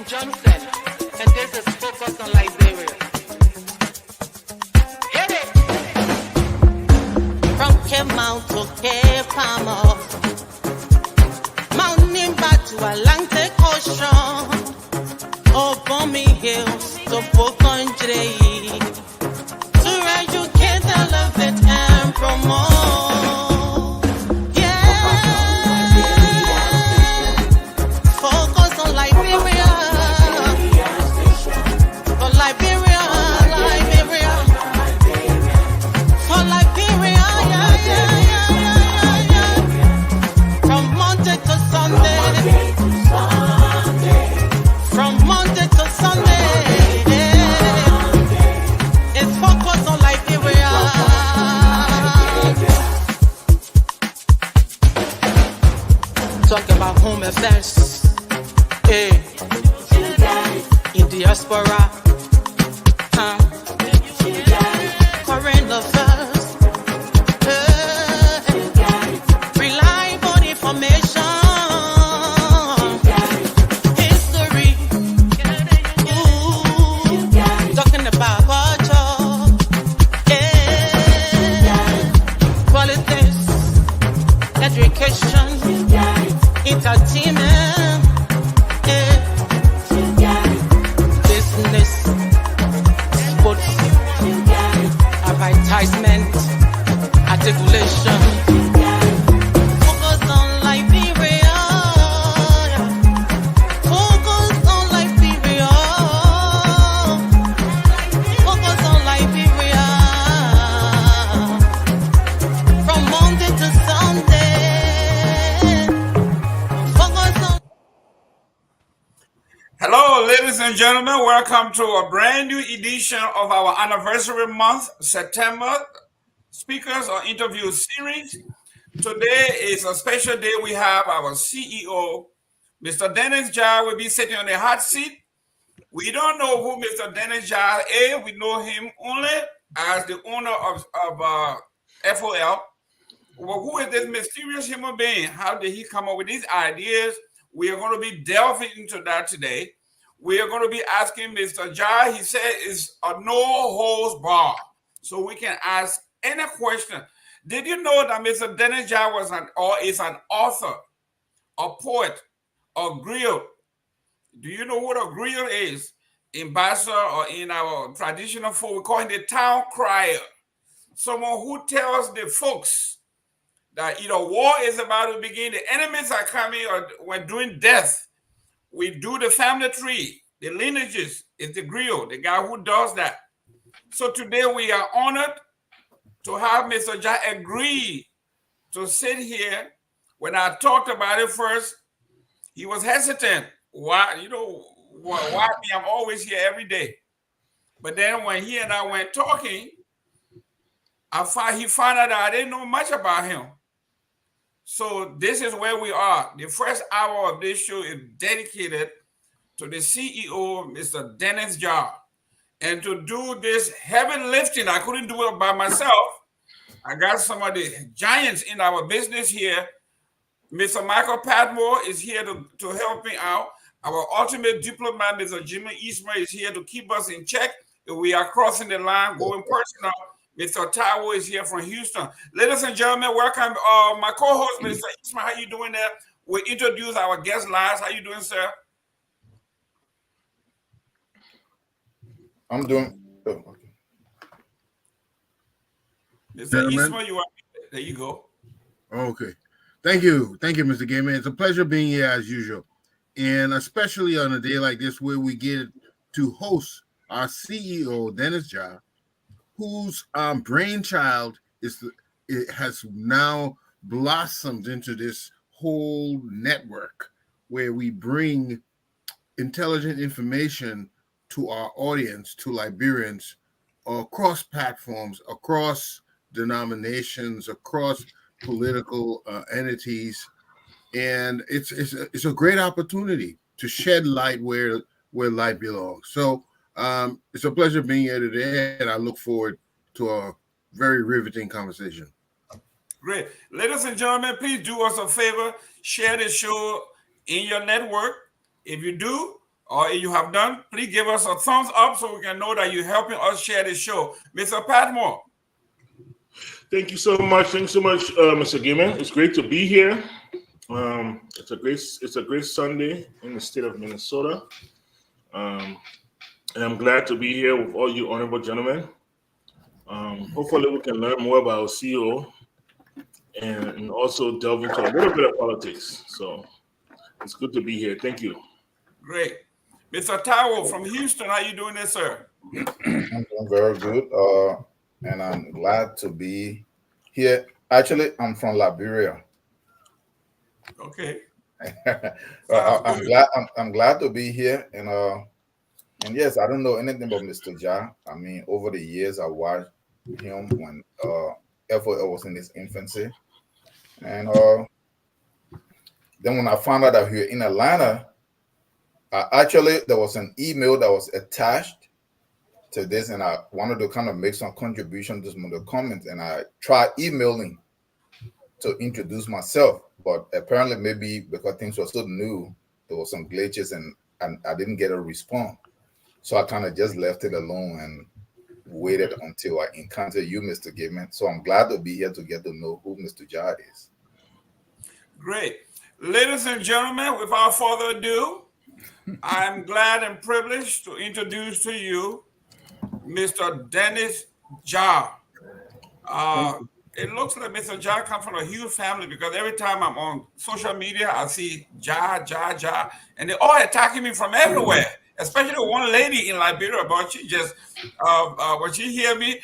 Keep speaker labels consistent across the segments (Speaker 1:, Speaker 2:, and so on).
Speaker 1: Johnson, and this is Focus on Liberia. Hit it! From Cape Mount to Cape Palmer, Mount Nimba to Atlantic Ocean, Obomi Hills to Boakai, to educate, elevate, and promote. Talk about home affairs, hey, in diaspora, current affairs, reliable information, history, talking about culture, politics, education, entertainment, business, sports, advertisement, articulation. Focus on Liberia. Focus on Liberia. Focus on Liberia. From Monday to Sunday.
Speaker 2: Hello, ladies and gentlemen. Welcome to a brand new edition of our anniversary month, September Speakers or Interview Series. Today is a special day. We have our CEO, Mr. Dennis Jar, will be sitting on the hot seat. We don't know who Mr. Dennis Jar is. We know him only as the owner of FOL. Well, who is this mysterious human being? How did he come up with these ideas? We are going to be delving into that today. We are going to be asking Mr. Jar. He said it's a no-holds bar, so we can ask any question. Did you know that Mr. Dennis Jar is an author, a poet, a griot? Do you know what a griot is? In Bassa or in our traditional folk, we call him the town crier. Someone who tells the folks that war is about to begin, the enemies are coming, or when doing death, we do the family tree, the lineages. Is the griot, the guy who does that. So today we are honored to have Mr. Jar agree to sit here. When I talked about it first, he was hesitant. Why? Why me? I'm always here every day. But then when he and I went talking, he found out that I didn't know much about him. So this is where we are. The first hour of this show is dedicated to the CEO, Mr. Dennis Jar. And to do this heavy lifting, I couldn't do it by myself. I got some of the giants in our business here. Mr. Michael Padmore is here to help me out. Our ultimate diplomat, Mr. Jimmy Eastman, is here to keep us in check. If we are crossing the line, going personal, Mr. Taiwo is here from Houston. Ladies and gentlemen, welcome. My co-host, Mr. Eastman, how you doing there? We introduce our guest last. How you doing, sir?
Speaker 3: I'm doing. Oh, okay.
Speaker 2: Mr. Eastman, you are there. You go.
Speaker 3: Okay. Thank you, Mr. Gamer. It's a pleasure being here as usual, and especially on a day like this where we get to host our CEO, Dennis Jar, whose brainchild has now blossomed into this whole network where we bring intelligent information to our audience, to Liberians, across platforms, across denominations, across political entities, and it's a great opportunity to shed light where light belongs. So it's a pleasure being here today, and I look forward to a very riveting conversation.
Speaker 2: Great. Ladies and gentlemen, please do us a favor. Share the show in your network. If you do, or you have done, please give us a thumbs up so we can know that you're helping us share the show. Mr. Patmore.
Speaker 4: Thank you so much. Thanks so much, Mr. Gaiman. It's great to be here. It's a great Sunday in the state of Minnesota. And I'm glad to be here with all you honorable gentlemen. Hopefully we can learn more about CEO and also delve into a little bit of politics. So it's good to be here. Thank you.
Speaker 2: Great. Mr. Tao from Houston, how you doing there, sir?
Speaker 5: I'm doing very good. And I'm glad to be here. Actually, I'm from Liberia.
Speaker 2: Okay.
Speaker 5: I'm glad to be here. And yes, I don't know anything about Mr. Ja. I mean, over the years, I watched him when FOL was in its infancy. And then when I found out that he was in Atlanta, there was an email that was attached to this, and I wanted to kind of make some contribution to some of the comments, and I tried emailing to introduce myself, but apparently maybe because things were so new, there were some glitches, and I didn't get a response. So I kind of just left it alone and waited until I encountered you, Mr. Gaiman. So I'm glad to be here to get to know who Mr. Ja is.
Speaker 2: Great. Ladies and gentlemen, without further ado, I'm glad and privileged to introduce to you Mr. Dennis Ja. It looks like Mr. Ja comes from a huge family because every time I'm on social media, I see Ja, and they're all attacking me from everywhere, especially one lady in Liberia, but she just, when she hear me,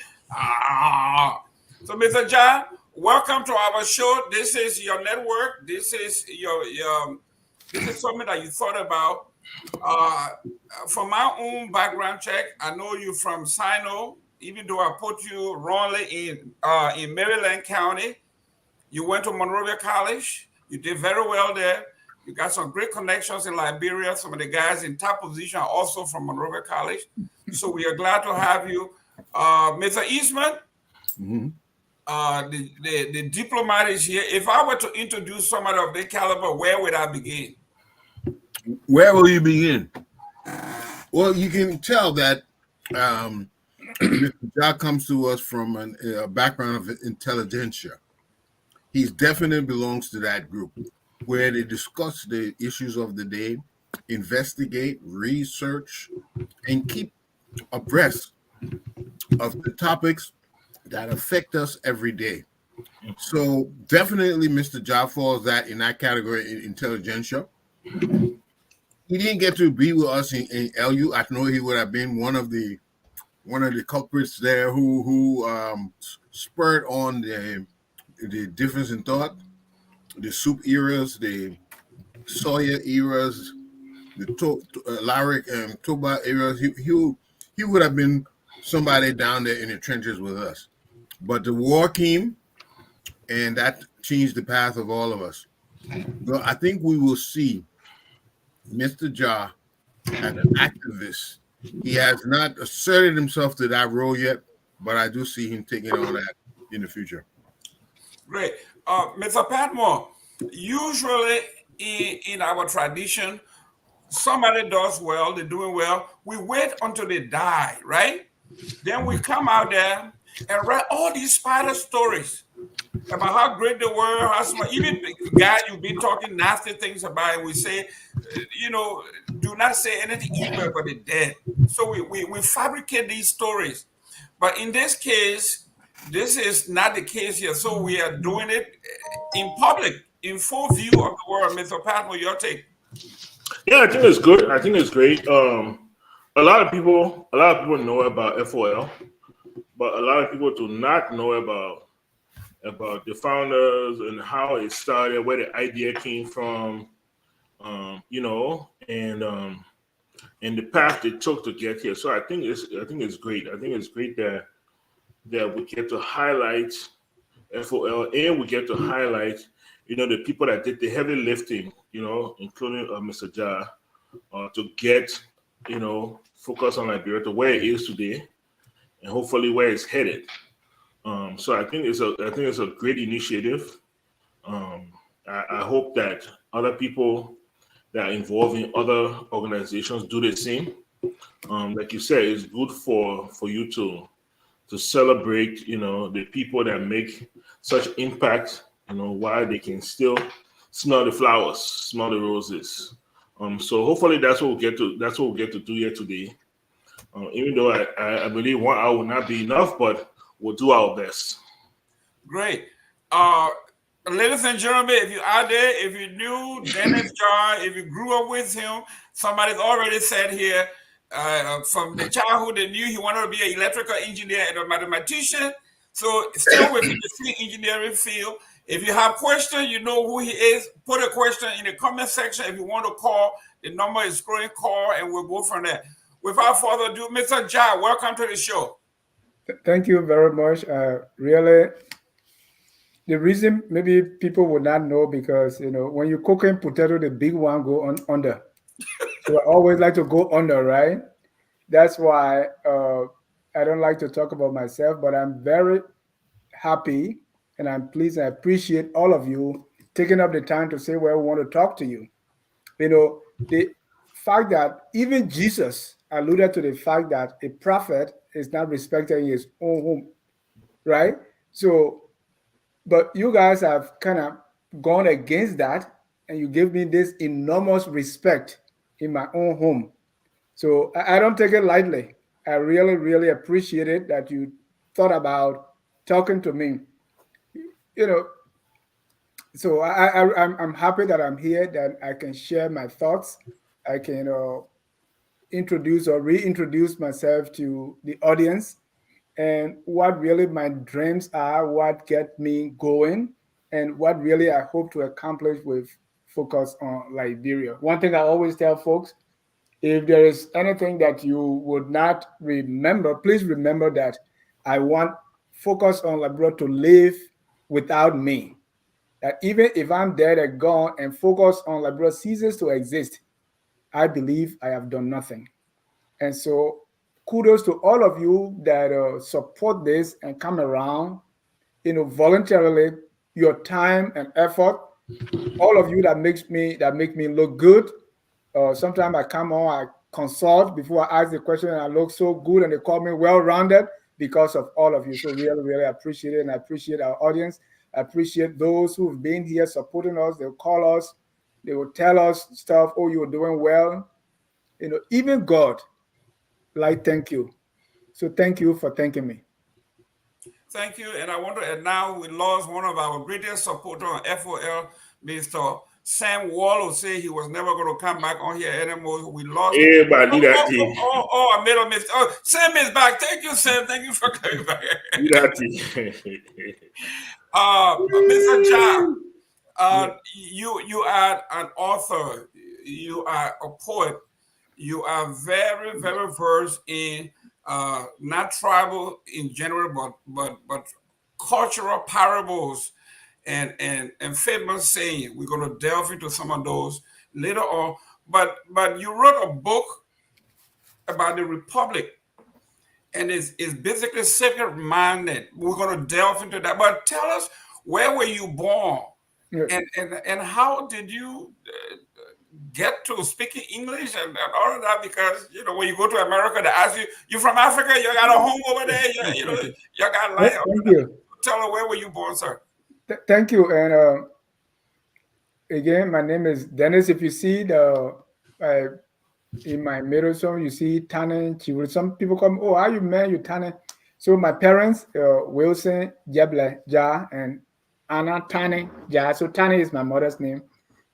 Speaker 2: So Mr. Ja, welcome to our show. This is your network. This is this is something that you thought about. From my own background check, I know you from Sino, even though I put you wrongly in Maryland County. You went to Monrovia College. You did very well there. You got some great connections in Liberia. Some of the guys in top position are also from Monrovia College. So we are glad to have you. Mr. Eastman, the diplomat is here. If I were to introduce somebody of their caliber, where would I begin?
Speaker 3: Where will you begin? Well, you can tell that Mr. Ja comes to us from a background of intelligentsia. He definitely belongs to that group where they discuss the issues of the day, investigate, research, and keep abreast of the topics that affect us every day. So definitely Mr. Ja falls in that category in intelligentsia. He didn't get to be with us in LU. I know he would have been one of the culprits there who spurred on the difference in thought, the soup eras, the Sawyer eras, the Larrick and Toba eras. He would have been somebody down there in the trenches with us. But the war came, and that changed the path of all of us. So I think we will see Mr. Ja as an activist. He has not asserted himself to that role yet, but I do see him taking on that in the future.
Speaker 2: Great. Mr. Patmore, usually in our tradition, somebody does well, they're doing well. We wait until they die, right? Then we come out there and write all these spider stories about how great they were, how smart. Even the guy you've been talking nasty things about, and we say, do not say anything evil about the dead. So we fabricate these stories. But in this case, this is not the case here. So we are doing it in public, in full view of the world. Mr. Patmore, your take.
Speaker 4: Yeah, I think it's good. I think it's great. A lot of people know about FOL, but a lot of people do not know about the founders and how it started, where the idea came from, and the path they took to get here. So I think it's great. I think it's great that we get to highlight FOL and we get to highlight, the people that did the heavy lifting, including Mr. Ja, to get, focus on Liberia to where it is today, and hopefully where it's headed. So I think it's a great initiative. I hope that other people that are involved in other organizations do the same. Like you said, it's good for you to celebrate, the people that make such impact, while they can still smell the flowers, smell the roses. So hopefully that's what we'll get to do here today. Even though I believe 1 hour will not be enough, but we'll do our best.
Speaker 2: Great. Ladies and gentlemen, if you're out there, if you knew Dennis Jar, if you grew up with him, somebody's already said here, from the childhood they knew he wanted to be an electrical engineer and a mathematician. So still within the civil engineering field. If you have questions, you know who he is. Put a question in the comment section. If you want to call, the number is scrolling, call, and we'll go from there. Without further ado, Mr. Jar, welcome to the show.
Speaker 6: Thank you very much. Really, the reason maybe people would not know because when you cooking potato, the big one go on under. So I always like to go under, right? That's why I don't like to talk about myself, but I'm very happy and I'm pleased and I appreciate all of you taking up the time to say where we want to talk to you. The fact that even Jesus alluded to the fact that a prophet is not respected in his own home, right? So, but you guys have kind of gone against that and you give me this enormous respect in my own home. So I don't take it lightly. I really, really appreciate it that you thought about talking to me. So I'm happy that I'm here, that I can share my thoughts. I can introduce or reintroduce myself to the audience and what really my dreams are, what get me going, and what really I hope to accomplish with focus on Liberia. One thing I always tell folks, if there is anything that you would not remember, please remember that I want focus on Liberia to live without me. That even if I'm dead and gone and focus on Liberia ceases to exist, I believe I have done nothing. And so kudos to all of you that support this and come around, voluntarily, your time and effort. All of you that make me look good. Sometimes I come on, I consult before I ask the question, and I look so good, and they call me well-rounded because of all of you. So really, really appreciate it, and I appreciate our audience. I appreciate those who've been here supporting us. They'll call us, they will tell us stuff. Oh, you're doing well. Even God, thank you. So thank you for thanking me.
Speaker 2: Thank you. And I want to, and now we lost one of our greatest supporters on FOL, Mr. Sam Wall, who said he was never going to come back on here anymore. We lost him. I made a mistake. Oh, Sam is back. Thank you, Sam. Thank you for coming back. Mr. John, you are an author. You are a poet. You are very, very versed in not tribal in general, but cultural parables and famous saying. We're going to delve into some of those later on. But you wrote a book about the Republic, and it's basically sacred-minded. We're going to delve into that. But tell us, where were you born? Yeah. And how did you get to speaking English and all of that? Because when you go to America, they ask you from Africa, you got a home over there, you got life.
Speaker 6: Thank you.
Speaker 2: Tell her, where were you born, sir?
Speaker 6: Thank you. And again, my name is Dennis. If you see in my middle song, you see Tane Chiwule. Some people come, oh, how you man, you Tane? So my parents, Wilson Jeble Ja and Anna Tane Ja. So Tane is my mother's name.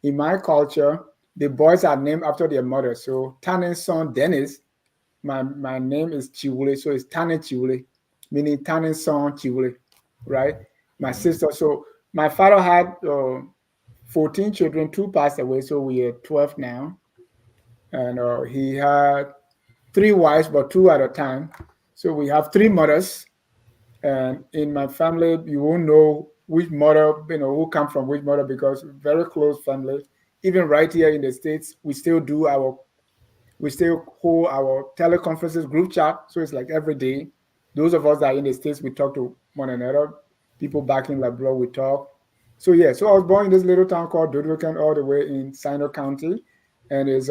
Speaker 6: In my culture, the boys are named after their mother. So Tane's son Dennis, my name is Chiwule, so it's Tane Chiwule, meaning Tane's son Chiwule, right? My sister. So my father had 14 children, 2 passed away, so we are 12 now. And he had 3 wives, but 2 at a time. So we have 3 mothers. And in my family, you won't know which mother, who come from which mother, because very close family. Even right here in the States, we still hold our teleconferences group chat. So it's like every day. Those of us that are in the States, we talk to one another. People back in Liberia, we talk. So yeah, so I was born in this little town called Dodwicken, all the way in Sino County. and it's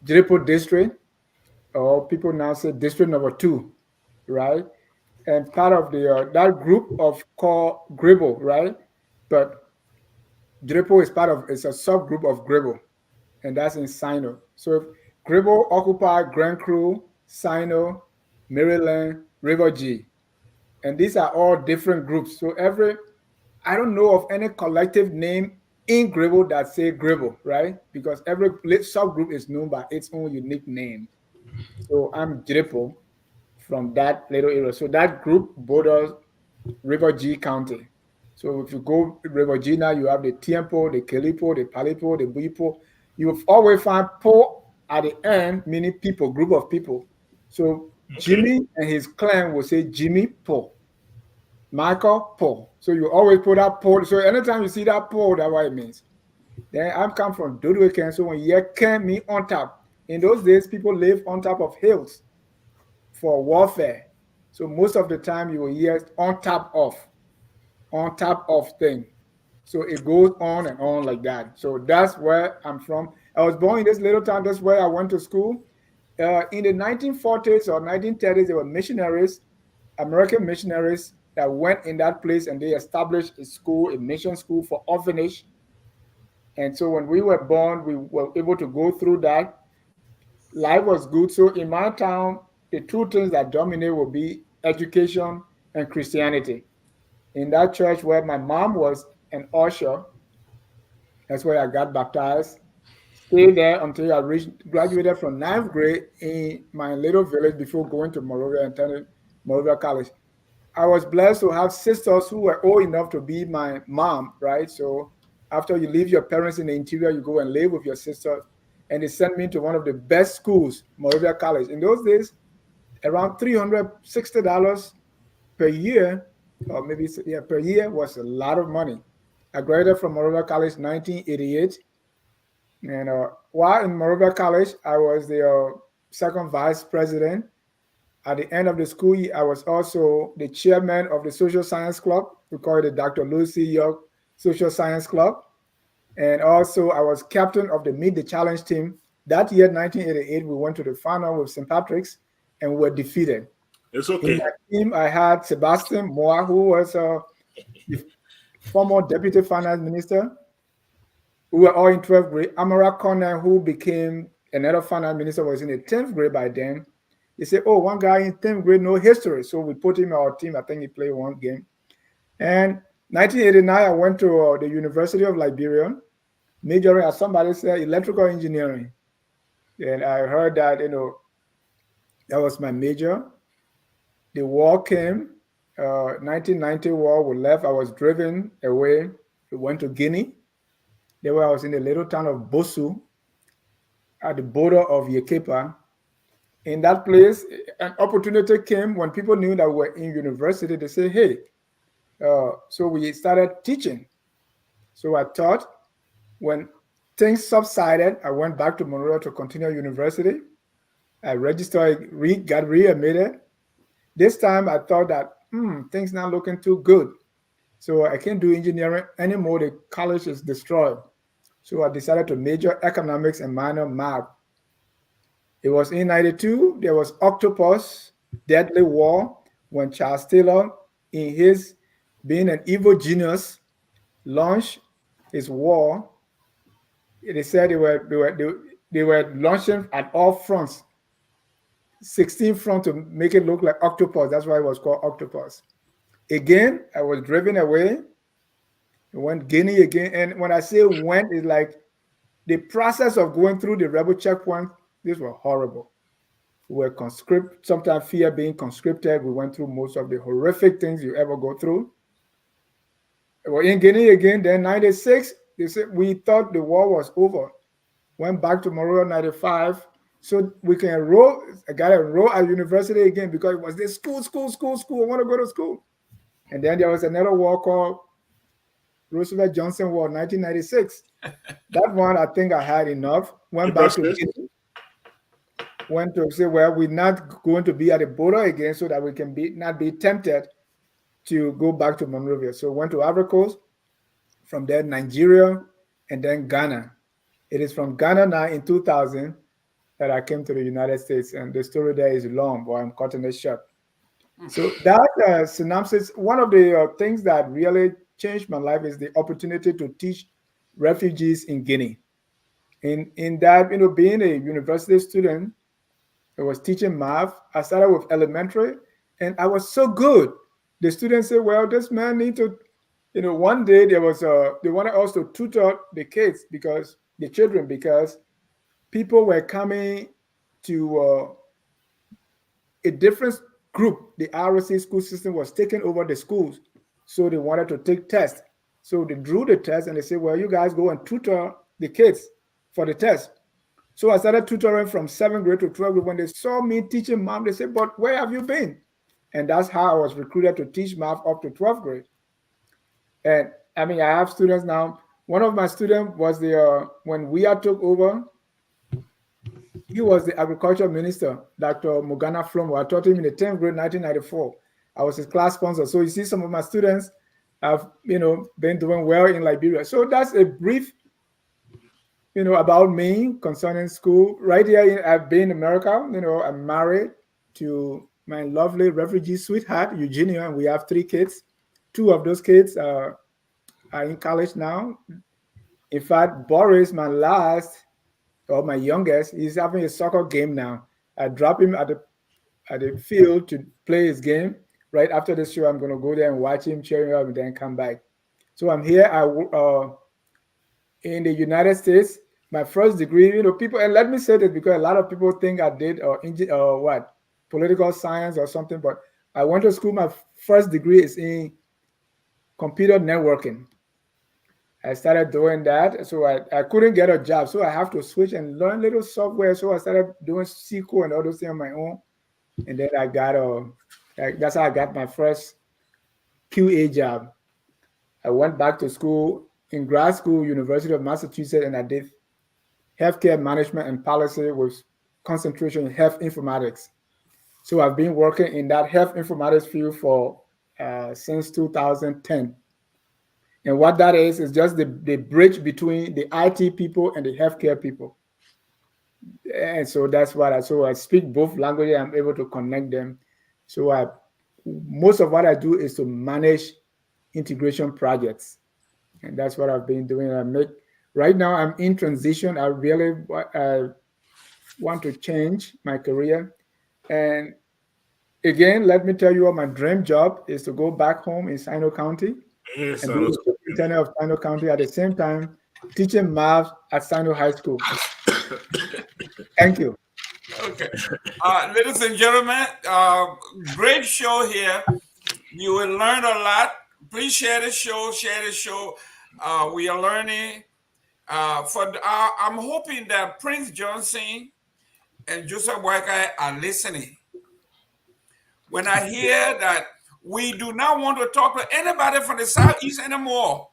Speaker 6: Jiripo district, or people now say district number 2, right? And part of the that group of called Gribble, right? But Jiripo is part of, it's a subgroup of Gribble, and that's in Sino. So if Gribble occupy Grand Cru, Sino, Maryland, River G, and these are all different groups. So I don't know of any collective name in Gribble that say Gribble, right? Because every subgroup is known by its own unique name. So I'm Jiripo from that little area. So that group borders River G County. So if you go River G now, you have the Tiempo, the Kelipo, the Palipo, the Buipo. You will always find Po at the end, meaning people, group of people. So Jimmy and his clan will say Jimmy Po. Michael Po. So you always put that Po. So anytime you see that Po, that's what it means. Then I'm come from Dodo, so when you can mean on top. In those days, people live on top of hills for warfare. So most of the time you will hear on top of thing. So it goes on and on like that. So that's where I'm from. I was born in this little town. That's where I went to school. In the 1940s or 1930s, there were missionaries, American missionaries that went in that place, and they established a school, a mission school for orphanage. And so when we were born, we were able to go through that. Life was good. So in my town, the two things that dominate will be education and Christianity. In that church where my mom was an usher, that's where I got baptized. Stayed there until I graduated from 9th grade in my little village before going to Monrovia and attending Monrovia College. I was blessed to have sisters who were old enough to be my mom, right? So after you leave your parents in the interior, you go and live with your sisters. And they sent me to one of the best schools, Monrovia College. In those days, around $360 per year, or maybe per year, was a lot of money. I graduated from Monrovia College in 1988. And while in Monrovia College, I was the second vice president. At the end of the school year, I was also the chairman of the Social Science Club. We call it the Dr. Lucy York Social Science Club. And also, I was captain of the Meet the Challenge team. That year, 1988, we went to the final with St. Patrick's and we were defeated.
Speaker 4: It's okay.
Speaker 6: In that team, I had Sebastian Moa, who was the former deputy finance minister. We were all in 12th grade. Amara Connor, who became another finance minister, was in the 10th grade by then. They said, oh, one guy in 10th grade, no history. So we put him on our team. I think he played one game. And 1989, I went to the University of Liberia, majoring, as somebody said, electrical engineering. And I heard that, that was my major. The war came, 1990 war, we left. I was driven away. We went to Guinea. There I was in the little town of Bosu at the border of Yekepa. In that place, an opportunity came when people knew that we were in university. They say, hey, so we started teaching. So I taught. When things subsided, I went back to Monrovia to continue university. I registered, got readmitted. This time I thought that things not looking too good. So I can't do engineering anymore. The college is destroyed. So I decided to major economics and minor math. It was in 92, there was Octopus, Deadly War, when Charles Taylor, in his being an evil genius, launched his war. They said they were launching at all fronts, 16 fronts to make it look like Octopus. That's why it was called Octopus. Again, I was driven away. I went Guinea again. And when I say went, it's like the process of going through the rebel checkpoint, these were horrible. We were conscripted, sometimes fear being conscripted. We went through most of the horrific things you ever go through. Well, in Guinea again, then 96, they said we thought the war was over. Went back to Monrovia 95. So we can enroll, I got to enroll at university again because it was this school. I want to go to school. And then there was another war called Roosevelt Johnson War, 1996. That one, I think I had enough. Went back to Guinea. Went to say, well, we're not going to be at the border again so that we can not be tempted to go back to Monrovia. So went to Ivory Coast, from there Nigeria, and then Ghana. It is from Ghana now in 2000 that I came to the United States, and the story there is long, but I'm cutting it short. So that synopsis, one of the things that really changed my life is the opportunity to teach refugees in Guinea. In that, being a university student, I was teaching math. I started with elementary, and I was so good. The students said, "Well, this man need to," one day they wanted us to tutor the kids because the children because people were coming to a different group. The ROC school system was taking over the schools, so they wanted to take tests. So they drew the test and they said, "Well, you guys go and tutor the kids for the test." So I started tutoring from 7th grade to 12th grade. When they saw me teaching math, they said, "But where have you been?" And that's how I was recruited to teach math up to 12th grade. And I mean, I have students now. One of my students was when we took over, he was the agriculture minister, Dr. Mugana Flomo. I taught him in the 10th grade, 1994. I was his class sponsor. So you see, some of my students have, been doing well in Liberia. So that's a brief, about me concerning school. Right here, I've been in America. I'm married to my lovely refugee sweetheart, Eugenia, and we have 3 kids. 2 of those kids are in college now. In fact, Boris, my youngest, he's having a soccer game now. I drop him at the field to play his game. Right after the show, I'm going to go there and watch him, cheer him up, and then come back. So I'm here in the United States. My first degree, people, and let me say this because a lot of people think I did political science or something, but I went to school. My first degree is in computer networking. I started doing that, so I couldn't get a job, so I have to switch and learn little software. So I started doing SQL and all those things on my own, and then I got that's how I got my first QA job. I went back to school in grad school, University of Massachusetts, and I did healthcare management and policy with concentration in health informatics. So I've been working in that health informatics field for since 2010. And what that is just the bridge between the IT people and the healthcare people. And so that's what I speak both languages. I'm able to connect them. So most of what I do is to manage integration projects. And that's what I've been doing. Right now I'm in transition. I really want to change my career. And again, let me tell you what my dream job is: to go back home in Sino County and be the superintendent of Sino County at the same time teaching math at Sino High School. Thank you.
Speaker 2: Okay. Ladies and gentlemen, great show here. You will learn a lot. Please share the show. We are learning. I'm hoping that Prince Johnson and Joseph Boakai are listening. When I hear that we do not want to talk to anybody from the Southeast anymore,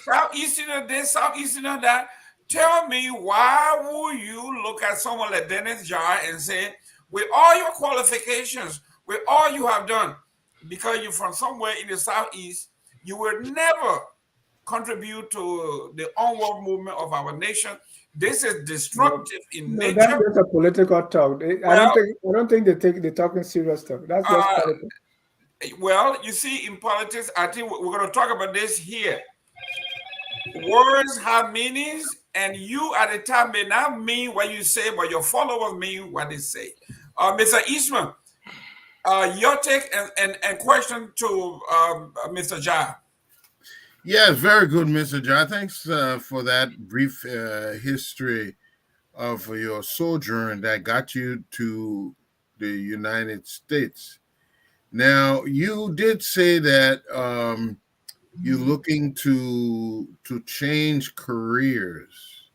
Speaker 2: Southeastern this, Southeastern that, tell me, why would you look at someone like Dennis Jar and say, with all your qualifications, with all you have done, because you're from somewhere in the Southeast, you will never contribute to the onward movement of our nation? This is destructive in nature.
Speaker 6: That's just a political talk. I don't think they're talking serious stuff. That's just political.
Speaker 2: Well, you see, in politics, I think we're going to talk about this here. Words have meanings, and you at the time may not mean what you say, but your followers mean what they say. Mr. Eastman, your take and question to Mr. Jha.
Speaker 3: Yes, very good, Mr. Jha. Thanks for that brief history of your sojourn that got you to the United States. Now, you did say that you're looking to change careers.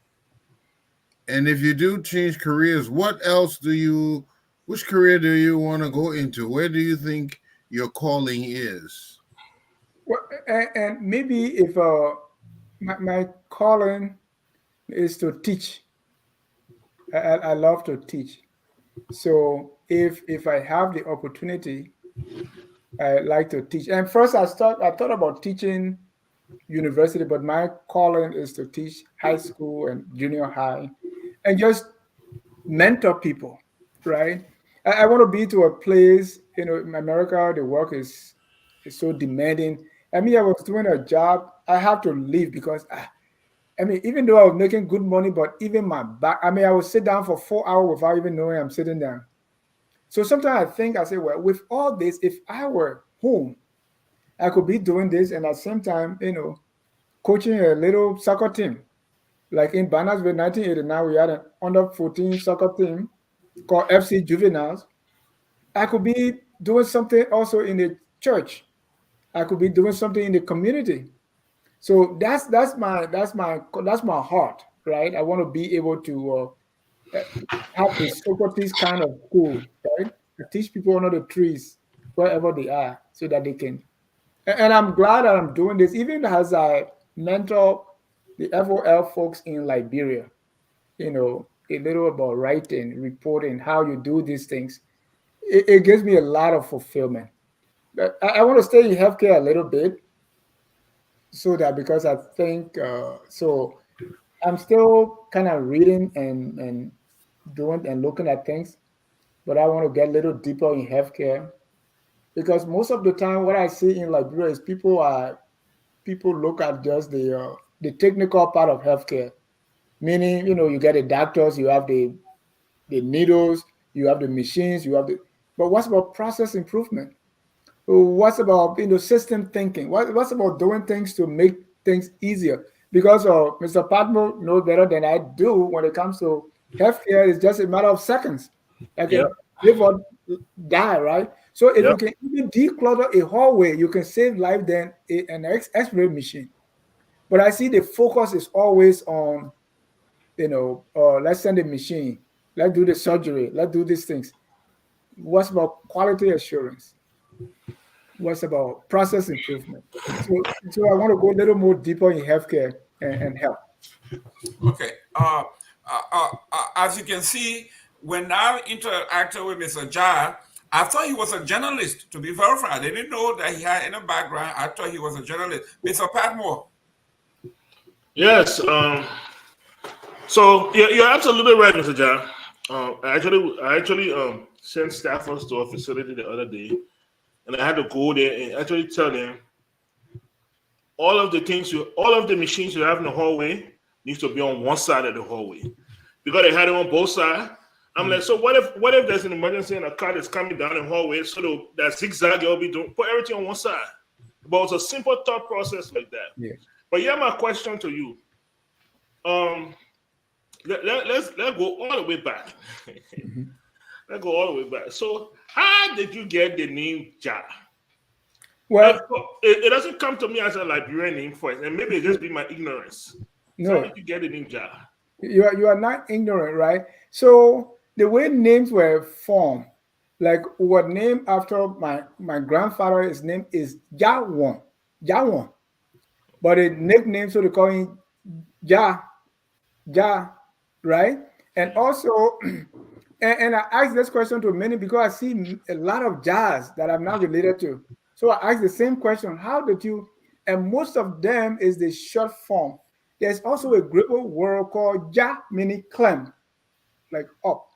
Speaker 3: And if you do change careers, which career do you want to go into? Where do you think your calling is?
Speaker 6: Well, and maybe if my calling is to teach. I love to teach. So if I have the opportunity, I like to teach. And first I thought about teaching university, but my calling is to teach high school and junior high and just mentor people, right? I want to be to a place, in America, the work is so demanding. I mean, I was doing a job, I have to leave because I mean, even though I was making good money, but even my back, I mean, I would sit down for 4 hours without even knowing I'm sitting down. So sometimes I say, well, with all this, if I were home, I could be doing this and at the same time, coaching a little soccer team. Like in Bannersville, 1989, we had an under 14 soccer team called FC Juveniles. I could be doing something also in the church. I could be doing something in the community. So that's my heart, right? I want to be able to have a Socrates kind of school, right? I teach people under the trees wherever they are, so that they can. And I'm glad that I'm doing this, even as I mentor the FOL folks in Liberia. A little about writing, reporting, how you do these things. It gives me a lot of fulfillment. But I want to stay in healthcare a little bit, so that because I think so. I'm still kind of reading and doing and looking at things, but I want to get a little deeper in healthcare because most of the time what I see in Liberia is people look at just the technical part of healthcare, meaning you get the doctors, you have the needles, you have the machines, but what's about process improvement? What's about system thinking? What's about doing things to make things easier? Because Mr. Patmo knows better than I do when it comes to healthcare. It's just a matter of seconds. I
Speaker 4: Yeah.
Speaker 6: can live or die, right? So if
Speaker 4: Yeah.
Speaker 6: you can even declutter a hallway, you can save life than an X-ray machine. But I see the focus is always on, let's send a machine, let's do the surgery, let's do these things. What's about quality assurance? What's about process improvement? So I want to go a little more deeper in healthcare and health.
Speaker 2: Okay. As you can see, when I interacted with Mr. Jar, I thought he was a journalist, to be verified. I didn't know that he had any background. I thought he was a journalist. Mr. Patmore.
Speaker 4: Yes. So you're absolutely right, Mr. John. I actually sent staffers to a facility the other day, and I had to go there and actually tell them all of the machines you have in the hallway needs to be on one side of the hallway because they had it on both sides. I'm like, so what if there's an emergency and a car is coming down the hallway, so that zigzag you'll be doing, put everything on one side. But it's a simple thought process like that.
Speaker 6: Yeah.
Speaker 4: But yeah, my question to you, let's go all the way back. Let's go all the way back. So how did you get the name Ja?
Speaker 6: Well,
Speaker 4: It doesn't come to me as a Liberian name first, and maybe it just be my ignorance. So how
Speaker 6: no,
Speaker 4: did you get the name Ja?
Speaker 6: you are not ignorant, right? So the way names were formed, like what named after my grandfather, his name is Jawon, Jawon, but a nickname, so they call him Ja, Ja, right? And also, and I asked this question to many because I see a lot of jazz that I'm not related to. So I asked the same question: how did you? And most of them is the short form. There's also a Greek word called Ja, meaning climb, like up.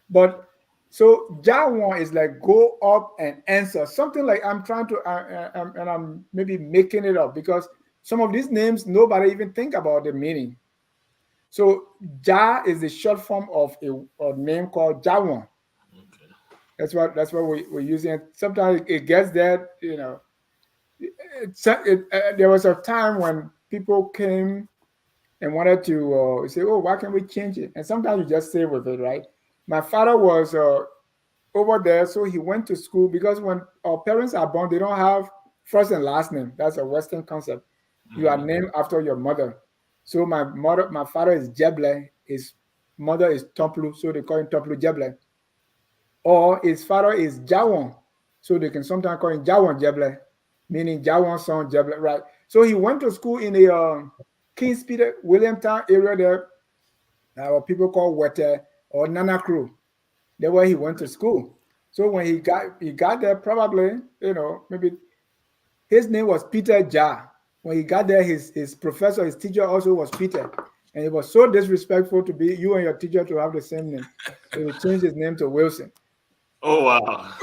Speaker 6: But so Jawon is like go up and answer something like I'm trying to, and I'm maybe making it up because some of these names nobody even think about the meaning. So Ja is the short form of a name called Jawon. That's what we're using. Sometimes it gets there. There was a time when people came and wanted to say, "Oh, why can't we change it?" And sometimes you just stay with it, right? My father was over there, so he went to school because when our parents are born, they don't have first and last name. That's a Western concept. You are named after your mother. So my father is Jeble, his mother is Tomplu, so they call him Tomplu Jeble. Or his father is Jawon, so they can sometimes call him Jawon Jeble, meaning Jawon's son Jeble, right? So he went to school in the Kings Peter Williamtown area there, what people call Wete or Nana Crew. That's where he went to school. So when he got there, probably maybe his name was Peter Ja. when he got there, his professor, his teacher also was Peter. And it was so disrespectful to be you and your teacher to have the same name. So he changed his name to Wilson.
Speaker 4: Oh wow.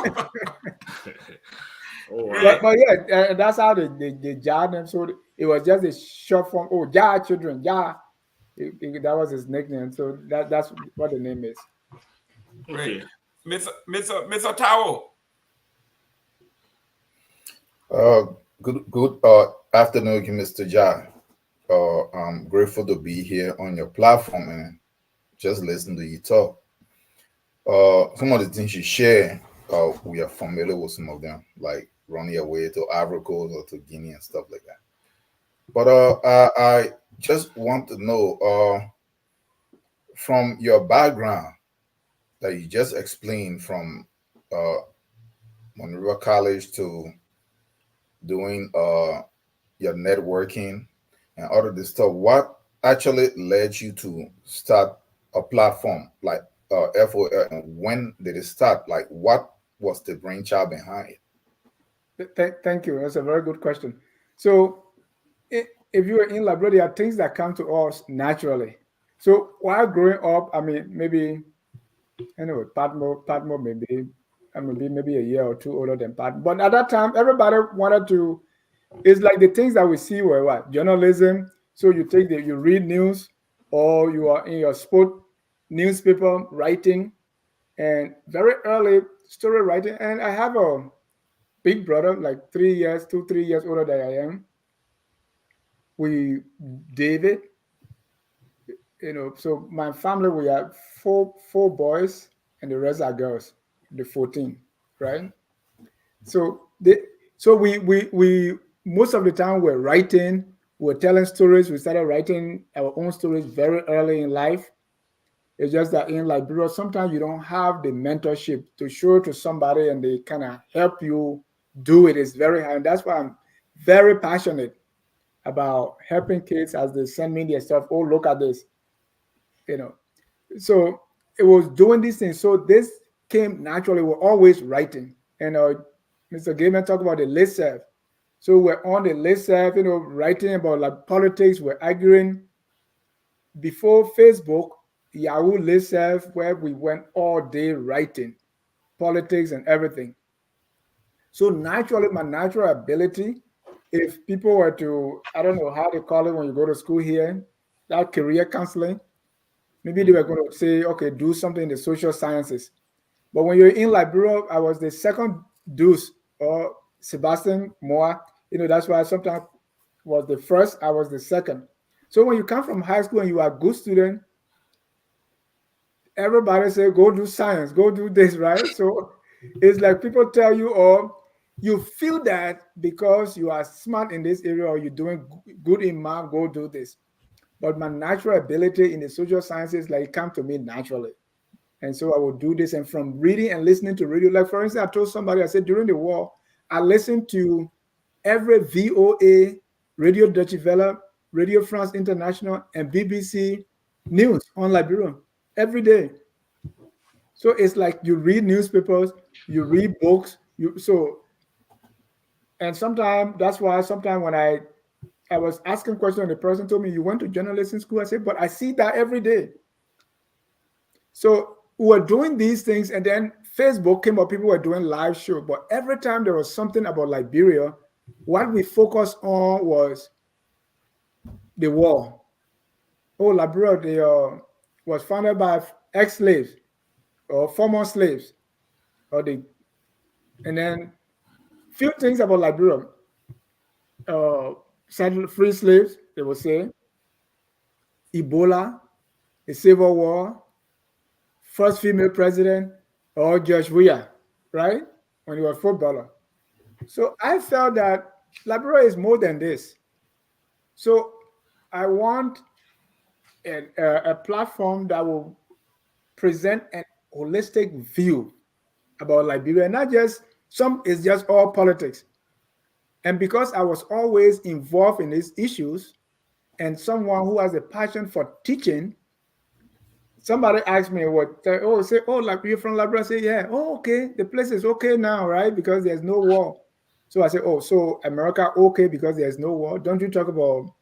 Speaker 4: Oh wow.
Speaker 2: Really?
Speaker 6: But yeah, that's how they jarred them. So it was just a short form. Oh, Jar children, Jar. That was his nickname. So that's what the name is.
Speaker 2: Great.
Speaker 4: Okay.
Speaker 2: Mr. Tao.
Speaker 5: Good afternoon, Mr. Ja. I'm grateful to be here on your platform and just listen to you talk. Some of the things you share, we are familiar with some of them, like running away to Ivory Coast or to Guinea and stuff like that. But I just want to know from your background that you just explained from uh, Monroe College to doing your networking and all of this stuff, what actually led you to start a platform like FOL, and when did it start? Like, what was the brainchild behind it?
Speaker 6: Thank you. That's a very good question. So if you are in Liberia, there are things that come to us naturally. So while growing up, I mean, maybe anyway, Patmo maybe a year or two older than Pat. But at that time, everybody wanted to. It's like the things that we see were what journalism. So you read news, or you are in your sport newspaper writing, and very early story writing. And I have a big brother, like 3 years, 3 years older than I am. David, so my family, we have four boys and the rest are girls, the 14, right? So we most of the time we're writing, we're telling stories. We started writing our own stories very early in life. It's just that in Liberia, sometimes you don't have the mentorship to show it to somebody and they kind of help you do it. It's very hard. And that's why I'm very passionate about helping kids as they send me their stuff. Oh, look at this. So it was doing these things. So this came naturally. We're always writing. And Mr. Gaiman talked about the listserv. So we're on the listserv, writing about like politics. We're arguing. Before Facebook, Yahoo listserv, where we went all day writing politics and everything. So naturally, my natural ability, if people were to, I don't know how they call it when you go to school here, that career counseling, maybe they were going to say, okay, do something in the social sciences. But when you're in Liberia, I was the second deuce, or Sebastian Moa. That's why I sometimes was the first, I was the second. So when you come from high school and you are a good student, everybody say, go do science, go do this, right? So it's like people tell you, or you feel that because you are smart in this area or you're doing good in math, go do this. But my natural ability in the social sciences, like, come to me naturally. And so I will do this. And from reading and listening to radio, like for instance, I told somebody, I said, during the war, I listened to every VOA, Radio Deutsche Welle, Radio France International, and BBC news on Liberia every day. So it's like you read newspapers, you read books, and sometimes that's why sometimes when I was asking questions and the person told me, you went to journalism school, I said, but I see that every day. So we were doing these things, and then Facebook came up, people were doing live show, but every time there was something about Liberia, what we focused on was the war. Oh, Liberia was founded by ex-slaves or former slaves, and then few things about Liberia. Free slaves, they will say, Ebola, the Civil War, first female president, or George Weah, right? When he was a footballer. So I felt that Liberia is more than this. So I want a platform that will present a holistic view about Liberia, not just it's just all politics. And because I was always involved in these issues and someone who has a passion for teaching, somebody asked me like you're from Liberia? I say, yeah. Oh, okay. The place is okay now, right? Because there's no war. So I said, oh, so America okay because there's no war? Don't you talk about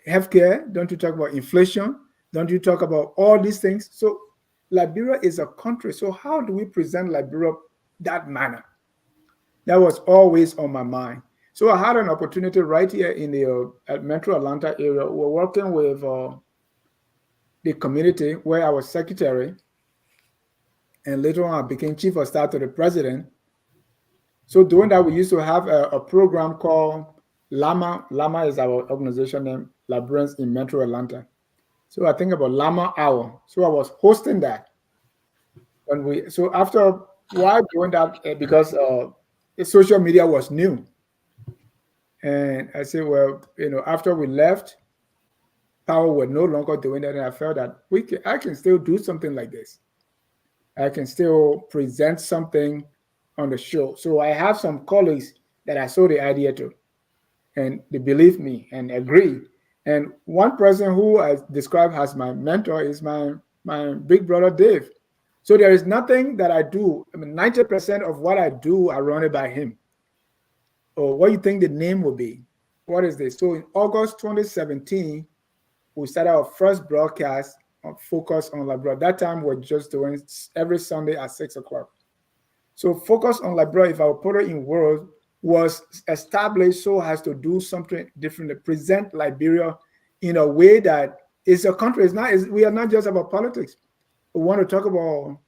Speaker 6: healthcare? Don't you talk about inflation? Don't you talk about all these things? So Liberia is a country. So how do we present Liberia that manner? That was always on my mind. So I had an opportunity right here in the Metro Atlanta area. We're working with the community where I was secretary, and later on I became chief of staff to the president. So doing that, we used to have a program called Lama. Lama is our organization name, Librarians in Metro Atlanta. So I think about Lama Hour. So I was hosting that. So after while doing that, because social media was new, and I said, well, after we left, Power were no longer doing that, and I felt that I can still do something like this. I can still present something on the show. So I have some colleagues that I sold the idea to, and they believe me and agree. And one person who I describe as my mentor is my big brother Dave. So there is nothing that I do. 90% of what I do, I run it by him. Or what do you think the name will be? What is this? So in August 2017, we started our first broadcast on Focus on Liberia. That time we're just doing every Sunday at 6 o'clock. So Focus on Liberia, if I would put it in words, was established so as to do something different, to present Liberia in a way that it's a country. We are not just about politics. We want to talk about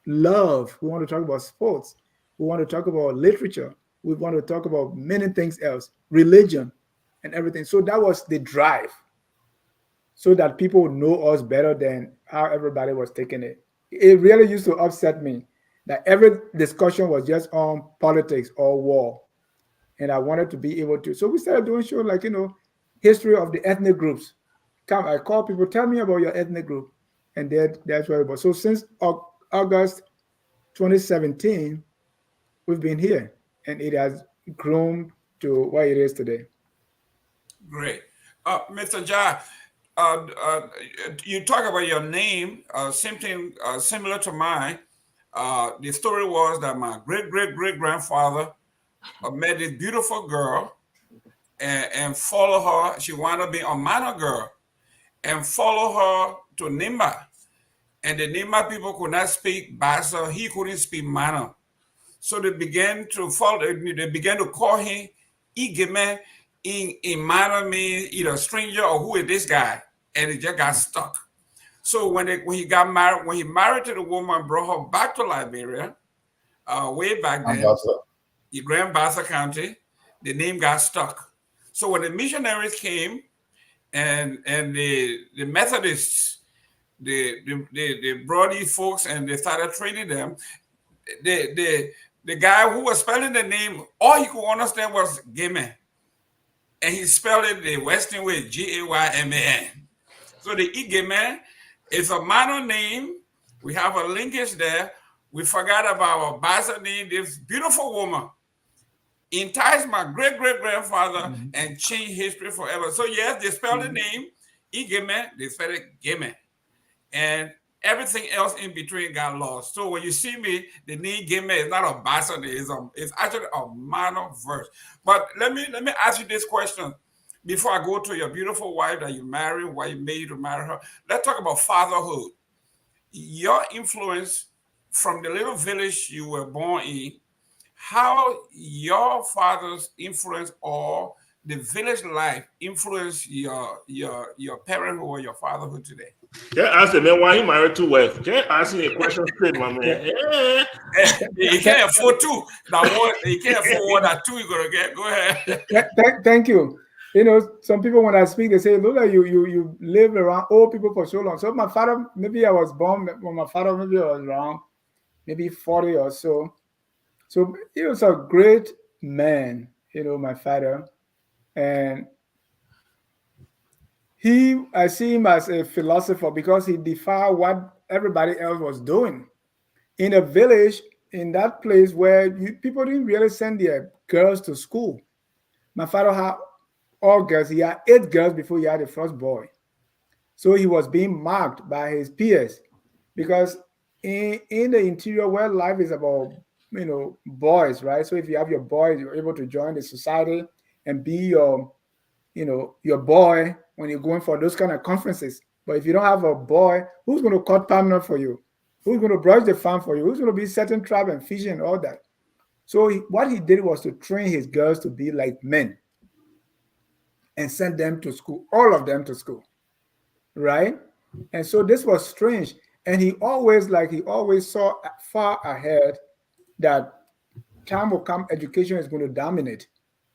Speaker 6: love. We want to talk about sports. We want to talk about literature. We want to talk about many things else, religion and everything. So that was the drive, so that people would know us better than how everybody was taking it. It really used to upset me that every discussion was just on politics or war. And I wanted to be able to. So we started doing shows like, history of the ethnic groups. I call people, tell me about your ethnic group. And that's where it was. So since August 2017, we've been here, and it has grown to what it is today.
Speaker 2: Great. Mr. Jai, you talk about your name, something similar to mine. The story was that my great-great-great-grandfather met this beautiful girl and followed her. She wound up being a minor girl and followed her to Nimba. And the Nimba people could not speak Bassa. He couldn't speak Mana. So they began to call him Igeme. In Mana means either stranger or who is this guy. And it just got stuck. So when he married to the woman, brought her back to Liberia, way back then, in Grand Bassa County, the name got stuck. So when the missionaries came and the Methodists, they brought these folks and they started training them. The guy who was spelling the name, all he could understand was Gayman. And he spelled it the Western way, Gayman. So the Igayman is a minor name. We have a linkage there. We forgot about our Bassa name, this beautiful woman enticed my great-great-grandfather and changed history forever. So yes, they spelled the name Igayman, they spelled it Gayman. And everything else in between got lost. So when you see me, the name Gayman is not a Bassa name, it's actually a minor verse. But let me ask you this question before I go to your beautiful wife that you married, why you made to marry her. Let's talk about fatherhood. Your influence from the little village you were born in, how your father's influence or the village life influenced your parenthood or your fatherhood today?
Speaker 4: Can't ask the man why he married two wives. Can't ask me a question straight, my man.
Speaker 2: He can't afford two. He can't afford one that two you're gonna get. Go ahead.
Speaker 6: Thank you. Some people when I speak, they say, "Look at you live around old people for so long." So my father, maybe I was born when my father maybe I was around maybe 40 or so. So he was a great man, my father, and I see him as a philosopher because he defied what everybody else was doing. In a village, in that place where people didn't really send their girls to school. My father had all girls. He had 8 girls before he had the first boy. So he was being marked by his peers because in the interior where life is about boys, right? So if you have your boys, you're able to join the society and be your boy when you're going for those kind of conferences. But if you don't have a boy, who's going to cut palm nut for you? Who's going to brush the farm for you? Who's going to be setting trap and fishing and all that? So what he did was to train his girls to be like men and send them to school, all of them to school, right? And so this was strange. And he always saw far ahead that time will come, education is going to dominate.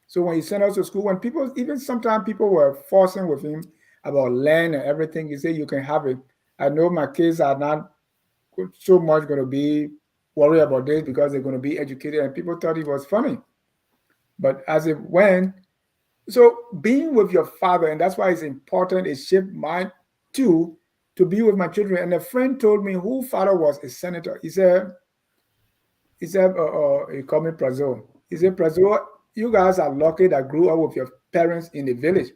Speaker 6: So when he sent us to school, when people, even sometimes people were forcing with him about land and everything, he said, you can have it. I know my kids are not so much going to be worried about this because they're going to be educated. And people thought it was funny. But as it went, so being with your father, and that's why it's important, it shaped mine too, to be with my children. And a friend told me who father was a senator. He said, he called me Prazo. He said, Prazo, you guys are lucky that grew up with your parents in the village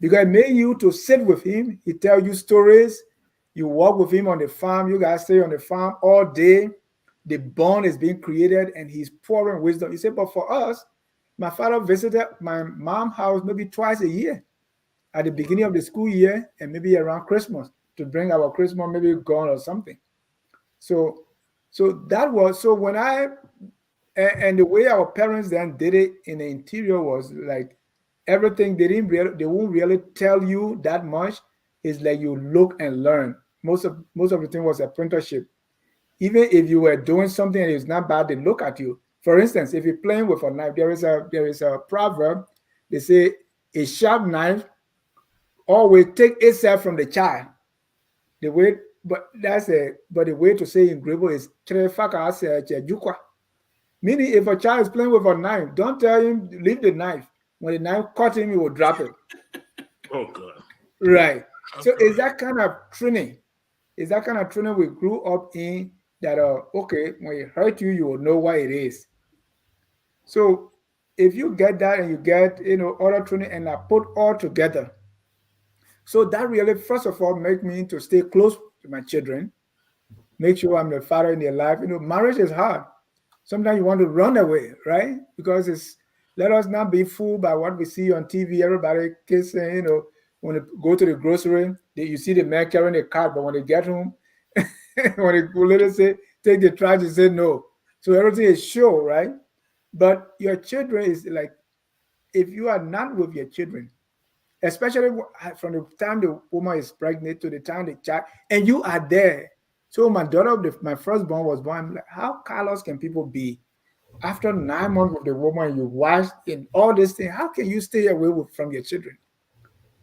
Speaker 6: because it made you to sit with him. He tell you stories. You walk with him on the farm. You guys stay on the farm all day. The bond is being created and he's pouring wisdom. He said, but for us, my father visited my mom's house maybe twice a year at the beginning of the school year and maybe around Christmas to bring our Christmas maybe gone or something. So that was, so when and the way our parents then did it in the interior was like everything they won't really tell you that much. It's like you look and learn. Most of the thing was apprenticeship. Even if you were doing something and it's not bad, they look at you. For instance, if you're playing with a knife, there is a proverb. They say a sharp knife always take itself from the child. The way, but the way to say in Grebo is meaning if a child is playing with a knife, don't tell him leave the knife. When the knife cut him, he will drop it.
Speaker 4: Oh God.
Speaker 6: Right. So is that kind of training? Is that kind of training we grew up in that okay, when it hurt you, you will know what it is. So if you get that and you get other training and I put all together, so that really first of all make me to stay close to my children, make sure I'm the father in their life. Marriage is hard. Sometimes you want to run away, right? Because let us not be fooled by what we see on TV. Everybody kissing, when they go to the grocery, you see the man carrying a cart, but when they get home, when they go later say, take the trash, they say no. So everything is show, right? But your children is like, if you are not with your children, especially from the time the woman is pregnant to the time the child, and you are there. So my daughter, my firstborn was born. I'm like, how callous can people be? After 9 months with the woman, you watch in all this thing, how can you stay away from your children?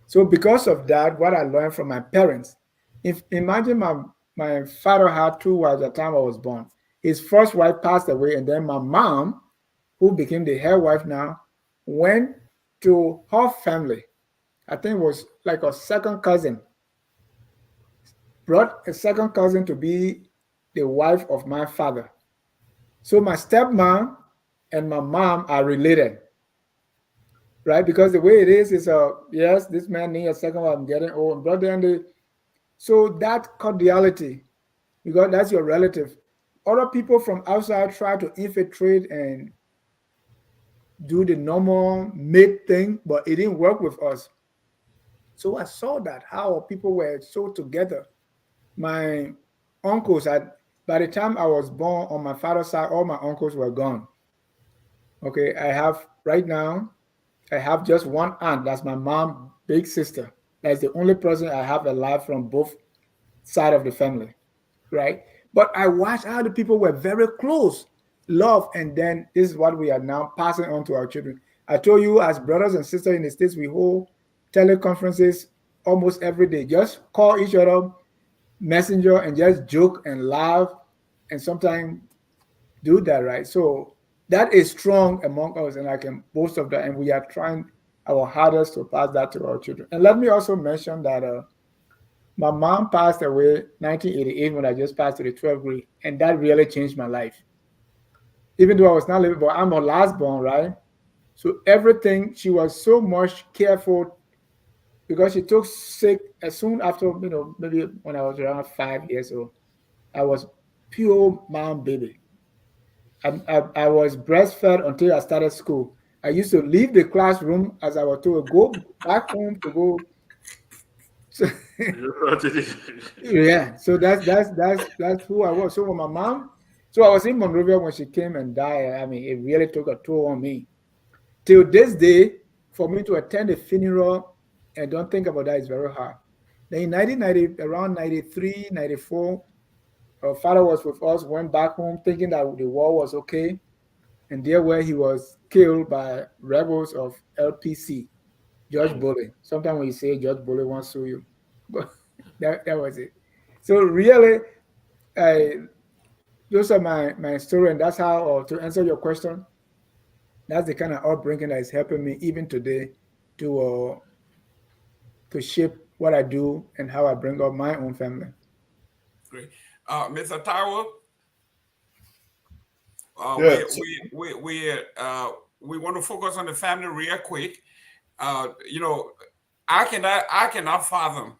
Speaker 6: So because of that, what I learned from my parents, imagine my father had 2 wives at the time I was born. His first wife passed away, and then my mom, who became the head wife now, went to her family. I think it was like a second cousin, brought a second cousin to be the wife of my father. So my stepmom and my mom are related, right? Because the way it is yes, this man needs a second wife, I'm getting old, brother, so that cordiality, because that's your relative. Other people from outside try to infiltrate and do the normal mate thing, but it didn't work with us. So I saw that how people were so together. My uncles by the time I was born on my father's side, all my uncles were gone. Okay, right now, I have just one aunt. That's my mom's big sister. That's the only person I have alive from both sides of the family, right? But I watched how the people were very close, love, and then this is what we are now passing on to our children. I told you, as brothers and sisters in the States, we hold teleconferences almost every day. Just call each other, messenger, and just joke and laugh, and sometimes do that, right? So that is strong among us, and I can boast of that. And we are trying our hardest to pass that to our children. And let me also mention that my mom passed away 1988 when I just passed to the 12th grade, and that really changed my life. Even though I was not living, but I'm her last born, right? So everything, she was so much careful because she took sick as soon after, maybe when I was around 5 years old. I was pure mom baby. I was breastfed until I started school. I used to leave the classroom as I was told, go back home to go. So, yeah, so that's who I was. So when my mom, so I was in Monrovia when she came and died. I mean, it really took a toll on me. Till this day, for me to attend a funeral and don't think about that is very hard. Then in 1990, around 93, 94, our father was with us, went back home thinking that the war was okay. And there where he was killed by rebels of LPC, George Bulley. Sometimes when you say George Bulley won't sue you, but that was it. So really, those are my story, and that's how, or to answer your question, that's the kind of upbringing that is helping me even today to shape what I do and how I bring up my own family.
Speaker 2: Great. Mr. Taiwo,
Speaker 5: Yeah.
Speaker 2: we want to focus on the family real quick. You know, I cannot fathom,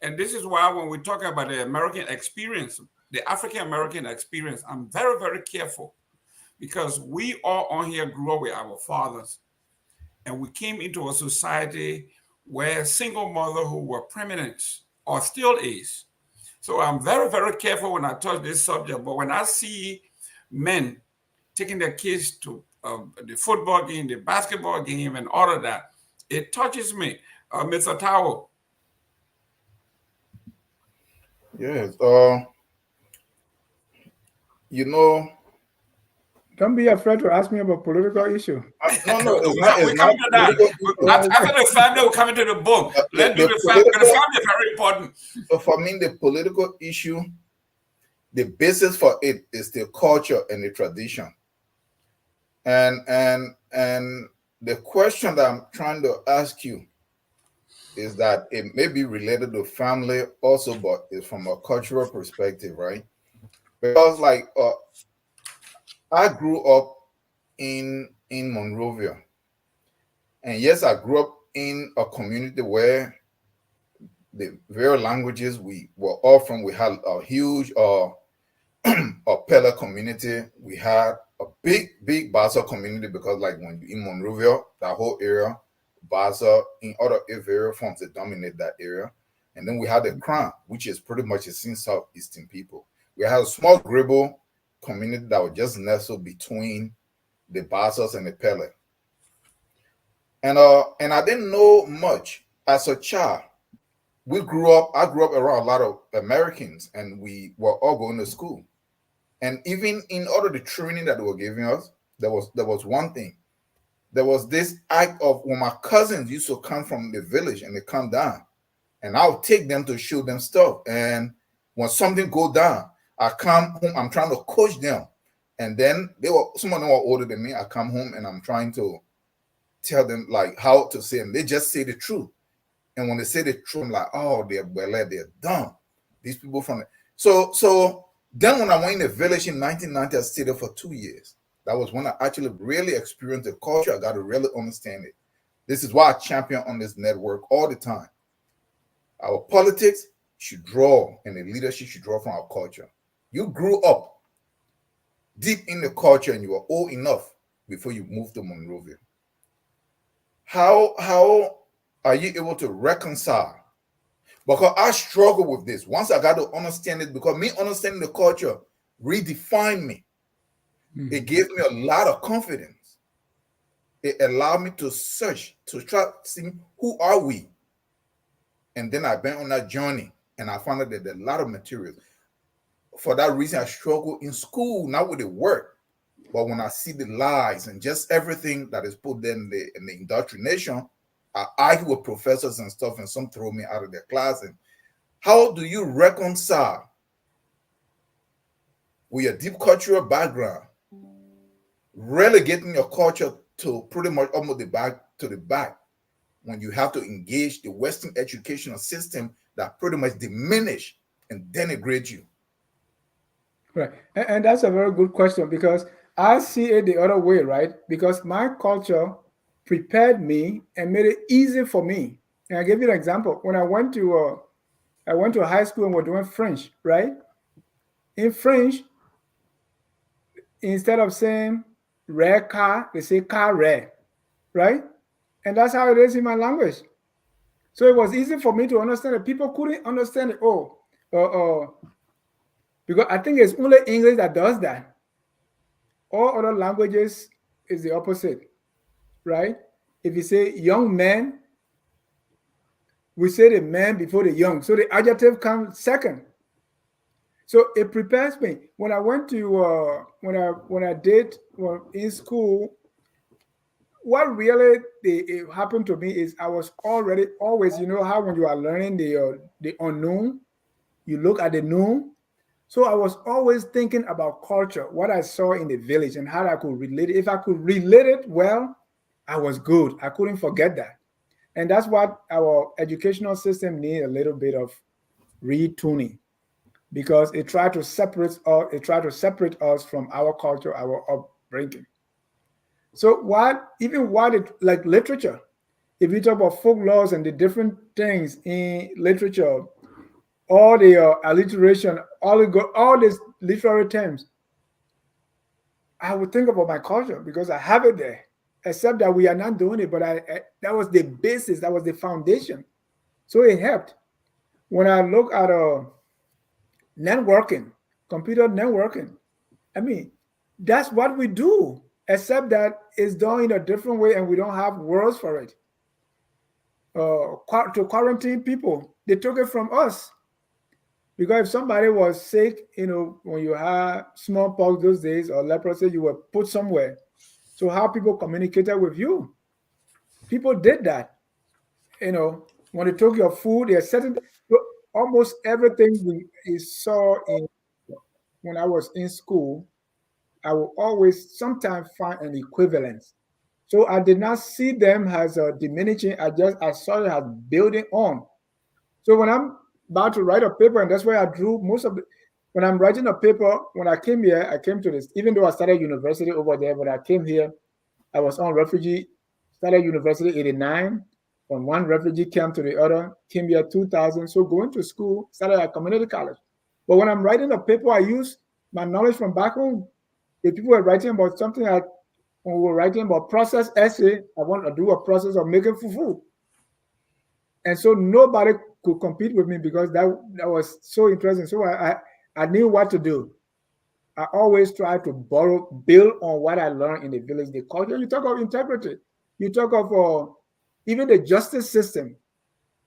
Speaker 2: and this is why when we talk about the American experience, the African American experience, I'm very, very careful, because we all on here grew up with our fathers, and we came into a society where single motherhood were permanent, or still is. So I'm very, very careful when I touch this subject. But when I see men taking their kids to the football game, the basketball game, and all of that, it touches me. Mr. Tao.
Speaker 5: Yes. You know,
Speaker 6: Don't be afraid to ask me about political issue.
Speaker 5: no, it's not.
Speaker 2: We're
Speaker 5: It's
Speaker 2: coming
Speaker 5: not
Speaker 2: to that.
Speaker 5: political.
Speaker 2: After the family, we're coming to the book. Let's do the family. The family is very important.
Speaker 5: So for me, the political issue, the basis for it is the culture and the tradition. And the question that I'm trying to ask you is that it may be related to family also, but it's from a cultural perspective, right? Because like I grew up in Monrovia, and yes, I grew up in a community where the very languages we were all from. We had a huge a Pella community. We had a big Bassa community, because like when you in Monrovia, that whole area, Bassa in other area forms that dominate that area. And then we had the Crown, which is pretty much a southeastern people. We had a small Gribble community that was just nestled between the Bassas and the Pele. And I didn't know much as a child. I grew up around a lot of Americans, and we were all going to school. And even in all of the training that they were giving us, there was one thing. There was this act of when my cousins used to come from the village and they come down, and I would take them to show them stuff. And when something go down, I come home, I'm trying to coach them. And then some of them were older than me. I come home and I'm trying to tell them like how to say, and they just say the truth. And when they say the truth, I'm like, oh, they're dumb. These people from so then when I went in the village in 1990, I stayed there for 2 years. That was when I actually really experienced the culture. I got to really understand it. This is why I champion on this network all the time. Our politics should draw, and the leadership should draw from our culture. You grew up deep in the culture and you were old enough before you moved to Monrovia. How are you able to reconcile? Because I struggle with this. Once I got to understand it, because me understanding the culture redefined me. Mm-hmm. It gave me a lot of confidence. It allowed me to search, to try to see who are we. And then I've been on that journey, and I found out that there are a lot of materials. For that reason, I struggle in school, not with the work, but when I see the lies and just everything that is put there in the indoctrination, I argue with professors and stuff, and some throw me out of their class. And how do you reconcile with your deep cultural background, relegating your culture to pretty much almost the back, when you have to engage the Western educational system that pretty much diminish and denigrate you?
Speaker 6: Right. And that's a very good question, because I see it the other way, right? Because my culture prepared me and made it easy for me. And I'll give you an example. When I went to high school and we're doing French, right? In French, instead of saying rare car, they say car rare, right? And that's how it is in my language. So it was easy for me to understand it. People couldn't understand it. Because I think it's only English that does that. All other languages is the opposite, right? If you say young man, we say the man before the young. So the adjective comes second. So it prepares me. When I went to when I did in school, what really it happened to me is I was already always, you know how when you are learning the unknown, you look at the known. So I was always thinking about culture, what I saw in the village and how I could relate it. If I could relate it well, I was good. I couldn't forget that. And that's what our educational system needs a little bit of retuning, because it tried to separate us from our culture, our upbringing. So like literature, if you talk about folklores and the different things in literature, all the alliteration, all these literary terms, I would think about my culture because I have it there. Except that we are not doing it, but that was the basis, that was the foundation. So it helped. When I look at networking, computer networking, I mean, that's what we do, except that it's done in a different way and we don't have words for it. To quarantine people, they took it from us. Because if somebody was sick, when you had smallpox those days or leprosy, you were put somewhere. So how people communicated with you? People did that. When they took your food, there's certain almost everything we saw when I was in school, I will always sometimes find an equivalence. So I did not see them as a diminishing. I saw it as building on. So when I'm about to write a paper, and that's why I drew most of it. When I'm writing a paper, when I came here, I came to this, even though I started university over there, but I came here, I was on refugee, started university 89, from one refugee camp to the other, came here 2000. So going to school, started at community college. But when I'm writing a paper, I use my knowledge from back home. If people were writing about something like, when we were writing about process essay, I want to do a process of making fufu. And so nobody could compete with me because that was so interesting. So I knew what to do. I always try to build on what I learned in the village, the culture. You talk of integrity. You talk of even the justice system,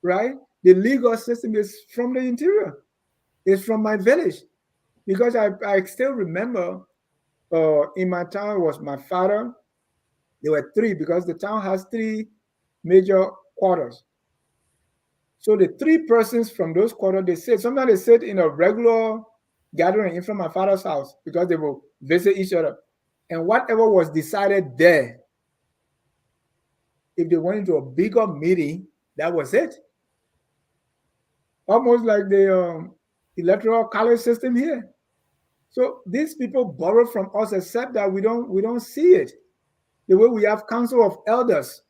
Speaker 6: right? The legal system is from the interior. It's from my village. Because I still remember in my town, it was my father. There were three, because the town has three major quarters. So the three persons from those quarters, sometimes they sit in a regular gathering in front of my father's house because they will visit each other. And whatever was decided there, if they went into a bigger meeting, that was it. Almost like the electoral college system here. So these people borrow from us, except that we don't see it. The way we have council of elders,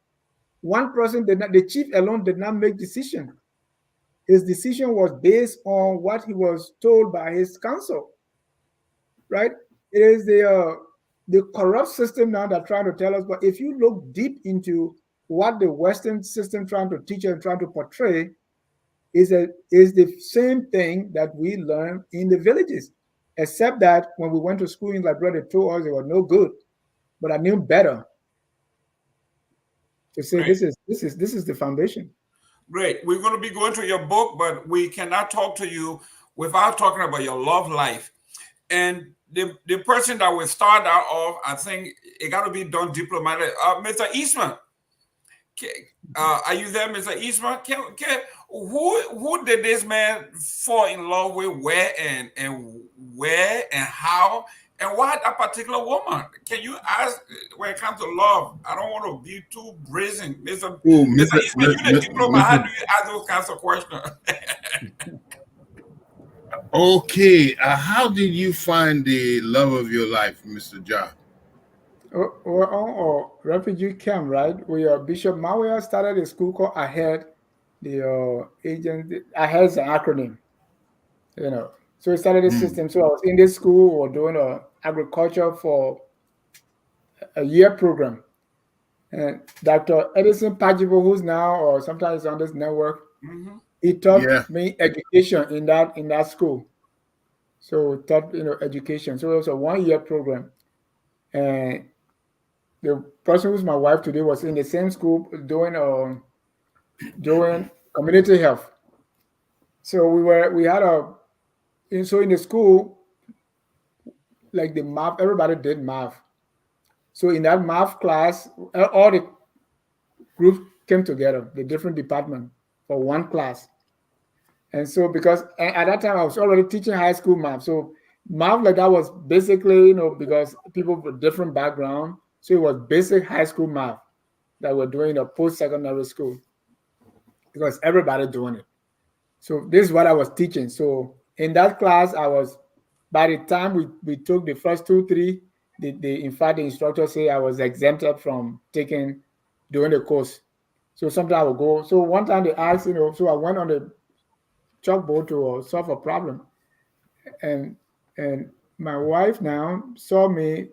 Speaker 6: one person the chief alone did not make decision. His decision was based on what he was told by his council, right? It is the corrupt system now that trying to tell us. But if you look deep into what the Western system trying to teach and trying to portray, is the same thing that we learn in the villages, except that when we went to school in Liberia, they told us they were no good, but I knew better. To say
Speaker 2: Great.
Speaker 6: this is the foundation.
Speaker 2: Great. We're going to be going to your book, but we cannot talk to you without talking about your love life. And the person that we start out of, I think it got to be done diplomatically. Mr. Eastman, are you there, Mr. Eastman? Who did this man fall in love with, where and how? And why that particular woman? Can you ask when it comes to love? I don't want to be too brazen. Mr. Eastman, you're the diplomat. How do you ask those kinds of questions?
Speaker 3: Okay. How did you find the love of your life, Mr. John?
Speaker 6: We're on a refugee camp, right? Bishop Mawia started a school called AHEAD. The AHEAD is an acronym, So he started the system. So I was in this school or doing agriculture for a year program. And Dr. Edison Pajibo, who's now or sometimes on this network, he taught
Speaker 3: Yeah.
Speaker 6: me education in that school. So taught education. So it was a 1-year program, and the person who's my wife today was in the same school doing community health. So we had so in the school, like the math, everybody did math. So in that math class, all the groups came together, the different departments for one class. And so because at that time I was already teaching high school math, so math like that was basically because people with different background, so it was basic high school math that we're doing in a post-secondary school because everybody doing it. So this is what I was teaching. So in that class, by the time we took the first 2, 3, in fact, the instructor said I was exempted from doing the course. So sometimes I would go. So one time they asked, so I went on the chalkboard to solve a problem. And my wife now saw me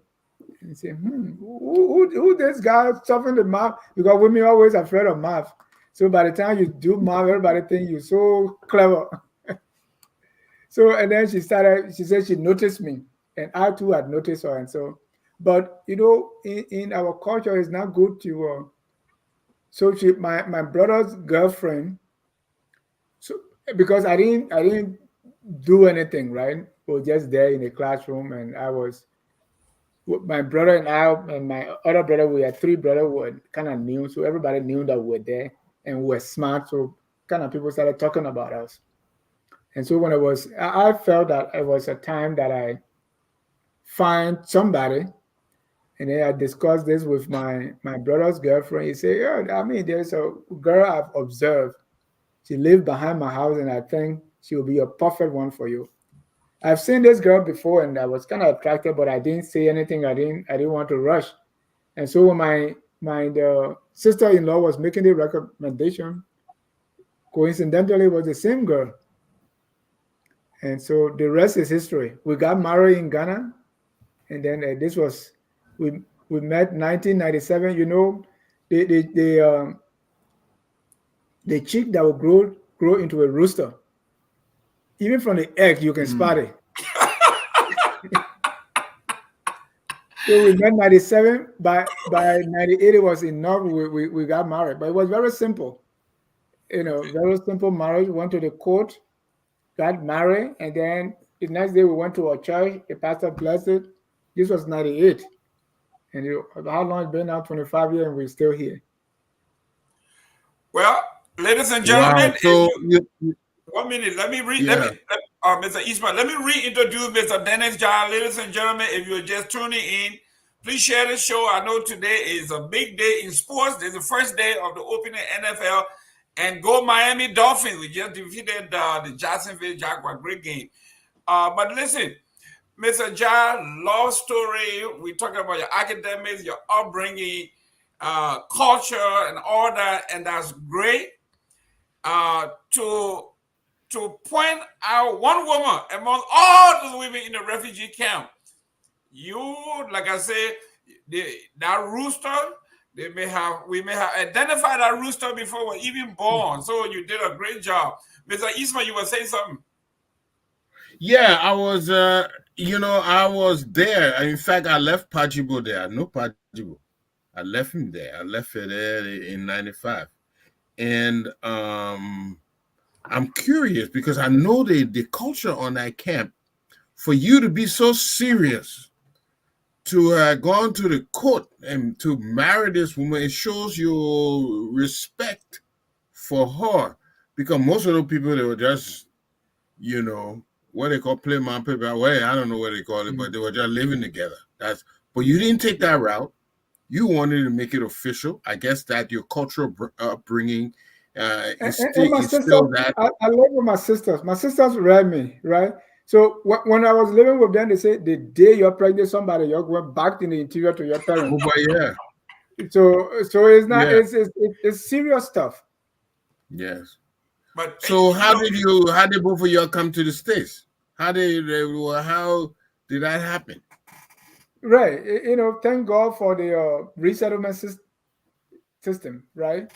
Speaker 6: and said, who this guy solving the math? Because women are always afraid of math. So by the time you do math, everybody think you're so clever. So, and then she said she noticed me, and I too had noticed her. And so, but in our culture, it's not good to, so my brother's girlfriend, so because I didn't do anything, right? We were just there in the classroom, and my brother and I and my other brother, we had 3 brothers who were kind of new, so everybody knew that we were there and we were smart, so kind of people started talking about us. And so when I felt that it was a time that I find somebody, and then I discussed this with my brother's girlfriend. He said, yeah, I mean, there's a girl I've observed. She lived behind my house, and I think she will be a perfect one for you. I've seen this girl before, and I was kind of attracted, but I didn't say anything. I didn't want to rush. And so when the sister-in-law was making the recommendation, coincidentally, it was the same girl. And so the rest is history. We got married in Ghana, and then we met 1997. The chick that will grow into a rooster. Even from the egg, you can spot it. So we met 97. By 98, it was enough. We got married, but it was very simple. Very simple marriage. Went to the court, got married, and then the next day we went to our church. The pastor blessed it. This was 98, and how long it's been now? 25 years, and we're still here.
Speaker 2: Well, ladies and gentlemen,
Speaker 3: Wow. So
Speaker 2: 1 minute. Let me read.
Speaker 3: Yeah.
Speaker 2: Mr. Eastman, let me reintroduce Mr. Dennis John. Ladies and gentlemen, if you're just tuning in, please share the show. I know today is a big day in sports. This is the first day of the opening NFL. And go Miami Dolphins. We just defeated the Jacksonville Jaguars. Great game. But listen, Mr. John, love story. We're talking about your academics, your upbringing, culture, and all that. And that's great. To point out one woman among all those women in the refugee camp, like I said, that rooster, we may have identified that rooster before we're even born. So you did a great job. Mr. Eastman, you were saying something.
Speaker 3: Yeah, I was I was there. In fact, I left Pajibo there. No Pajibo. I left him there. I left it there in 95. And I'm curious because I know the culture on that camp, for you to be so serious, to have gone to the court and to marry this woman, it shows your respect for her. Because most of the people, they were just, what they call play my paper. Well, I don't know what they call it, but they were just living together. But you didn't take that route. You wanted to make it official. I guess that your cultural upbringing instilled that.
Speaker 6: I live with my sisters. My sisters read me, right? So when I was living with them, they said the day you're pregnant, somebody you're going back in the interior to your parents.
Speaker 3: Oh, but yeah.
Speaker 6: So it's not it's serious stuff.
Speaker 3: Yes.
Speaker 2: But
Speaker 3: so how did both of y'all come to the States? How did that happen?
Speaker 6: Right. Thank God for the resettlement system, right?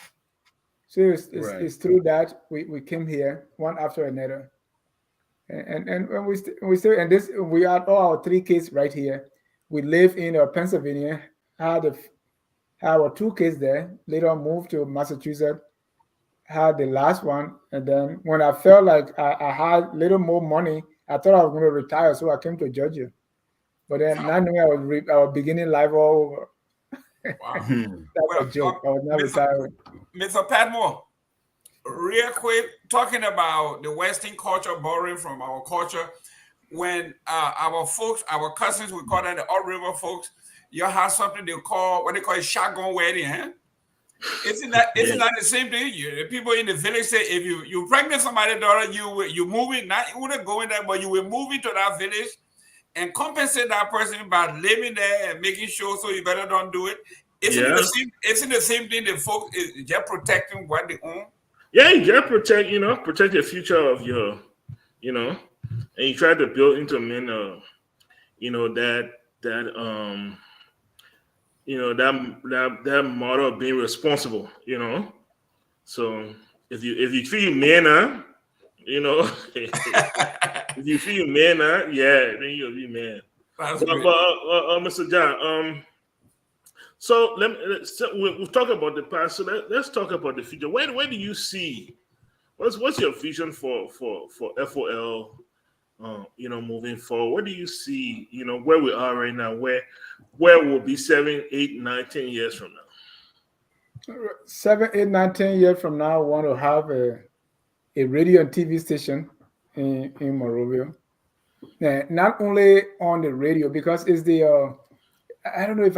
Speaker 6: So
Speaker 3: Right.
Speaker 6: it's through that we came here one after another. And when we still, and this, we had all our three kids right here. We live in Pennsylvania, had, had our two kids there, later on moved to Massachusetts, had the last one. And then when I felt like I had little more money, I thought I was going to retire. So I came to Georgia. But then not knowing I was beginning life all over.
Speaker 2: Wow.
Speaker 6: That's
Speaker 2: Well,
Speaker 6: a joke. I was not
Speaker 2: Mr.
Speaker 6: retiring.
Speaker 2: Mr. Padmore, real quick, talking about the Western culture borrowing from our culture. When our folks, our cousins, we call them the Up River folks, you have something they call what they call a shotgun wedding, huh? Isn't that the same thing? The people in the village say if you pregnant somebody's daughter, you moving, not you wouldn't go in there, but you will move into that village and compensate that person by living there and making sure so you better don't do it.
Speaker 4: Yeah.
Speaker 2: Isn't the same thing the folks is just protecting what they own?
Speaker 4: Yeah, you gotta protect the future of your, and you try to build into men, that that model of being responsible. So if you treat men, if you treat men, yeah, then you'll be man.
Speaker 2: That's
Speaker 4: But,
Speaker 2: great.
Speaker 4: Mr. John, so we've talked about the past. So let's talk about the future. Where do you see what's your vision for FOL? Moving forward, where do you see where we are right now? Where we'll be 7, 8, 9, 10 years from now?
Speaker 6: 7, 8, 9, 10 years from now, I want to have a radio and TV station in Monrovia. Not only on the radio, because it's the I don't know if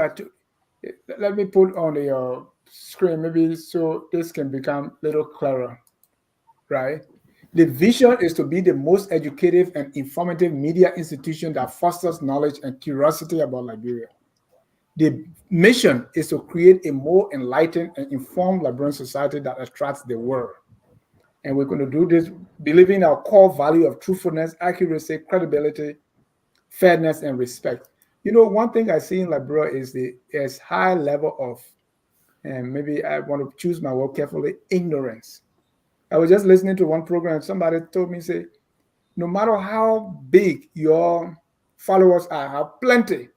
Speaker 6: let me put on the screen maybe so this can become a little clearer, right? The vision is to be the most educative and informative media institution that fosters knowledge and curiosity about Liberia. The mission is to create a more enlightened and informed Liberian society that attracts the world. And we're going to do this believing our core value of truthfulness, accuracy, credibility, fairness, and respect. One thing I see in Liberia is there's high level of, and maybe I want to choose my word carefully, ignorance. I was just listening to one program and somebody told me, say, no matter how big your followers are, how plenty,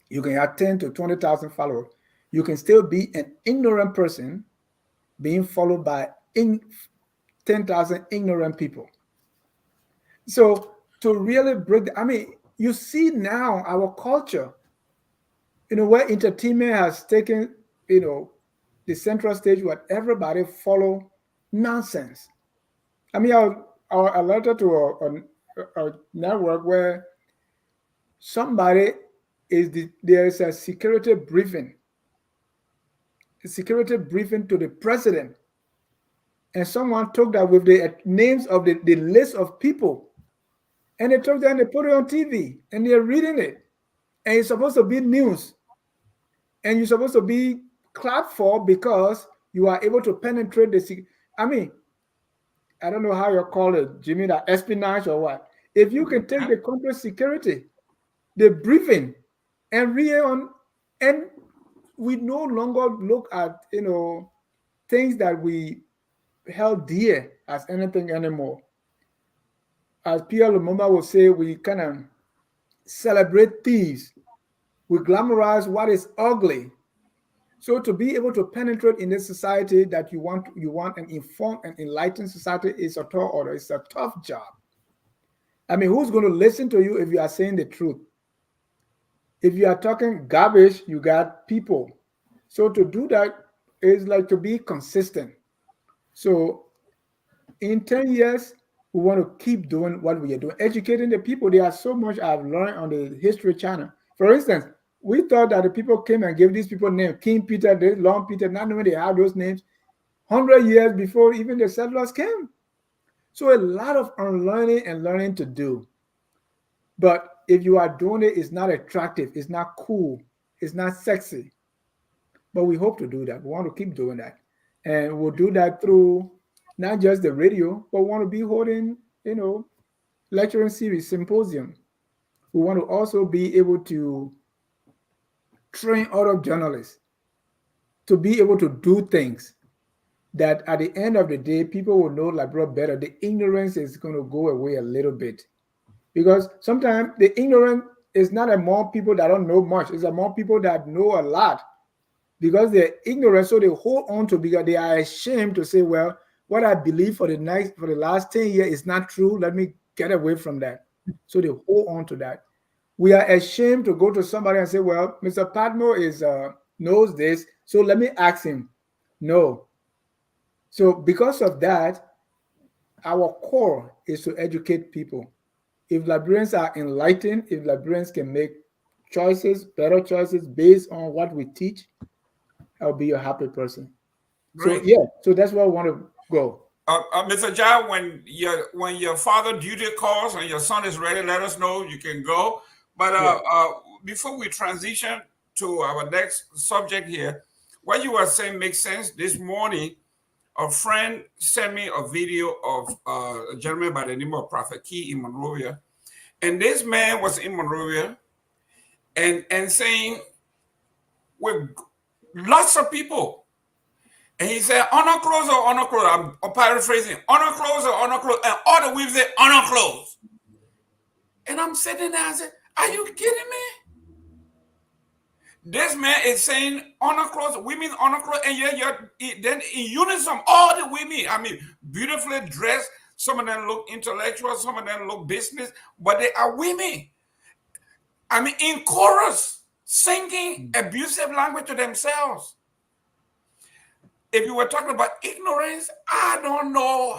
Speaker 6: you can have 10 to 20,000 followers, you can still be an ignorant person being followed by 10,000 ignorant people. So to really break you see now our culture, where entertainment has taken, the central stage where everybody follow nonsense. I alerted to a network where somebody there is a security briefing to the president, and someone took that with the names of the list of people, and they took that and they put it on TV, and they're reading it, and it's supposed to be news, and you're supposed to be clapped for because you are able to penetrate the. I don't know how you call it, Jimmy, that espionage or what. If you can take the country's security, the briefing, and read on, and we no longer look at things that we held dear as anything anymore. As Pierre Lumumba would say, we kind of celebrate thieves. We glamorize what is ugly. So to be able to penetrate in this society that you want an informed and enlightened society is a tall order. It's a tough job. Who's going to listen to you if you are saying the truth? If you are talking garbage, you got people. So to do that is like to be consistent. So in 10 years, we want to keep doing what we are doing, educating the people. There are so much I've learned on the History Channel. For instance, we thought that the people came and gave these people names, King Peter, Long Peter, not knowing they had those names 100 years before even the settlers came. So a lot of unlearning and learning to do. But if you are doing it, it's not attractive, it's not cool, it's not sexy. But we hope to do that. We want to keep doing that. And we'll do that through not just the radio, but we want to be holding, lecturing series, symposium, we want to also be able to train other journalists to be able to do things that at the end of the day, people will know Liberia better. The ignorance is going to go away a little bit. Because sometimes the ignorant is not among people that don't know much, it's among people that know a lot. Because they're ignorant, so they hold on to, because they are ashamed to say, well, what I believe for the last 10 years is not true. Let me get away from that. So they hold on to that. We are ashamed to go to somebody and say, well, Mr. Padmo knows this, so let me ask him. No. So because of that, our core is to educate people. If Liberians are enlightened, if Liberians can make choices, better choices based on what we teach, I'll be a happy person.
Speaker 2: Great.
Speaker 6: So yeah, so that's where I want to go.
Speaker 2: Mr. Jai, when your father duty calls and your son is ready, let us know. You can go. But before we transition to our next subject here, what you were saying makes sense. This morning, a friend sent me a video of a gentleman by the name of Prophet Key in Monrovia. And this man was in Monrovia and saying with lots of people. And he said, honor clothes or honor clothes. I'm paraphrasing. Honor clothes or honor clothes. And all the women say, honor clothes. And I'm sitting there and I said, are you kidding me? This man is saying honor clothes, women honor clothes, and you're then in unison, all the women, I mean, beautifully dressed. Some of them look intellectual, some of them look business, but they are women. I mean, in chorus, singing abusive language to themselves. If you were talking about ignorance, I don't know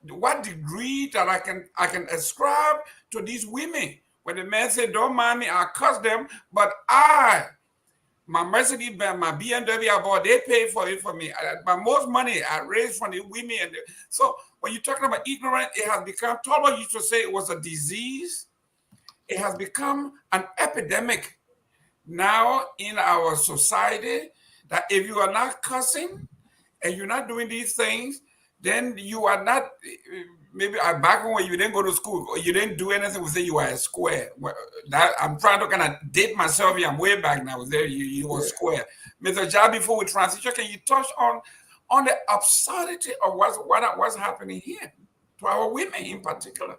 Speaker 2: what degree that I can ascribe to these women. When the man said, don't mind me, I'll cuss them, but my Mercedes Benz, my BMW I bought, they pay for it for me. My most money I raised from the women. So when you're talking about ignorance, it has become, Tolba used to say it was a disease. It has become an epidemic now in our society that if you are not cussing and you're not doing these things, then you are not, maybe back when you didn't go to school or you didn't do anything, we say you are a square. That I'm trying to kind of date myself here. I'm way back now. There you were square. Mr. Jai, before we transition, can you touch on the absurdity of what's happening here to our women in particular?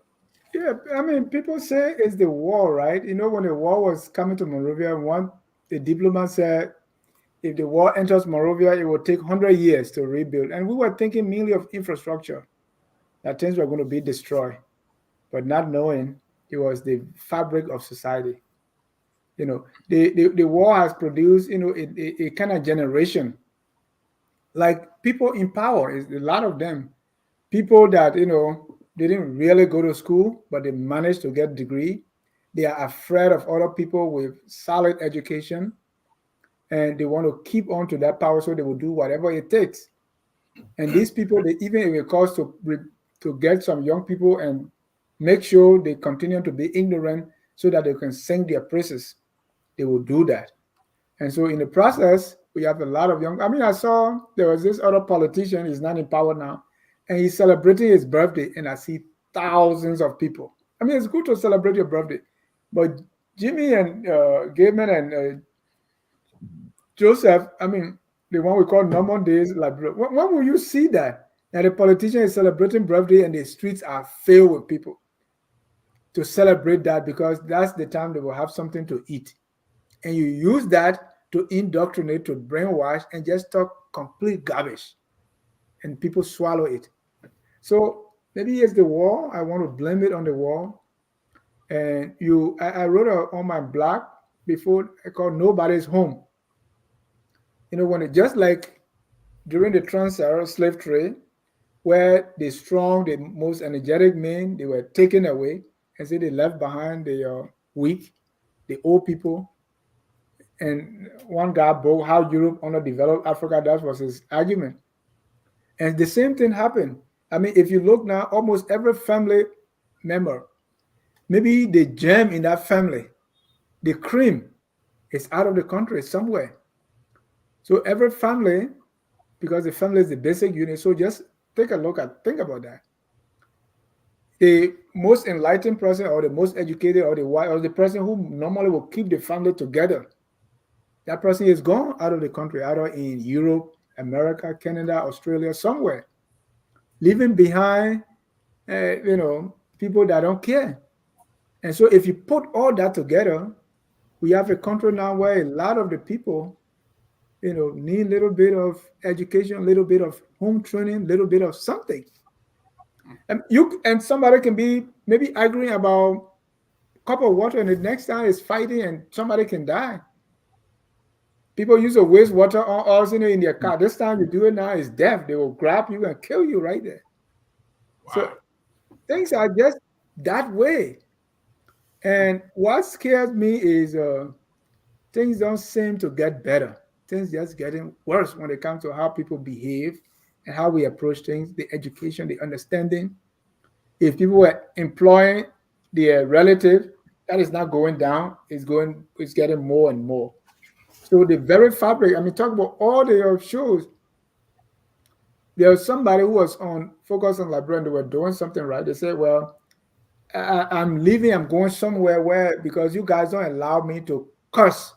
Speaker 6: Yeah, I mean, people say it's the war, right? You know, when the war was coming to Monrovia, the diplomat said, if the war enters Monrovia, it will take 100 years to rebuild. And we were thinking mainly of infrastructure, that things were going to be destroyed, but not knowing it was the fabric of society. You know, the war has produced, you know, a kind of generation, like people in power, is a lot of them, people that, you know, they didn't really go to school, but they managed to get a degree. They are afraid of other people with solid education, and they want to keep on to that power, so they will do whatever it takes. And these people, they even if it costs to get some young people and make sure they continue to be ignorant so that they can sing their praises, they will do that. And so in the process, we have a lot of young. I mean, I saw there was this other politician, he's not in power now, and he's celebrating his birthday, and I see thousands of people. I mean, it's good to celebrate your birthday, but Jimmy and Gaiman and Joseph, I mean, the one we call normal days, like when will you see that? And the politician is celebrating birthday and the streets are filled with people to celebrate that, because that's the time they will have something to eat. And you use that to indoctrinate, to brainwash, and just talk complete garbage. And people swallow it. So maybe it's the war. I want to blame it on the war. And I wrote on my blog before, I called Nobody's Home. You know, when it just like during the trans-Saharan slave trade, where the strong, the most energetic men, they were taken away, and so they left behind the weak, the old people. And one guy broke how Europe underdeveloped Africa. That was his argument. And the same thing happened. I mean, if you look now, almost every family member, maybe the gem in that family, the cream, is out of the country somewhere. So every family, because the family is the basic unit, so just think about that. the most enlightened person or the most educated or the wise or the person who normally will keep the family together, that person is gone out of the country, either in Europe, America, Canada, Australia, somewhere, leaving behind, people that don't care. And so if you put all that together, we have a country now where a lot of the people, need a little bit of education, a little bit of home training, a little bit of something. And somebody can be maybe arguing about a cup of water, and the next time is fighting, and somebody can die. People use to waste water on us, in their car. This time you do it now is death. They will grab you and kill you right there.
Speaker 2: Wow.
Speaker 6: So things are just that way. And what scares me is things don't seem to get better. Things just getting worse when it comes to how people behave and how we approach things, the education, the understanding. If people were employing their relative, that is not going down. It's getting more and more. So the very fabric, talk about all the shows. There was somebody who was on Focus on Liberia, and they were doing something right. They said, well, I'm leaving, I'm going somewhere where, because you guys don't allow me to curse.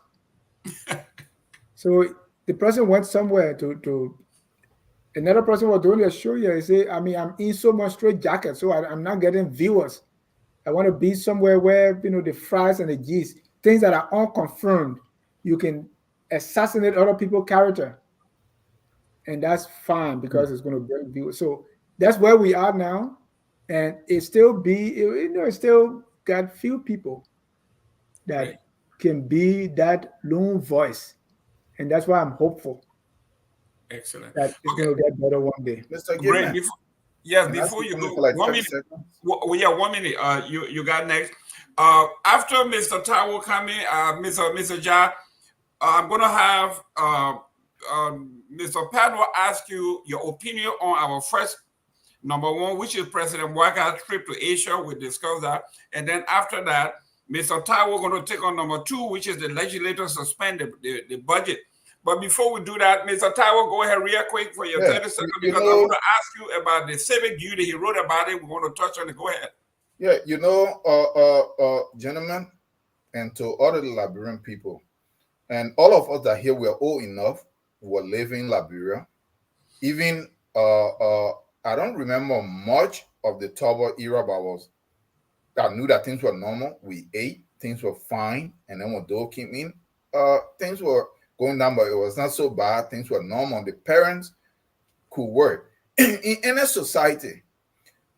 Speaker 6: So the person went somewhere to another person was doing a show here. He said, I'm in so much straight jacket, so I'm not getting viewers. I want to be somewhere where, the fries and the G's, things that are unconfirmed, you can assassinate other people's character. And that's fine because it's going to bring viewers. So that's where we are now. And it still got few people that can be that lone voice. And that's why I'm hopeful.
Speaker 2: Excellent.
Speaker 6: That it's going to get better one day.
Speaker 5: Mr.
Speaker 2: Great.
Speaker 5: Gibman,
Speaker 2: Before you go,
Speaker 5: for like
Speaker 2: 1
Speaker 5: 30
Speaker 2: minute.
Speaker 5: seconds?
Speaker 2: Yeah, 1 minute. You got next. After Mr. Taiwo coming, Mr. Ja, I'm going to have Mr. Padua ask you your opinion on our first number one, which is President Boakai's trip to Asia. We discussed that. And then after that, Mr. Taiwo going to take on number two, which is the legislature suspend the budget. But before we do that, Mr. Taiwo, go ahead real quick for your 30 seconds, because I want to ask you about the civic duty. He wrote about it. We want to touch on it. Go ahead.
Speaker 5: Yeah, gentlemen, and to all of the Liberian people, and all of us that here, we are old enough, we live in Liberia. Even I don't remember much of the Turbo era, but I knew that things were normal. We ate, things were fine, and then when Dole came in, things were going down, but it was not so bad. Things were normal. The parents could work. In any society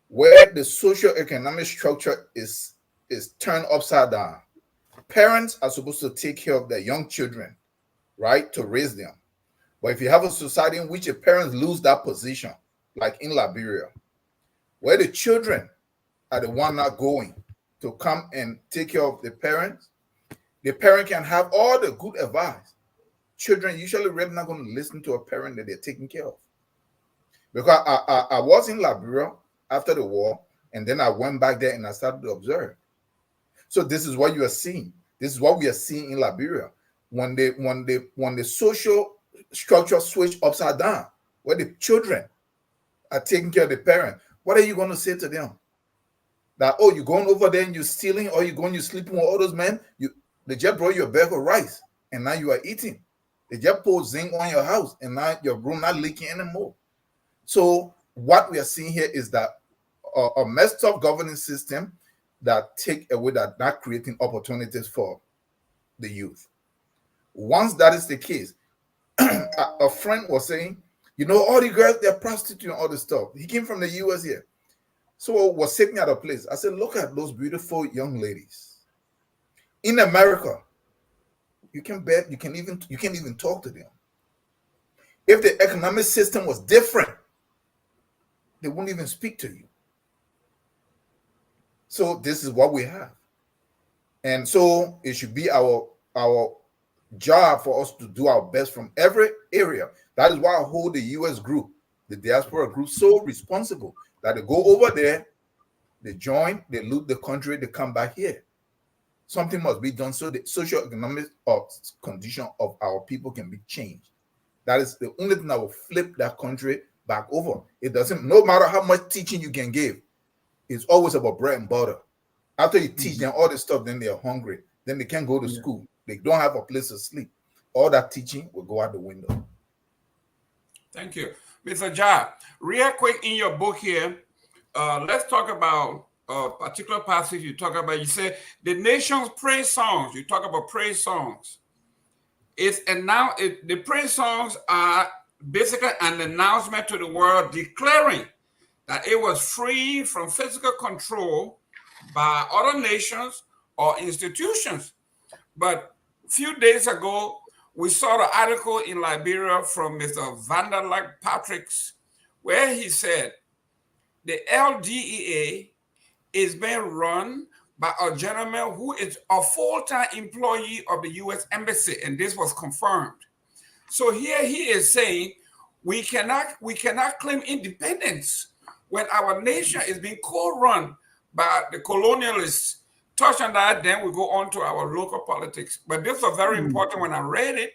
Speaker 5: where the socio-economic structure is turned upside down, parents are supposed to take care of their young children, right, to raise them. But if you have a society in which the parents lose that position, like in Liberia, where the children are the one not going to come and take care of the parents, the parent can have all the good advice. Children usually really not going to listen to a parent that they're taking care of. Because I was in Liberia after the war, and then I went back there and I started to observe. So this is what you are seeing. This is what we are seeing in Liberia. When the social structure switch upside down, where the children are taking care of the parent, what are you going to say to them? That, oh, you're going over there and you're stealing, or you're sleeping with all those men? They just brought you a bag of rice, and now you are eating. They just poured zinc on your house, and now your room not leaking anymore. So what we are seeing here is that a messed up governance system that take away, that not creating opportunities for the youth. Once that is the case, a friend was saying, all the girls, they're prostituting, all this stuff. He came from the US here. So was sitting at a place. I said, look at those beautiful young ladies. In America, you can't even talk to them. If the economic system was different, they wouldn't even speak to you. So this is what we have. And so it should be our job for us to do our best from every area. That is why I hold the US group, the diaspora group, so responsible, that they go over there, they join, they loot the country, they come back here. Something must be done so the socio-economic condition of our people can be changed. That is the only thing that will flip that country back over. It doesn't, no matter how much teaching you can give, it's always about bread and butter. After you teach them all this stuff, then they're hungry. Then they can't go to school. They don't have a place to sleep. All that teaching will go out the window.
Speaker 2: Thank you. Mr. Ja, real quick in your book here, let's talk about a particular passage you talk about. You say the nation's praise songs. You talk about praise songs. The praise songs are basically an announcement to the world declaring that it was free from physical control by other nations or institutions. But a few days ago, we saw the article in Liberia from Mr. Vanderlag Patrick's, where he said the LDEA is being run by a gentleman who is a full-time employee of the U.S. Embassy, and this was confirmed. So here he is saying we cannot claim independence when our nation is being co-run by the colonialists. Touch on that, then we go on to our local politics. But this was very important when I read it.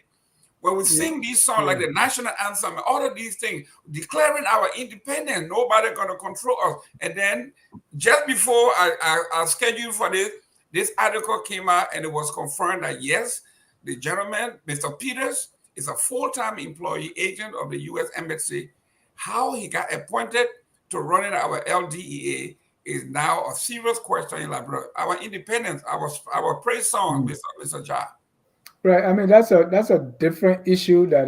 Speaker 2: When we sing these songs like the national anthem, all of these things, declaring our independence, nobody gonna control us. And then just before I scheduled for this article came out and it was confirmed that yes, the gentleman, Mr. Peters, is a full-time employee agent of the U.S. Embassy. How he got appointed to running our LDEA is now a serious question in Liberia. Our independence, our praise song, Mr. Ja.
Speaker 6: Right. I mean, that's a different issue that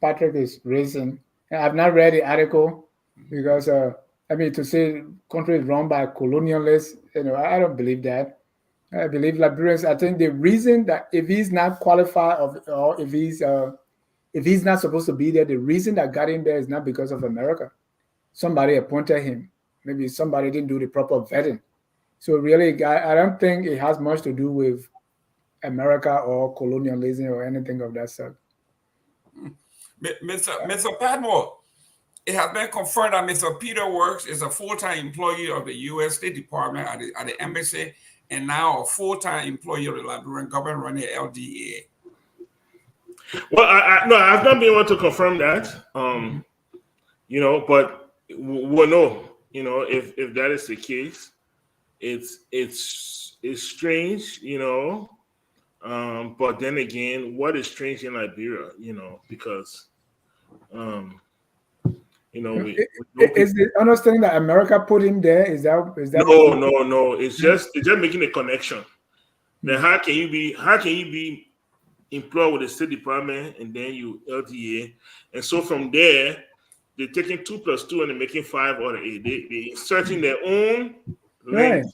Speaker 6: Patrick is raising. And I've not read the article because I mean, to say country is run by colonialists, I don't believe that. I believe Liberians. I think the reason that if he's not qualified or if he's not supposed to be there, the reason that got him there is not because of America. Somebody appointed him. Maybe somebody didn't do the proper vetting. So really, I don't think it has much to do with America or colonialism or anything of that sort.
Speaker 2: Mr. Padmore, it has been confirmed that Mr. Peter Works is a full-time employee of the U.S. State Department at the embassy and now a full-time employee of the Liberian government running LDEA.
Speaker 4: Well, I've not been able to confirm that, but we'll know, if that is the case. It's strange, but then again, what is strange in Liberia, because,
Speaker 6: is the understanding that America put him there? Is that?
Speaker 4: No. It's just making a connection. Then how can you be employed with the State Department and then you LDA, and so from there they're taking 2 + 2 and they're making 5 or 8. They inserting their own link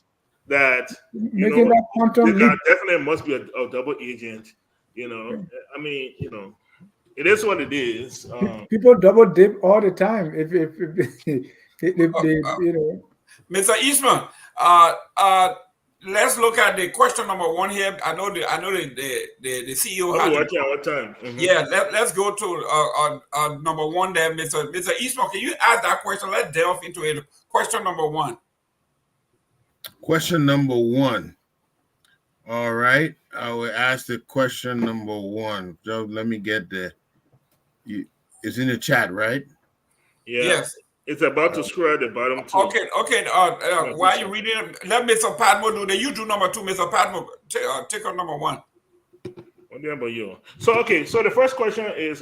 Speaker 4: that
Speaker 6: making that quantum leap.
Speaker 4: Definitely must be a double agent. I mean, it is what it is.
Speaker 6: People double dip all the time. If
Speaker 2: Mr. Eastman, let's look at the question number 1 here. I know the CEO had
Speaker 4: watching our time. Mm-hmm.
Speaker 2: Yeah, let's go to number 1 there, Mr. Eastman. Can you ask that question? Let's delve into it. Question number 1.
Speaker 3: Question number 1. All right, I will ask the question number 1. Joe, let me get there. It's in the chat, right?
Speaker 4: Yeah.
Speaker 2: Yes.
Speaker 4: It's about to scroll at the bottom too.
Speaker 2: Okay. While you're reading, let Mr. Padmore do that. You do number 2, Mr. Padmore. Take on number 1.
Speaker 4: What about you? So the first question is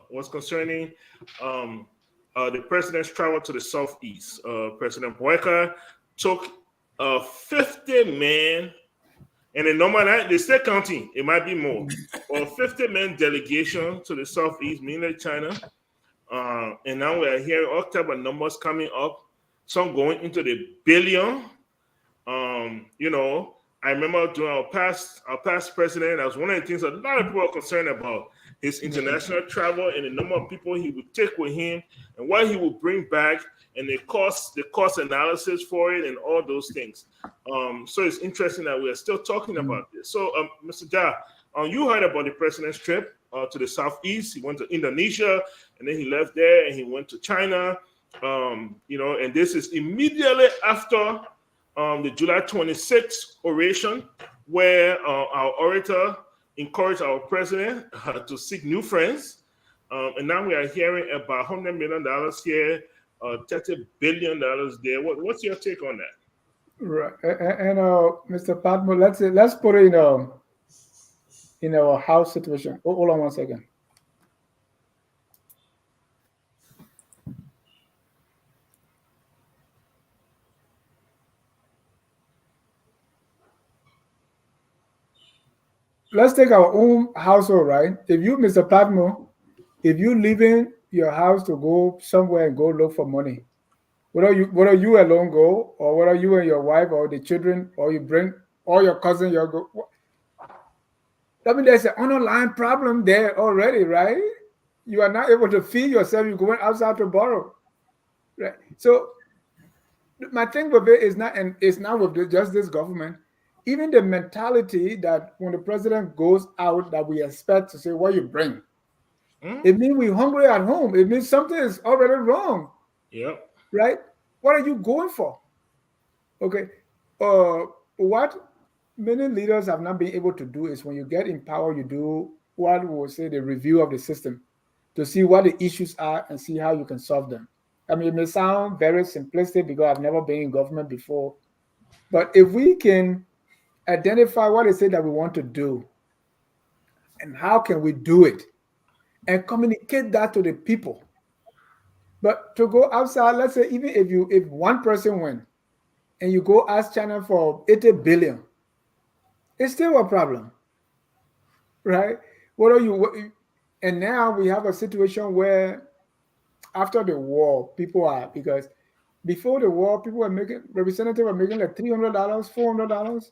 Speaker 4: was concerning the president's travel to the southeast. President Boakai took 50-man, and the number they still counting. It might be more, or 50-man delegation to the southeast, mainly China. And now we are hearing all type of numbers coming up, some going into the billion. I remember during our past president, that was one of the things a lot of people are concerned about, his international travel and the number of people he would take with him and what he would bring back and the cost analysis for it and all those things. So it's interesting that we are still talking about this. So, Mr. Ja, you heard about the president's trip to the southeast. He went to Indonesia and then he left there and he went to China. And this is immediately after the July 26th oration, where our orator encouraged our president to seek new friends. And now we are hearing about $100 million here, $30 billion there. What's your take on that?
Speaker 6: Right. And Mr. Patmo, let's put it in our house situation. Hold on one second. Let's take our own household, right? If you, Mr. Patmo, if you leaving your house to go somewhere and go look for money, whether you alone go or whether you and your wife or the children or you bring all your cousin, your go. I mean, there's an underlying problem there already, right? You are not able to feed yourself. You're going outside to borrow, right? So my thing with it is not, and it's not with just this government. Even the mentality that when the president goes out, that we expect to say, "What you bring," it means we're hungry at home. It means something is already wrong,
Speaker 4: Yep.
Speaker 6: right? What are you going for? Okay, what many leaders have not been able to do is when you get in power, you do what we will say the review of the system to see what the issues are and see how you can solve them. I mean, it may sound very simplistic because I've never been in government before, but if we can identify what is it that we want to do and how can we do it and communicate that to the people. But to go outside, let's say even if one person win and you go ask China for 80 billion, it's still a problem, right? What are you? And now we have a situation where after the war, people are, because before the war, people were making, representatives were making like $300, $400,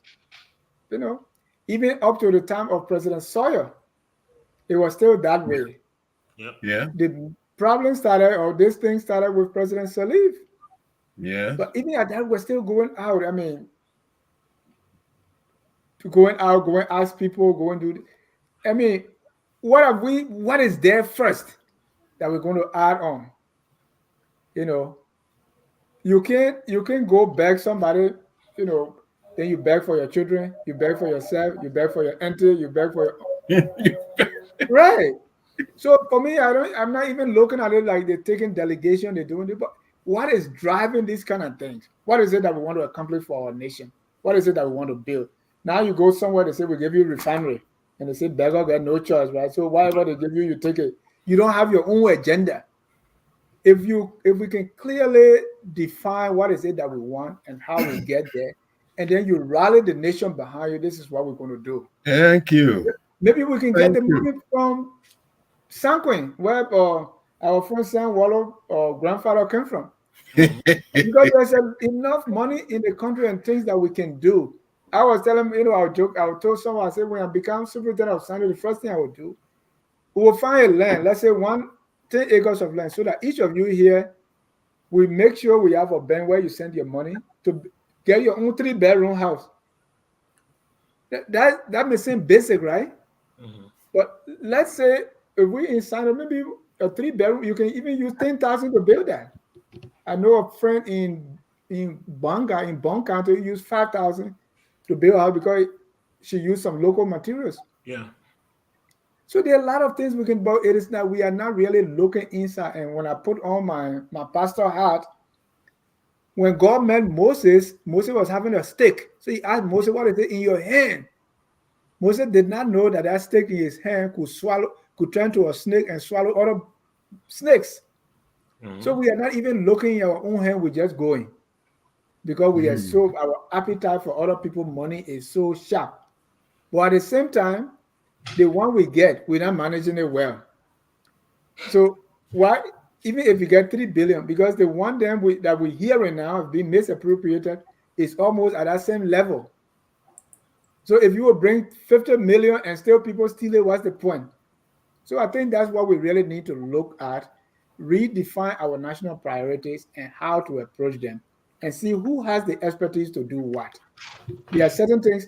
Speaker 6: you know, even up to the time of President Sawyer, it was still that way.
Speaker 4: Yep.
Speaker 3: Yeah.
Speaker 6: The problem started, or this thing started with President Salif.
Speaker 3: Yeah.
Speaker 6: But even at that, we're still going out. I mean, going out, going ask people, going do. I mean, what is there first that we're going to add on? You know, you can go beg somebody, you know, then you beg for your children, you beg for yourself, you beg for your auntie, you beg for your right. So for me, I'm not even looking at it like they're taking delegation, they're doing it, but what is driving these kind of things? What is it that we want to accomplish for our nation? What is it that we want to build? Now you go somewhere, they say we give you refinery, and they say beggar got no choice, right? So whatever they give you, you take it. You don't have your own agenda. If we can clearly define what is it that we want and how we get there, and then you rally the nation behind you, this is what we're going to do.
Speaker 3: Thank you.
Speaker 6: Maybe we can get
Speaker 3: Thank
Speaker 6: the
Speaker 3: you.
Speaker 6: money from Sanquin, where our friend Sam Wallow grandfather came from. Because there's enough money in the country and things that we can do. I was telling, you know, I told someone, I said, when I become superintendent of Sanquin, the first thing I would do, we will find a land, let's say 10 acres of land, so that each of you here, we make sure we have a bank where you send your money to get your own 3-bedroom house. That may seem basic, right?
Speaker 4: Mm-hmm.
Speaker 6: But let's say if we inside maybe a 3-bedroom, you can even use 10,000 to build that. I know a friend in Bonga, in Bon County, used 5,000 to build a house because she used some local materials.
Speaker 4: Yeah.
Speaker 6: So there are a lot of things we can, but it is that we are not really looking inside. And when I put on my pastor hat, when God met Moses, Moses was having a stick. So he asked Moses, "What is it in your hand?" Moses did not know that stick in his hand could turn to a snake and swallow other snakes.
Speaker 4: Mm-hmm.
Speaker 6: So we are not even looking in our own hand, we're just going. Because we are so, our appetite for other people's money is so sharp. But at the same time, the one we get, we're not managing it well. So why, even if you get 3 billion, because the one that we're hearing now being misappropriated is almost at that same level. So if you will bring 50 million and still people steal it, what's the point? So I think that's what we really need to look at, redefine our national priorities and how to approach them, and see who has the expertise to do what. There are certain things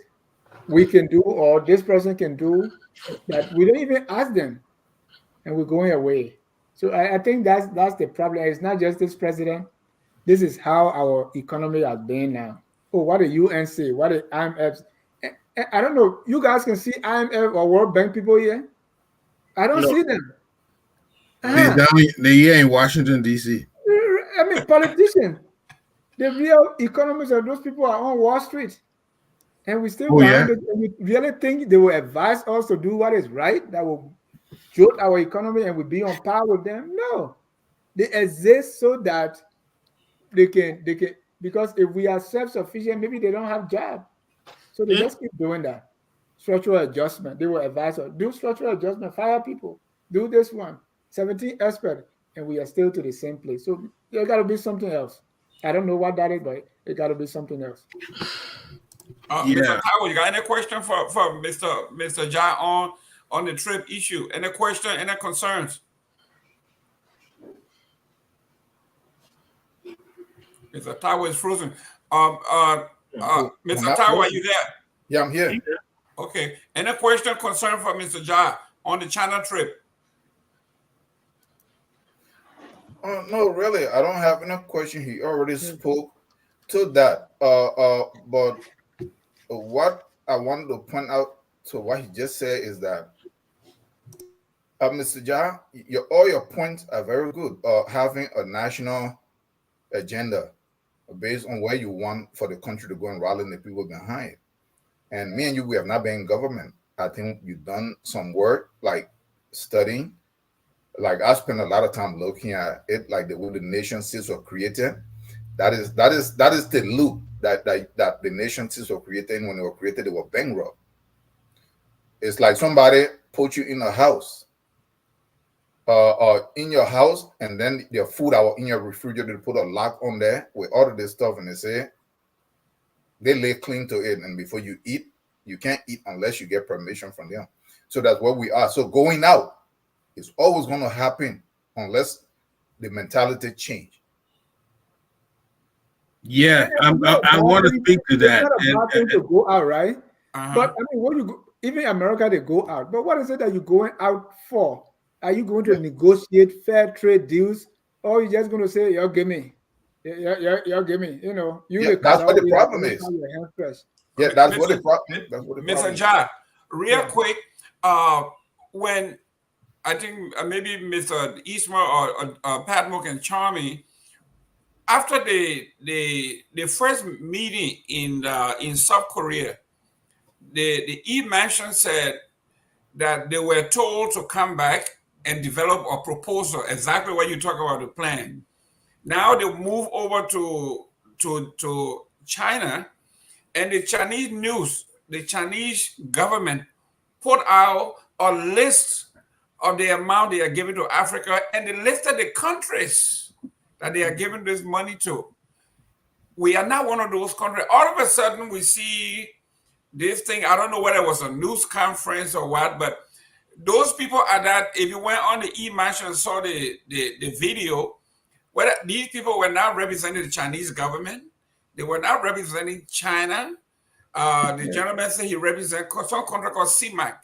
Speaker 6: we can do or this person can do that we don't even ask them, and we're going away. So I think that's the problem. It's not just this president. This is how our economy has been now. Oh, what the UN say? What the IMF? I don't know. You guys can see IMF or World Bank people here. I don't see them.
Speaker 3: They're here in Washington, D.C.
Speaker 6: I mean, politicians. The real economists of those people are on Wall Street. And we still
Speaker 3: Oh, yeah.
Speaker 6: behind it. And you really think they will advise us to do what is right, that will jolt our economy and we'll be on par with them? No. They exist so that they can, because if we are self-sufficient, maybe they don't have jobs. So they just keep doing that. Structural adjustment. They will advise us, do structural adjustment, fire people, do this one. 17 experts, and we are still to the same place. So there got to be something else. I don't know what that is, but it got to be something else.
Speaker 2: Mr. Taiwo, you got any question for Mr. Jai on the trip issue? Any question, any concerns? Mr. Taiwo is frozen. Mr. Taiwo, are you there?
Speaker 5: Yeah, I'm here.
Speaker 2: Okay. Any question, concern for Mr. Jai on the China trip?
Speaker 5: No, really, I don't have enough question. He already spoke to that. But what I wanted to point out to what he just said is that, Mr. Jai, all your points are very good. Having a national agenda based on where you want for the country to go and rally the people behind. And me and you, we have not been in government. I think you've done some work, like studying. Like I spent a lot of time looking at it, like the way the nation states were created. That is the loop that the nation states were created. When they were created, they were bankrupt. It's like somebody put you in a house, in your house, and then your food out in your refrigerator, put a lock on there with all of this stuff, and they say they lay claim to it, and before you eat, you can't eat unless you get permission from them. So that's what we are. So going out is always going to happen unless the mentality change.
Speaker 3: Yeah, I want to speak to that.
Speaker 6: It's not a bad thing to go out, right?
Speaker 2: Uh-huh.
Speaker 6: But I mean, when you go, even America, they go out. But what is it that you're going out for? Are you going to negotiate fair trade deals, or are you just going to say, "Y'all give me, y'all give me"? You know,
Speaker 5: that's what the problem is. Yeah, that's what the problem. That's what the problem.
Speaker 2: Mr. Jai, real quick, when I think maybe Mr. Eastman or Patmore can charm me. After the first meeting in South Korea, the E-Mansion said that they were told to come back and develop a proposal, exactly what you talk about, the plan. Now they move over to China, and the Chinese news, the Chinese government put out a list of the amount they are giving to Africa, and they listed the countries that they are giving this money to. We are not one of those countries. All of a sudden, we see this thing. I don't know whether it was a news conference or what, but those people are that, if you went on the E-Mansion and saw the video, whether these people were not representing the Chinese government, they were not representing China. The gentleman said he represents some country called CMAC.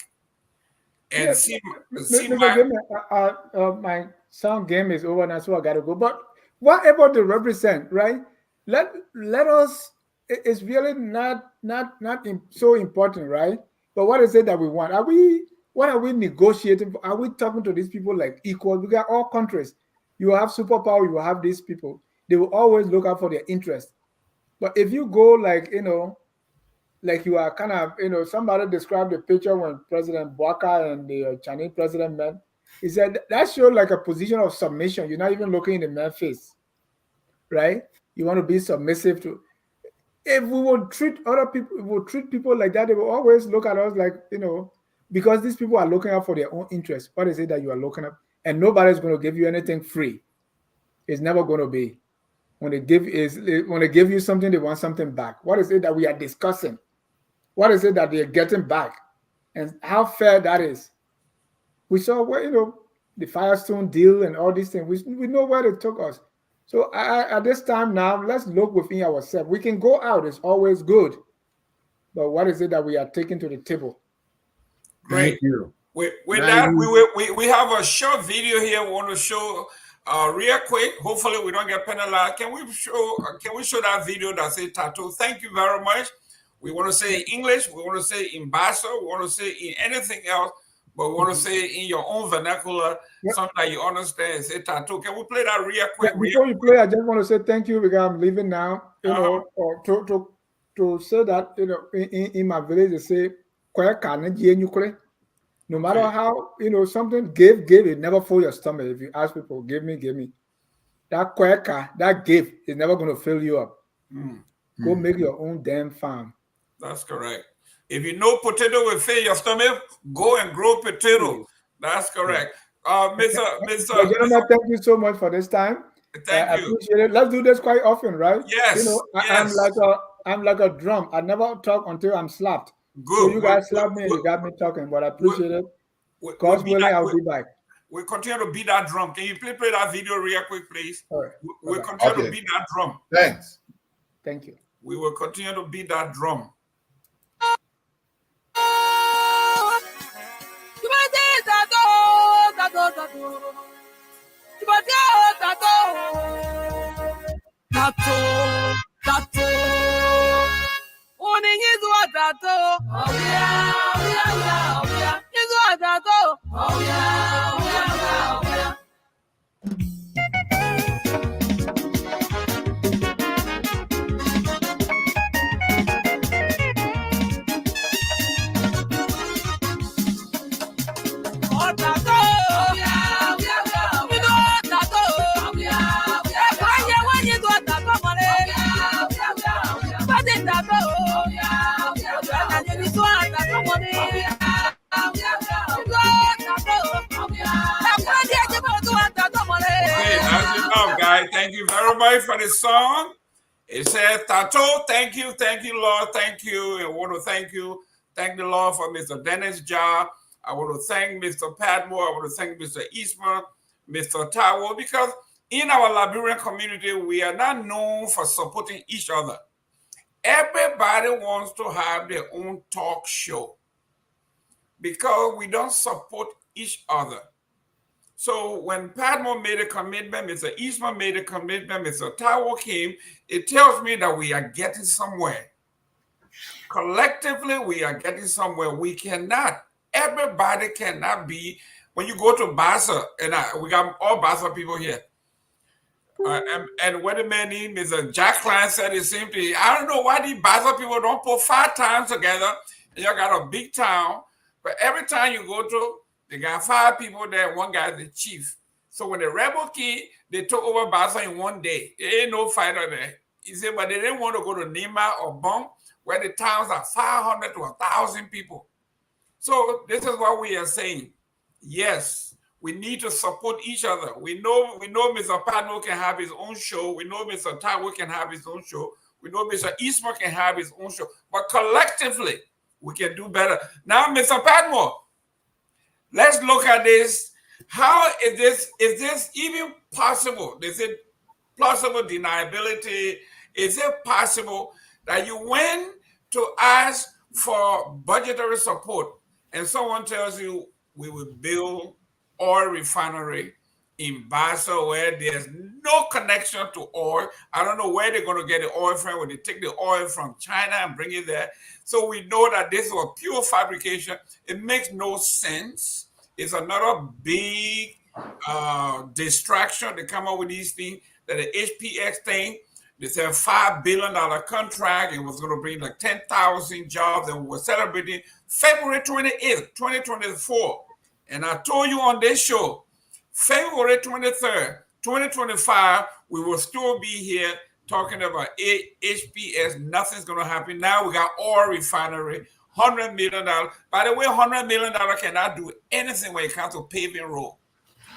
Speaker 2: And CMAC.
Speaker 6: My sound game is over now, so I gotta go. But whatever they represent, right? Let us. It's really not so important, right? But what is it that we want? What are we negotiating for? Are we talking to these people like equal? We got all countries. You have superpower. You have these people. They will always look out for their interest. But if you go like like you are kind of somebody described the picture when President Boakai and the Chinese president met. He said that showed like a position of submission. You're not even looking in the man's face, right? You want to be submissive to. If we would treat other people, we would treat people like that, they will always look at us like, because these people are looking out for their own interests. What is it that you are looking at? And nobody's going to give you anything free. It's never going to be. When they give you something, they want something back. What is it that we are discussing? What is it that they're getting back? And how fair that is. We saw where, the Firestone deal and all these things. We know where it took us. So at this time now, let's look within ourselves. We can go out. It's always good. But what is it that we are taking to the table?
Speaker 2: Great.
Speaker 3: Thank you.
Speaker 2: With that, we have a short video here we want to show real quick. Hopefully we don't get penalized. Can we show that video that says tattoo? Thank you very much. We want to say in English. We want to say in Basa. We want to say in anything else. but we want to say in your own vernacular, something that you understand. Say tattoo. Can we play that real quick?
Speaker 6: Before you play, I just want to say thank you because I'm leaving now. You know, or to say that, you know, in my village they say, no matter how, you know, something give it never fill your stomach. If you ask people, give me. That kweka, that give is never going to fill you up. Go make your own damn farm.
Speaker 2: That's correct. If you know potato will fill your stomach, go and grow potato. That's correct. Mr.
Speaker 6: Gentlemen, thank you so much for this time.
Speaker 2: Thank you.
Speaker 6: I appreciate it. Let's do this quite often, right?
Speaker 2: Yes.
Speaker 6: You know, I'm like a drum. I never talk until I'm slapped.
Speaker 2: Good.
Speaker 6: So you guys slap me and you got me talking, but I appreciate it. God's willing, I'll be back.
Speaker 2: We'll continue to beat that drum. Can you play that video real quick, please?
Speaker 6: All right.
Speaker 2: We'll continue to beat that drum.
Speaker 5: Thanks.
Speaker 6: Thank you.
Speaker 2: We will continue to beat that drum. Guys, thank you very much for the song. It says, Tato, thank you, Lord, thank you. I want to thank the Lord for Mr. Dennis Jar. I want to thank Mr. Padmore. I want to thank Mr. Eastman, Mr. Tawo, because in our Liberian community, we are not known for supporting each other. Everybody wants to have their own talk show because we don't support each other. So when Padmore made a commitment, Mr. Eastman made a commitment, Mr. Tawo came, it tells me that we are getting somewhere. Collectively, we are getting somewhere. We cannot, everybody cannot be, when you go to Bassa, and we got all Bassa people here, and what the man named Mr. Jack Klein said the same thing. I don't know why these Bassa people don't put 5 towns together, and you got a big town, but every time you go to, they got 5 people there. One guy is the chief. So when the rebel came, they took over Bassa in one day. There ain't no fighter there. He said, but they didn't want to go to Nima or Bong, where the towns are 500 to 1,000 people. So this is what we are saying. Yes, we need to support each other. We know Mr. Padmore can have his own show. We know Mr. Tawo can have his own show. We know Mr. Eastman can have his own show. But collectively, we can do better. Now, Mr. Padmore, let's look at this. How is this even possible? Is it plausible deniability? Is it possible that you went to ask for budgetary support and someone tells you we will build oil refinery in Bassa where there's no connection to oil? I don't know where they're going to get the oil from, when they take the oil from China and bring it there. So we know that this was pure fabrication. It makes no sense. It's another big distraction to come up with these things. That the HPX thing, they said $5 billion contract. It was going to bring like 10,000 jobs, and we were celebrating February 28th, 2024. And I told you on this show, February 23rd, 2025, we will still be here talking about HPX. Nothing's going to happen. Now we got oil refinery, $100 million. By the way, $100 million cannot do anything when it comes to paving road.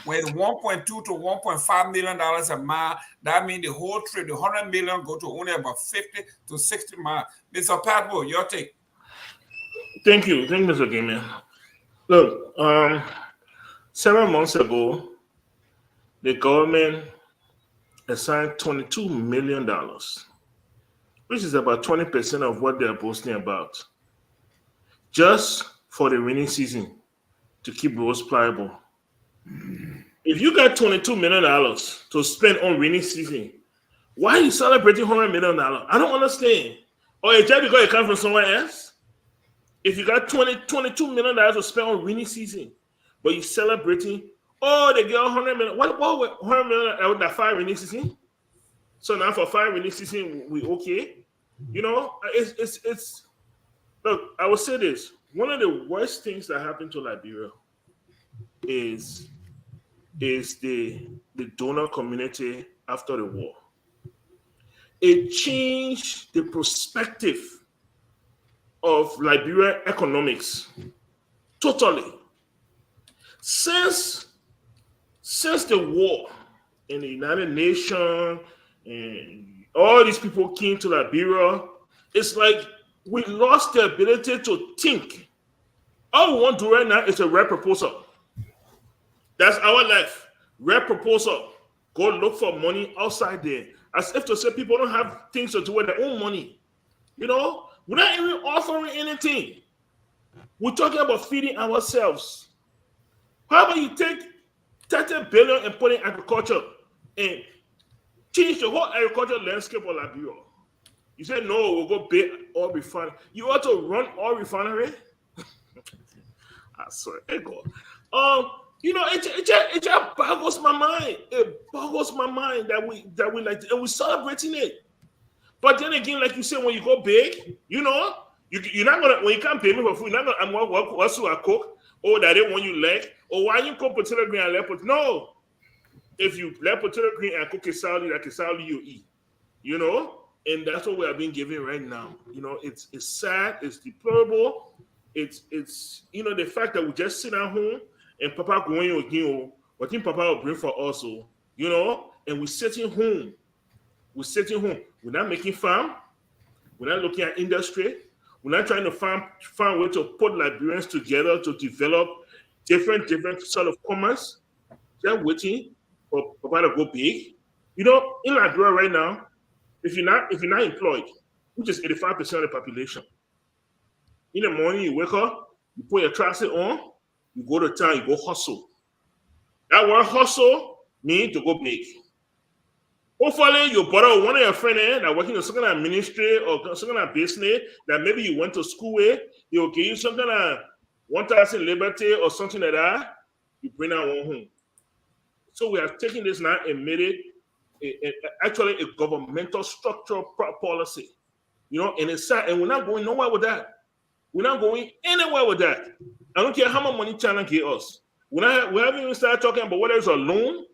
Speaker 2: When it's $1.2 to $1.5 million a mile, that means the whole trip, the $100 million go to only about 50 to 60 miles. Mr. Padmore, your take.
Speaker 4: Thank you, Mr. Gamer. Look, several months ago, the government assigned $22 million, which is about 20% of what they're boasting about, just for the rainy season to keep roads pliable. If you got $22 million to spend on rainy season, why are you celebrating $100 million? I don't understand. Or is that because it comes from somewhere else? If you got $22 million to spend on rainy season, but you celebrating, oh, they get 100 million. What 100 million with that 5 rainy season? So now for 5 rainy season, we okay? You know, it's. Look, I will say this: one of the worst things that happened to Liberia is the donor community after the war. It changed the perspective of Liberian economics totally. Since the war in the United Nations and all these people came to Liberia, it's like we lost the ability to think. All we want to do right now is a rare proposal. That's our life. Rare proposal. Go look for money outside there. As if to say people don't have things to do with their own money. You know, we're not even offering anything. We're talking about feeding ourselves. How about you take 30 billion and put in agriculture and change the whole agricultural landscape of Liberia? You said no, we'll go build oil refinery. You want to run oil refinery? I swear, hey God. You know, it just boggles my mind. It boggles my mind that we like, and we're celebrating it. But then again, like you said, when you go big, you know, you're not gonna, when you can't pay me for food, you're not gonna, I'm gonna what's who I cook, or that they want you leg, or why you cook potato green and let potato. No, if you let potato green and cook a salad, like a salad you eat, you know, and that's what we are being given right now. You know, it's sad, it's deplorable, it's you know, the fact that we just sit at home and Papa going again, what think Papa will bring for us, you know, and we're sitting home. We're sitting home. We're not making farm. We're not looking at industry. We're not trying to find a way to put Liberians together to develop different sort of commerce. They're waiting for Papa to go big. You know, in Liberia right now, if you're not employed, which is 85% of the population, in the morning you wake up, you put your trousers on, you go to town, you go hustle. That word hustle means to go big. Hopefully, you borrow one of your friends that working in some kind of ministry or some kind of business that maybe you went to school with. He'll give you some kind of 1,000 liberty or something like that. You bring that one home. So we are taking this now and made it actually a governmental structural policy. You know, and it's sad, and we're not going nowhere with that. We're not going anywhere with that. I don't care how much money China give us. We haven't even started talking about whether it's a loan,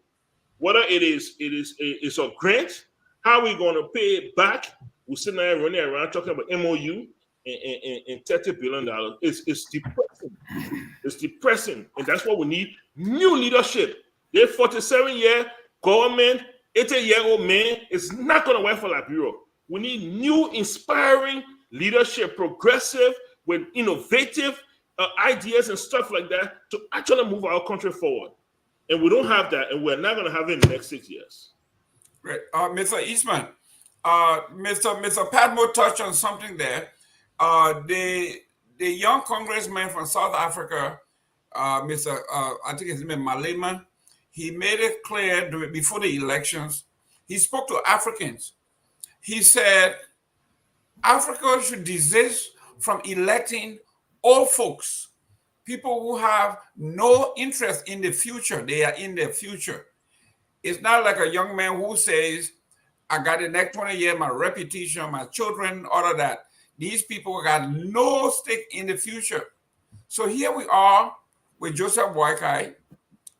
Speaker 4: whether it's a grant, how are we going to pay it back? We're sitting there running around talking about MOU and $30 billion. It's depressing. It's depressing. And that's what we need. New leadership. They're 47-year government, 80-year-old man. It's not going to work for Liberia. We need new, inspiring leadership, progressive, with innovative ideas and stuff like that to actually move our country forward. And we don't have that, and we're not going to have it in the next 6 years.
Speaker 2: Right. Mr. Eastman, Mr. Padmore touched on something there. The young congressman from South Africa, I think his name is Malema, he made it clear before the elections, he spoke to Africans. He said, Africa should desist from electing old folks, people who have no interest in the future. They are in the future. It's not like a young man who says, I got the next 20 years, my reputation, my children, all of that. These people got no stake in the future. So here we are with Joseph Boakai.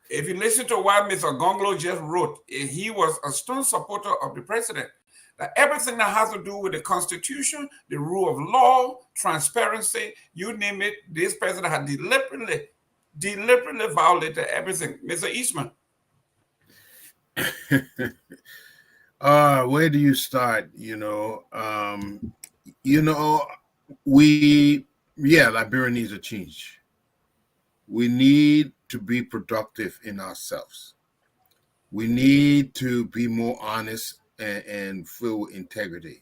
Speaker 2: If you listen to what Mr. Gonglo just wrote, he was a strong supporter of the president. That everything that has to do with the Constitution, the rule of law, transparency, you name it, this president had deliberately violated everything. Mr. Eastman.
Speaker 3: Where do you start? Liberia needs a change. We need to be productive in ourselves. We need to be more honest and filled with integrity.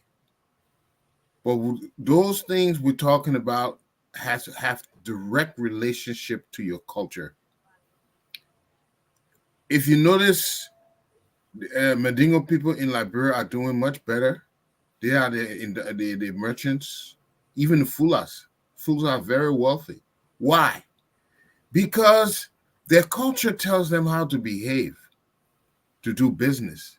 Speaker 3: But those things we're talking about has to have direct relationship to your culture. If you notice, Mandingo people in Liberia are doing much better. They are the merchants, even the Fulas. fools are very wealthy. Why? Because their culture tells them how to behave, to do business.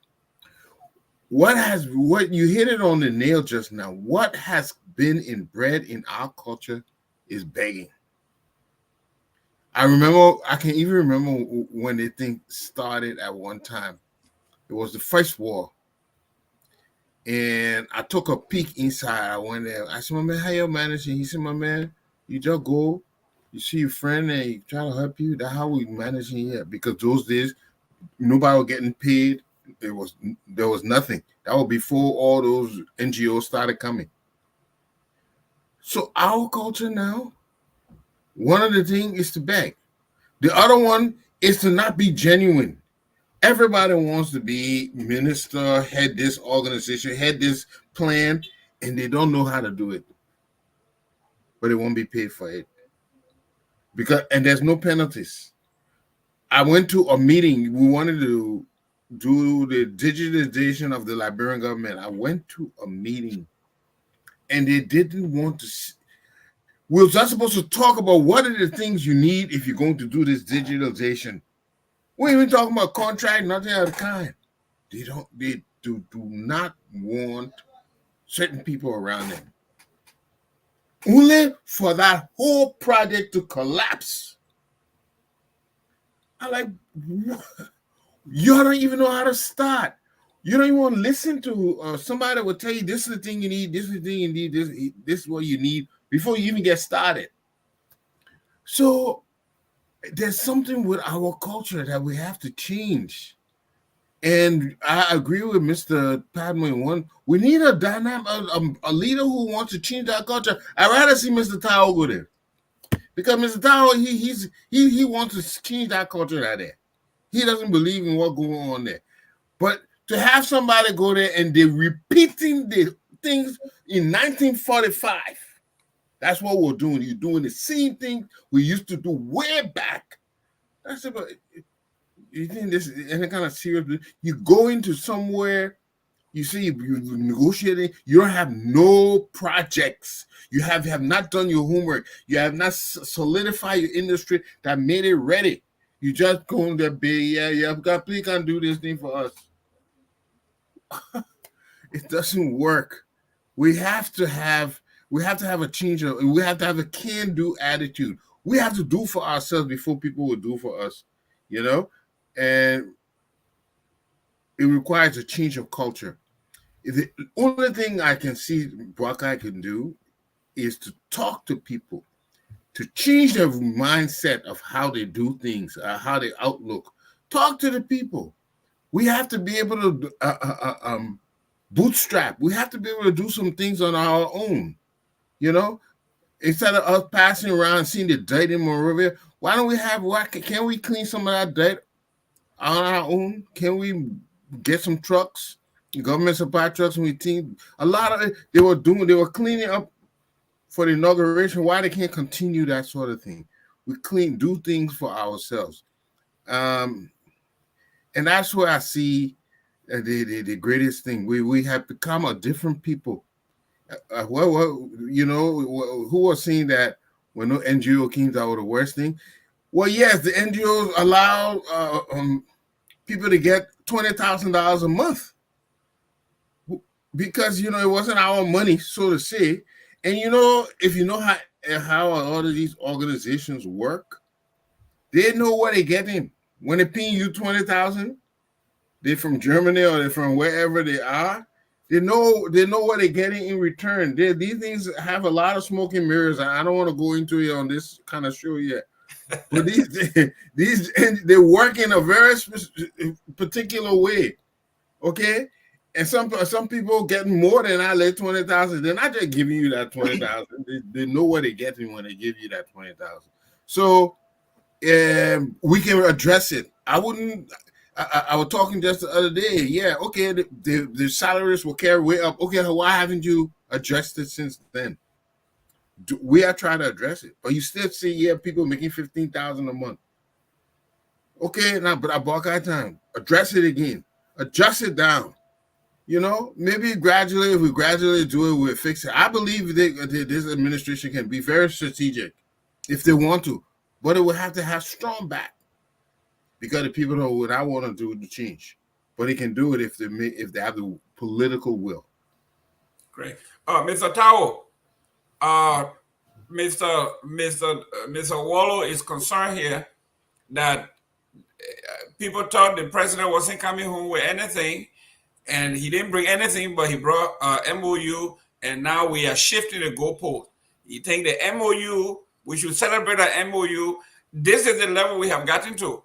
Speaker 3: What you hit it on the nail just now. What has been inbred in our culture is begging. I can even remember when the thing started at one time. It was the first war. And I took a peek inside. I went there. I said, my man, how you managing? He said, my man, you just go, you see your friend and you try to help you. That's how we managing here. Because those days, nobody was getting paid. There was nothing. That was before all those NGOs started coming. So our culture now, one of the things is to beg. The other one is to not be genuine. Everybody wants to be minister, head this organization, head this plan, and they don't know how to do it. But they won't be paid for it. And there's no penalties. I went to a meeting. We wanted to do the digitization of the Liberian government. I went to a meeting and they didn't want to. We were just supposed to talk about what are the things you need if you're going to do this digitalization. We ain't even talking about contract, nothing of the kind. They do not want certain people around them. Only for that whole project to collapse. I'm like, what? You don't even know how to start. You don't even want to listen to somebody will tell you this is the thing you need, this is the thing you need, this is what you need before you even get started. So there's something with our culture that we have to change. And I agree with Mr. Padman. We need a dynamic, a leader who wants to change that culture. I'd rather see Mr. Tao go there. Because Mr. Tao, he wants to change that culture out there. He doesn't believe in what's going on there. But to have somebody go there and they're repeating the things in 1945, that's what we're doing. You're doing the same thing we used to do way back. That's about. You think this is any kind of serious? You go into somewhere, you see you're negotiating. You don't have no projects. You have not done your homework. You have not solidified your industry that made it ready. You just go in there, big, please can't do this thing for us. It doesn't work. We have to have a change. We have to have a can-do attitude. We have to do for ourselves before people will do for us, and it requires a change of culture. The only thing I can see Boakai can do is to talk to people, to change their mindset of how they do things, how they outlook. Talk to the people. We have to be able to bootstrap. We have to be able to do some things on our own, Instead of us passing around seeing the dirt in Monrovia, can we clean some of that dirt on our own? Can we get some trucks, government supply trucks? And we think a lot of it, they were cleaning up for the inauguration. Why they can't continue that sort of thing? We do things for ourselves. And that's where I see the greatest thing. We have become a different people. Who was saying that when no NGO came, that was the worst thing? Well, yes, the NGOs allow people to get $20,000 a month because it wasn't our money, so to say. And if you know how all of these organizations work, they know what they're getting when they're paying you $20,000. They're from Germany or they're from wherever they are. They know what they're getting in return. These things have a lot of smoke and mirrors. I don't want to go into it on this kind of show yet. But these they work in a very particular way, okay? And some people getting more than I let 20,000. They're not just giving you that 20,000. They know what they're getting when they give you that 20,000. So we can address it. I was talking just the other day. Yeah, okay, the salaries will carry way up. Okay, why haven't you addressed it since then? We are trying to address it, but you still see, people making $15,000 a month. Okay, now, but at Boakai time, address it again, adjust it down. You know, maybe gradually, if we gradually do it, we'll fix it. I believe that this administration can be very strategic if they want to, but it will have to have strong back because the people know what I want to do to change. But they can do it if they have the political will.
Speaker 2: Great. Mr. Tao, Mr. Wallow is concerned here that people thought the president wasn't coming home with anything, and he didn't bring anything, but he brought MOU, and now we are shifting the goalpost. You think the MOU, we should celebrate an MOU. This is the level we have gotten to.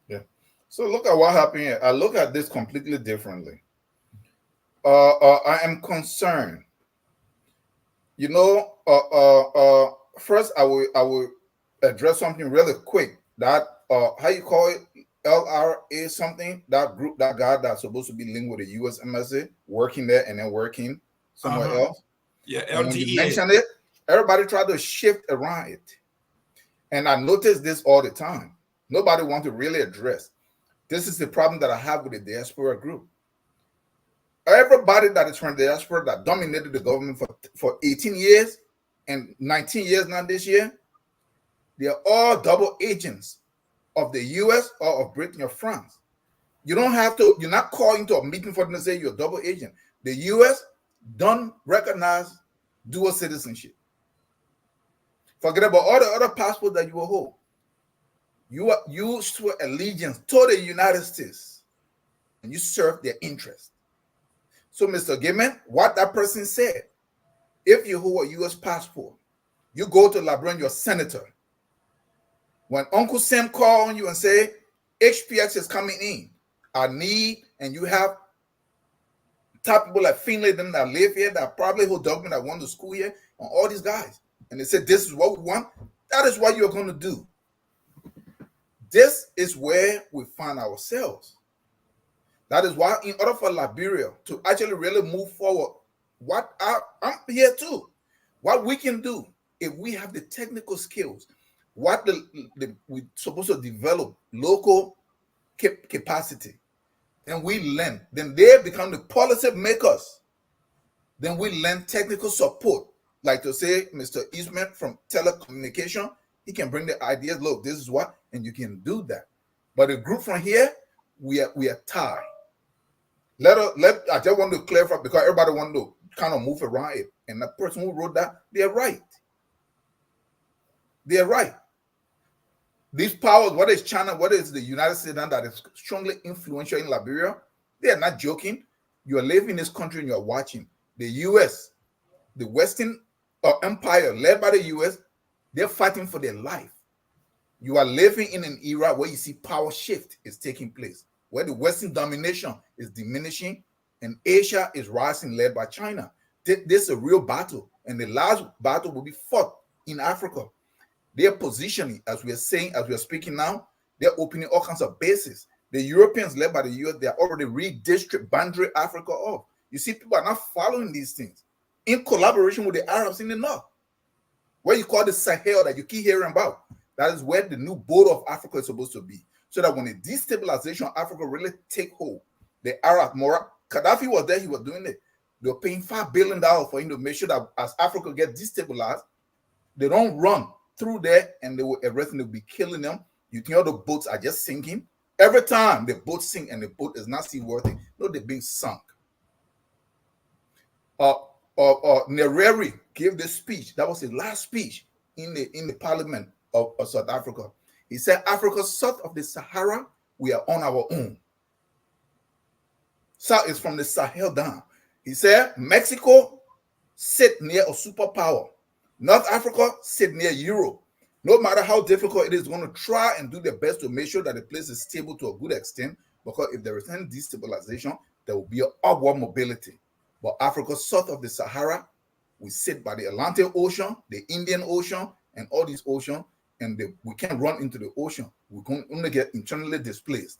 Speaker 5: Yeah. So look at what happened here. I look at this completely differently. I am concerned. You know, first I will address something really quick. That how you call it, LRA something, that group, that guy that's supposed to be linked with the US embassy, working there and then working somewhere else.
Speaker 2: Yeah,
Speaker 5: And when you
Speaker 2: LTE.
Speaker 5: mention it, everybody try to shift around it. And I notice this all the time. Nobody wants to really address. This is the problem that I have with the diaspora group. Everybody that is from the diaspora that dominated the government for 18 years and 19 years now this year, they are all double agents of the US or of Britain or France. You don't have to, you're not calling to a meeting for them to say you're a double agent. The US don't recognize dual citizenship. Forget about all the other passports that you will hold. You swear allegiance to the United States and you serve their interest. So, Mr. Gaiman, what that person said, if you hold a US passport, you go to Liberia, you're a senator. When Uncle Sam call on you and say, HPX is coming in, I need, and you have top people like Finlay, them that live here, that probably hold document that went to school here, and all these guys, and they said, this is what we want, that is what you're going to do. This is where we find ourselves. That is why, in order for Liberia to actually really move forward, I'm here too. What we can do, if we have the technical skills, what we're supposed to develop local capacity, then we learn. Then they become the policy makers. Then we learn technical support. Like to say, Mr. Eastman from telecommunication, he can bring the ideas. Look, this is what, and you can do that. But the group from here, we are tied. I just want to clarify because everybody want to kind of move around it. And the person who wrote that, they're right. They're right. These powers, whether it's China, whether it's the United States that is strongly influential in Liberia, they are not joking. You are living in this country and you are watching. The US, the Western empire led by the US, they're fighting for their life. You are living in an era where you see power shift is taking place, where the Western domination is diminishing and Asia is rising led by China. This is a real battle, and the last battle will be fought in Africa. Their positioning, as we are saying, as we are speaking now, they're opening all kinds of bases. The Europeans led by the US, they are already redistrict boundary Africa off. You see, people are not following these things in collaboration with the Arabs in the north, where you call the Sahel that you keep hearing about. That is where the new border of Africa is supposed to be. So that when the destabilization of Africa really take hold, the Arab, Gaddafi was there, he was doing it. They were paying $5 billion for him to make sure that as Africa gets destabilized, they don't run through there and they will arrest them, they'll be killing them. You think all the boats are just sinking. Every time the boat sink and the boat is not seaworthy, no, they're being sunk. Nyerere gave this speech. That was his last speech in the parliament of South Africa. He said, Africa south of the Sahara, we are on our own. South is from the Sahel down. He said, Mexico sit near a superpower. North Africa sit near Europe. No matter how difficult it is, going to try and do their best to make sure that the place is stable to a good extent, because if there is any destabilization, there will be an upward mobility. But Africa south of the Sahara, we sit by the Atlantic Ocean, the Indian Ocean, and all these oceans, and we can't run into the ocean. We can only get internally displaced.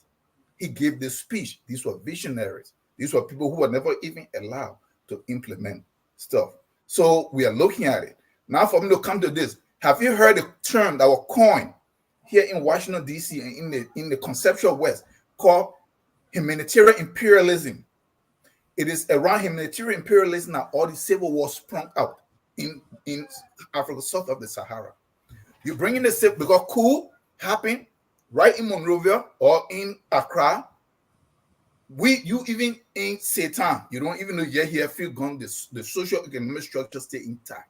Speaker 5: He gave this speech. These were visionaries. These were people who were never even allowed to implement stuff. So we are looking at it. Now for me to come to this, have you heard the term that was coined here in Washington, D.C. and in the conceptual West called humanitarian imperialism? it is around humanitarian imperialism that all the civil wars sprung out in Africa, south of the Sahara. You bring in the civil because coup happened right in Monrovia or in Accra. You even in Satan, you don't even know yet here feel gone. The social economic structure stay intact.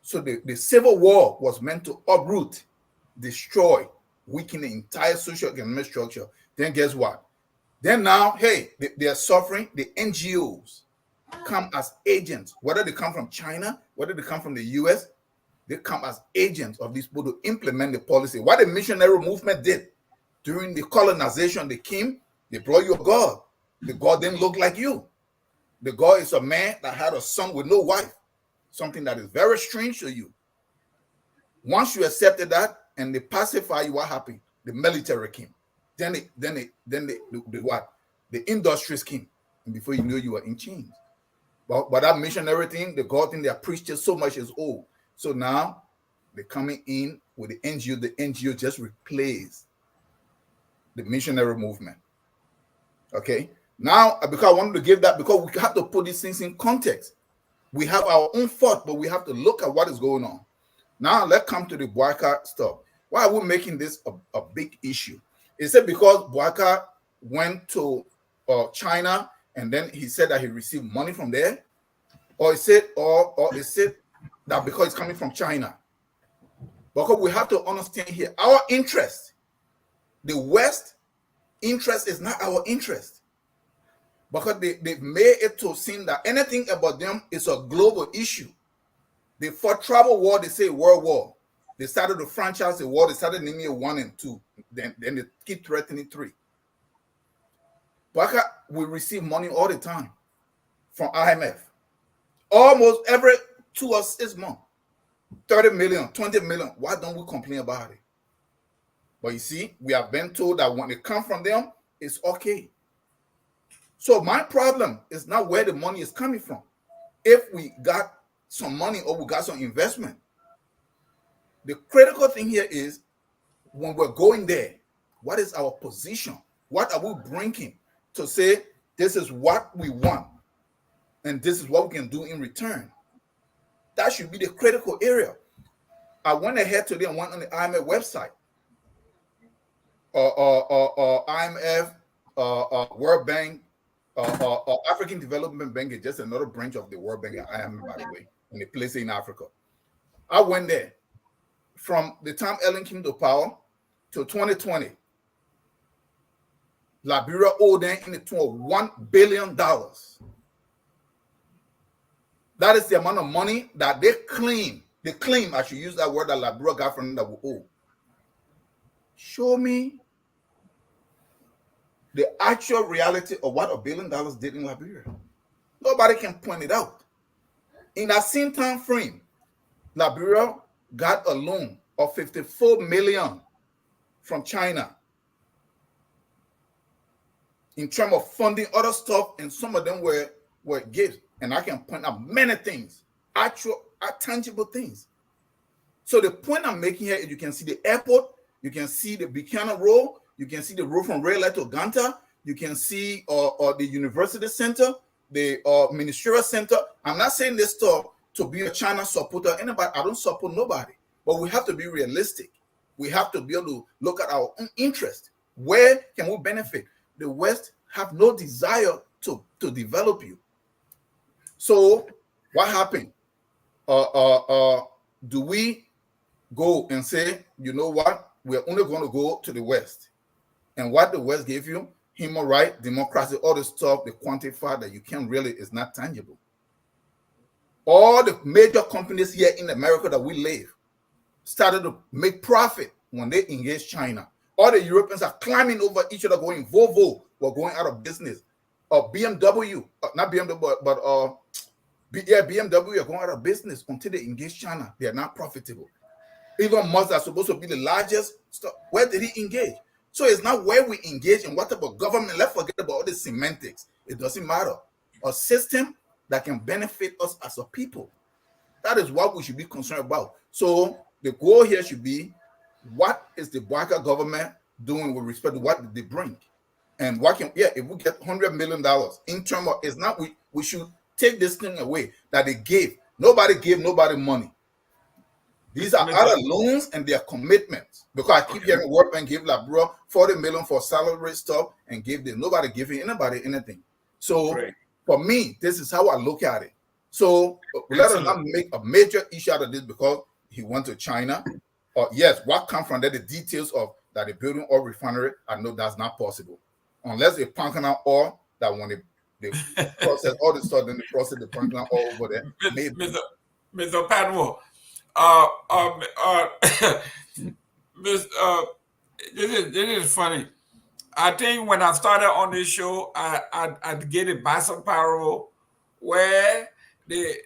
Speaker 5: So the civil war was meant to uproot, destroy, weaken the entire social economic structure. Then guess what? Then now, hey, they are suffering. The NGOs come as agents, whether they come from China, whether they come from the US, they come as agents of these people to implement the policy. What the missionary movement did during the colonization, they came, they brought you a God. The God didn't look like you. The God is a man that had a son with no wife, something that is very strange to you. Once you accepted that and they pacify you, what happened? The military came. Then what? The industries came. And before you knew, you were in chains. But that missionary thing, the God thing, they are preached so much is old. So now they're coming in with the NGO. The NGO just replaced the missionary movement. Okay. Now, because I wanted to give that, because we have to put these things in context. We have our own thought, but we have to look at what is going on. Now, let's come to the Boakai stuff. Why are we making this a big issue? Is it because Boakai went to China and then he said that he received money from there? Or is it that because it's coming from China? Because we have to understand here, our interest, the West interest is not our interest. Because they've made it to seem that anything about them is a global issue. They fought tribal war, they say World War. They started to franchise the war, they started naming 1 and 2. Then they keep threatening 3. Boakai will receive money all the time from IMF. Almost every 2 or 6 months. 30 million, 20 million. Why don't we complain about it? But you see, we have been told that when it comes from them, it's okay. So my problem is not where the money is coming from. If we got some money or we got some investment, the critical thing here is when we're going there, what is our position? What are we bringing to say this is what we want and this is what we can do in return? That should be the critical area. I went ahead today and went on the IMF website. IMF, World Bank, African Development Bank is just another branch of the World Bank at IMF, by the way, and they place it in Africa. I went there. From the time Ellen came to power to 2020, Liberia owed them in the tune of $1 billion. That is the amount of money that they claim, I should use that word, that Liberia got from them that we owe. Show me the actual reality of what $1 billion did in Liberia. Nobody can point it out. In that same time frame, Liberia got a loan of 54 million from China in terms of funding other stuff, and some of them were gifts. And I can point out many things, actual, tangible things. So the point I'm making here is you can see the airport, you can see the Buchanan Road, you can see the road from Red Light to Ganta, you can see the university center, the ministerial center. I'm not saying this stuff to be a China supporter. Anybody, I don't support nobody. But we have to be realistic. We have to be able to look at our own interest. Where can we benefit? The West have no desire to develop you. So what happened? Do we go and say, you know what? We're only going to go to the West. And what the West gave you, human rights, democracy, all the stuff, they quantify that you can't really, is not tangible. All the major companies here in America that we live started to make profit when they engaged China. All the Europeans are climbing over each other, going Volvo, we're going out of business. BMW, not BMW, but BMW are going out of business until they engage China. They are not profitable. Elon Musk is supposed to be the largest. Where did he engage? So it's not where we engage and what type of government. Let's forget about all the semantics. It doesn't matter. A system that can benefit us as a people. That is what we should be concerned about. So the goal here should be, what is the Boakai government doing with respect to what they bring? And what can, yeah, if we get $100 million in terms of, it's not, we should take this thing away that they gave. Nobody gave nobody money. These are other loans and their commitments. Because I keep hearing World Bank give like, bro, 40 million for salary stuff and give them. Nobody giving anybody anything. So for me, this is how I look at it. So let us not make a major issue out of this because he went to China. Or yes, what comes from there, the details of that they're building oil refinery, I know that's not possible. Unless they're pumping out oil, that when they process all the stuff, then they process the pumping out oil over there.
Speaker 2: Mr. Padmore, this is funny. I think when I started on this show, I get a Bison parable where the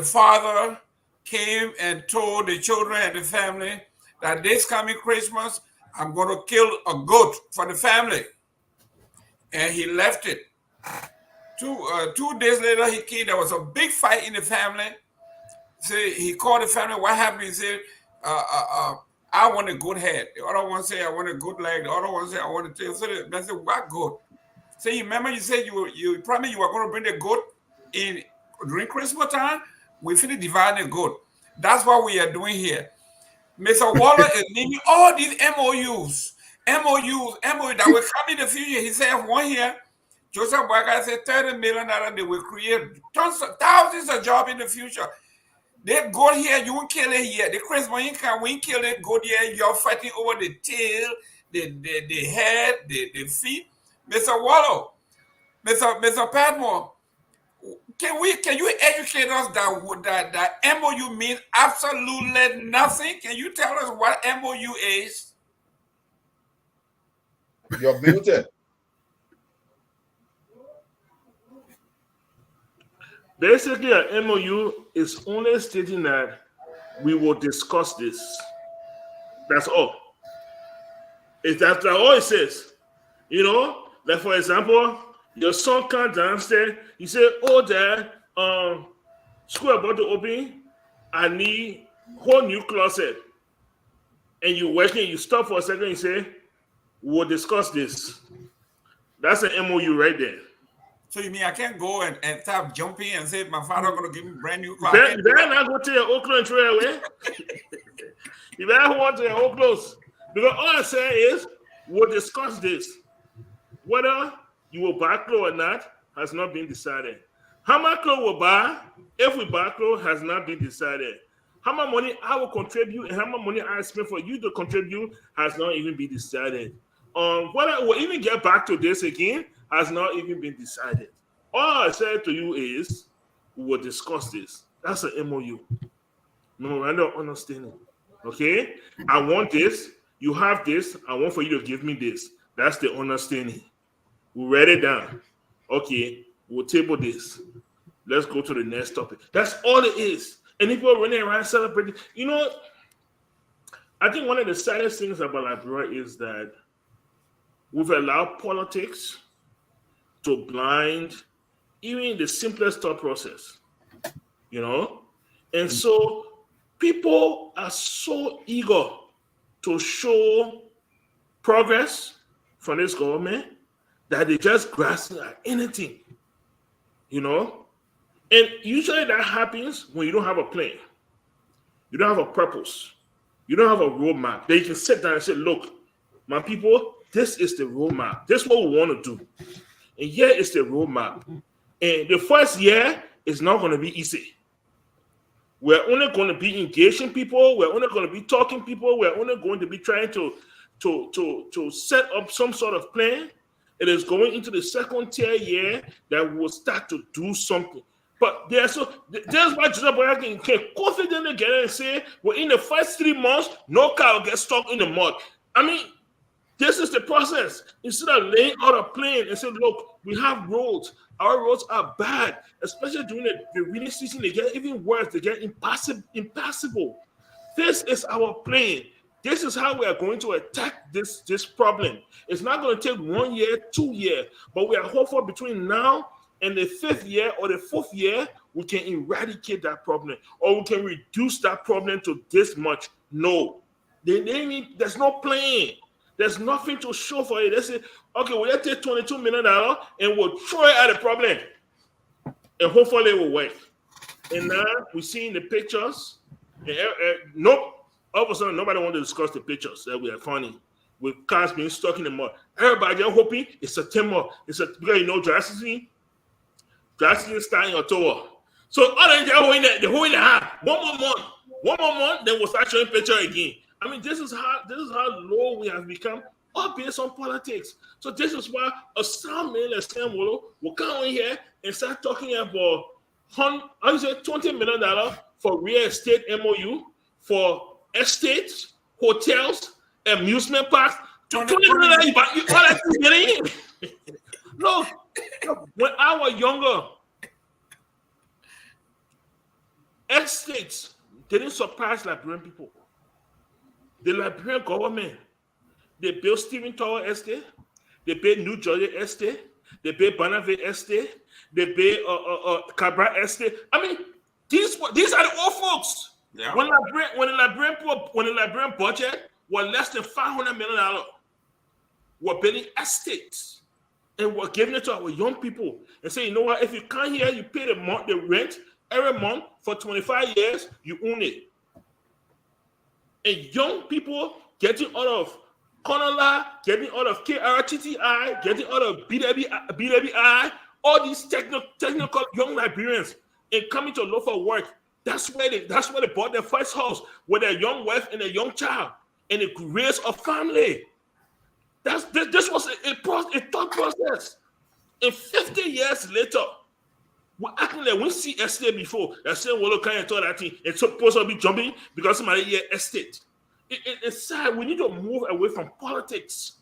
Speaker 2: father came and told the children and the family that this coming Christmas, I'm going to kill a goat for the family. And he left it. 2 days later, he came. There was a big fight in the family. So he called the family. What happened? He said, I want a good head. The other one said, I want a good leg. The other one said, I want a tail. So they said, what goat? So you remember you said you promised you were going to bring the goat in during Christmas time? We finished dividing the goat. That's what we are doing here. Mr. Waller is naming all these MOUs that will come in the future. He said one here, Joseph Boakai said $30 million they will create thousands of jobs in the future. They go here, you won't kill it here. The Christmas income, we kill it, go there, you're fighting over the tail, the head, the feet. Mr. Wallow, Mr. Padmore, can you educate us that MOU means absolutely nothing? Can you tell us what MOU is?
Speaker 5: You're muted.
Speaker 4: Basically, an MOU is only stating that we will discuss this. That's all. That's all it says. You know, like for example, your son comes downstairs, he said, oh, Dad, school about to open, I need whole new closet. And you're working, you stop for a second, you say, we'll discuss this. That's an MOU right there.
Speaker 2: So you mean I can't go and start jumping and say my father going to give me brand new clothes?
Speaker 4: You better not go to your old clothes and throw it away. You better hold on to your old clothes. Because all I say is, we'll discuss this. Whether you will buy clothes or not has not been decided. How much clothes we'll buy, if we buy clothes, has not been decided. How much money I will contribute and how much money I spend for you to contribute has not even been decided. Whether we'll even get back to this again has not even been decided. All I said to you is, we will discuss this. That's an MOU. Memorandum of Understanding. Okay? I want this. You have this. I want for you to give me this. That's the understanding. We write it down. Okay, we'll table this. Let's go to the next topic. That's all it is. And people are running around celebrating. You know, I think one of the saddest things about Liberia is that we've allowed politics to blind even the simplest thought process. You know? And so people are so eager to show progress from this government that they just grasp at anything, you know? And usually that happens when you don't have a plan. You don't have a purpose. You don't have a roadmap. That you can sit down and say, look, my people, this is the roadmap. This is what we want to do. And here is the roadmap. And the first year is not going to be easy. We're only going to be engaging people. We're only going to be talking people. We're only going to be trying to set up some sort of plan. It is going into the second tier year that we'll start to do something. But that's why Joseph Boakai can confidently get in and say, well, in the first 3 months, no car will get stuck in the mud. I mean, this is the process. Instead of laying out a plan and saying, look, we have roads. Our roads are bad, especially during the rainy season. They get even worse. They get impassable. This is our plan. This is how we are going to attack this problem. It's not going to take 1 year, 2 years, but we are hopeful between now and the 5th year or the 4th year, we can eradicate that problem or we can reduce that problem to this much. No, there's no plan. There's nothing to show for it. They say, okay, we'll take $22 million and we'll throw it at the problem. And hopefully it will work. And now we see in the pictures, and, nope, all of a sudden nobody wants to discuss the pictures that we are funny. With cars being stuck in the mud. Everybody just hoping it's September. Because dry season start in October. So other than they're holding the hand. One more month, then we'll start showing picture again. I mean, this is how low we have become, all based on politics. So this is why a sound man like Sam Wolo will come in here and start talking about $20 million for real estate MOU, for estates, hotels, amusement parks. $20 million, but you all that getting in. Look, when I was younger, estates didn't surprise Liberian people. The Liberian government, they built Stephen Tower Estate, they built New Jersey Estate, they built Bonavie Estate, they built Cabra Estate. I mean, these are the old folks. Yeah. When the Liberian budget was less than $500 million, we're building estates and we're giving it to our young people and say, you know what? If you come here, you pay the rent every month for 25 years, you own it. And young people getting out of Konola, getting out of KRTTI, getting out of BWI, all these technical young Liberians and coming to look for work. That's where they bought their first house with their young wife and a young child, and they raised a family. This was a thought process. And 50 years later, we're acting like we see estate before. That same Wolo kind of thought that thing. It's supposed to be jumping because somebody here estate. It's sad. We need to move away from politics.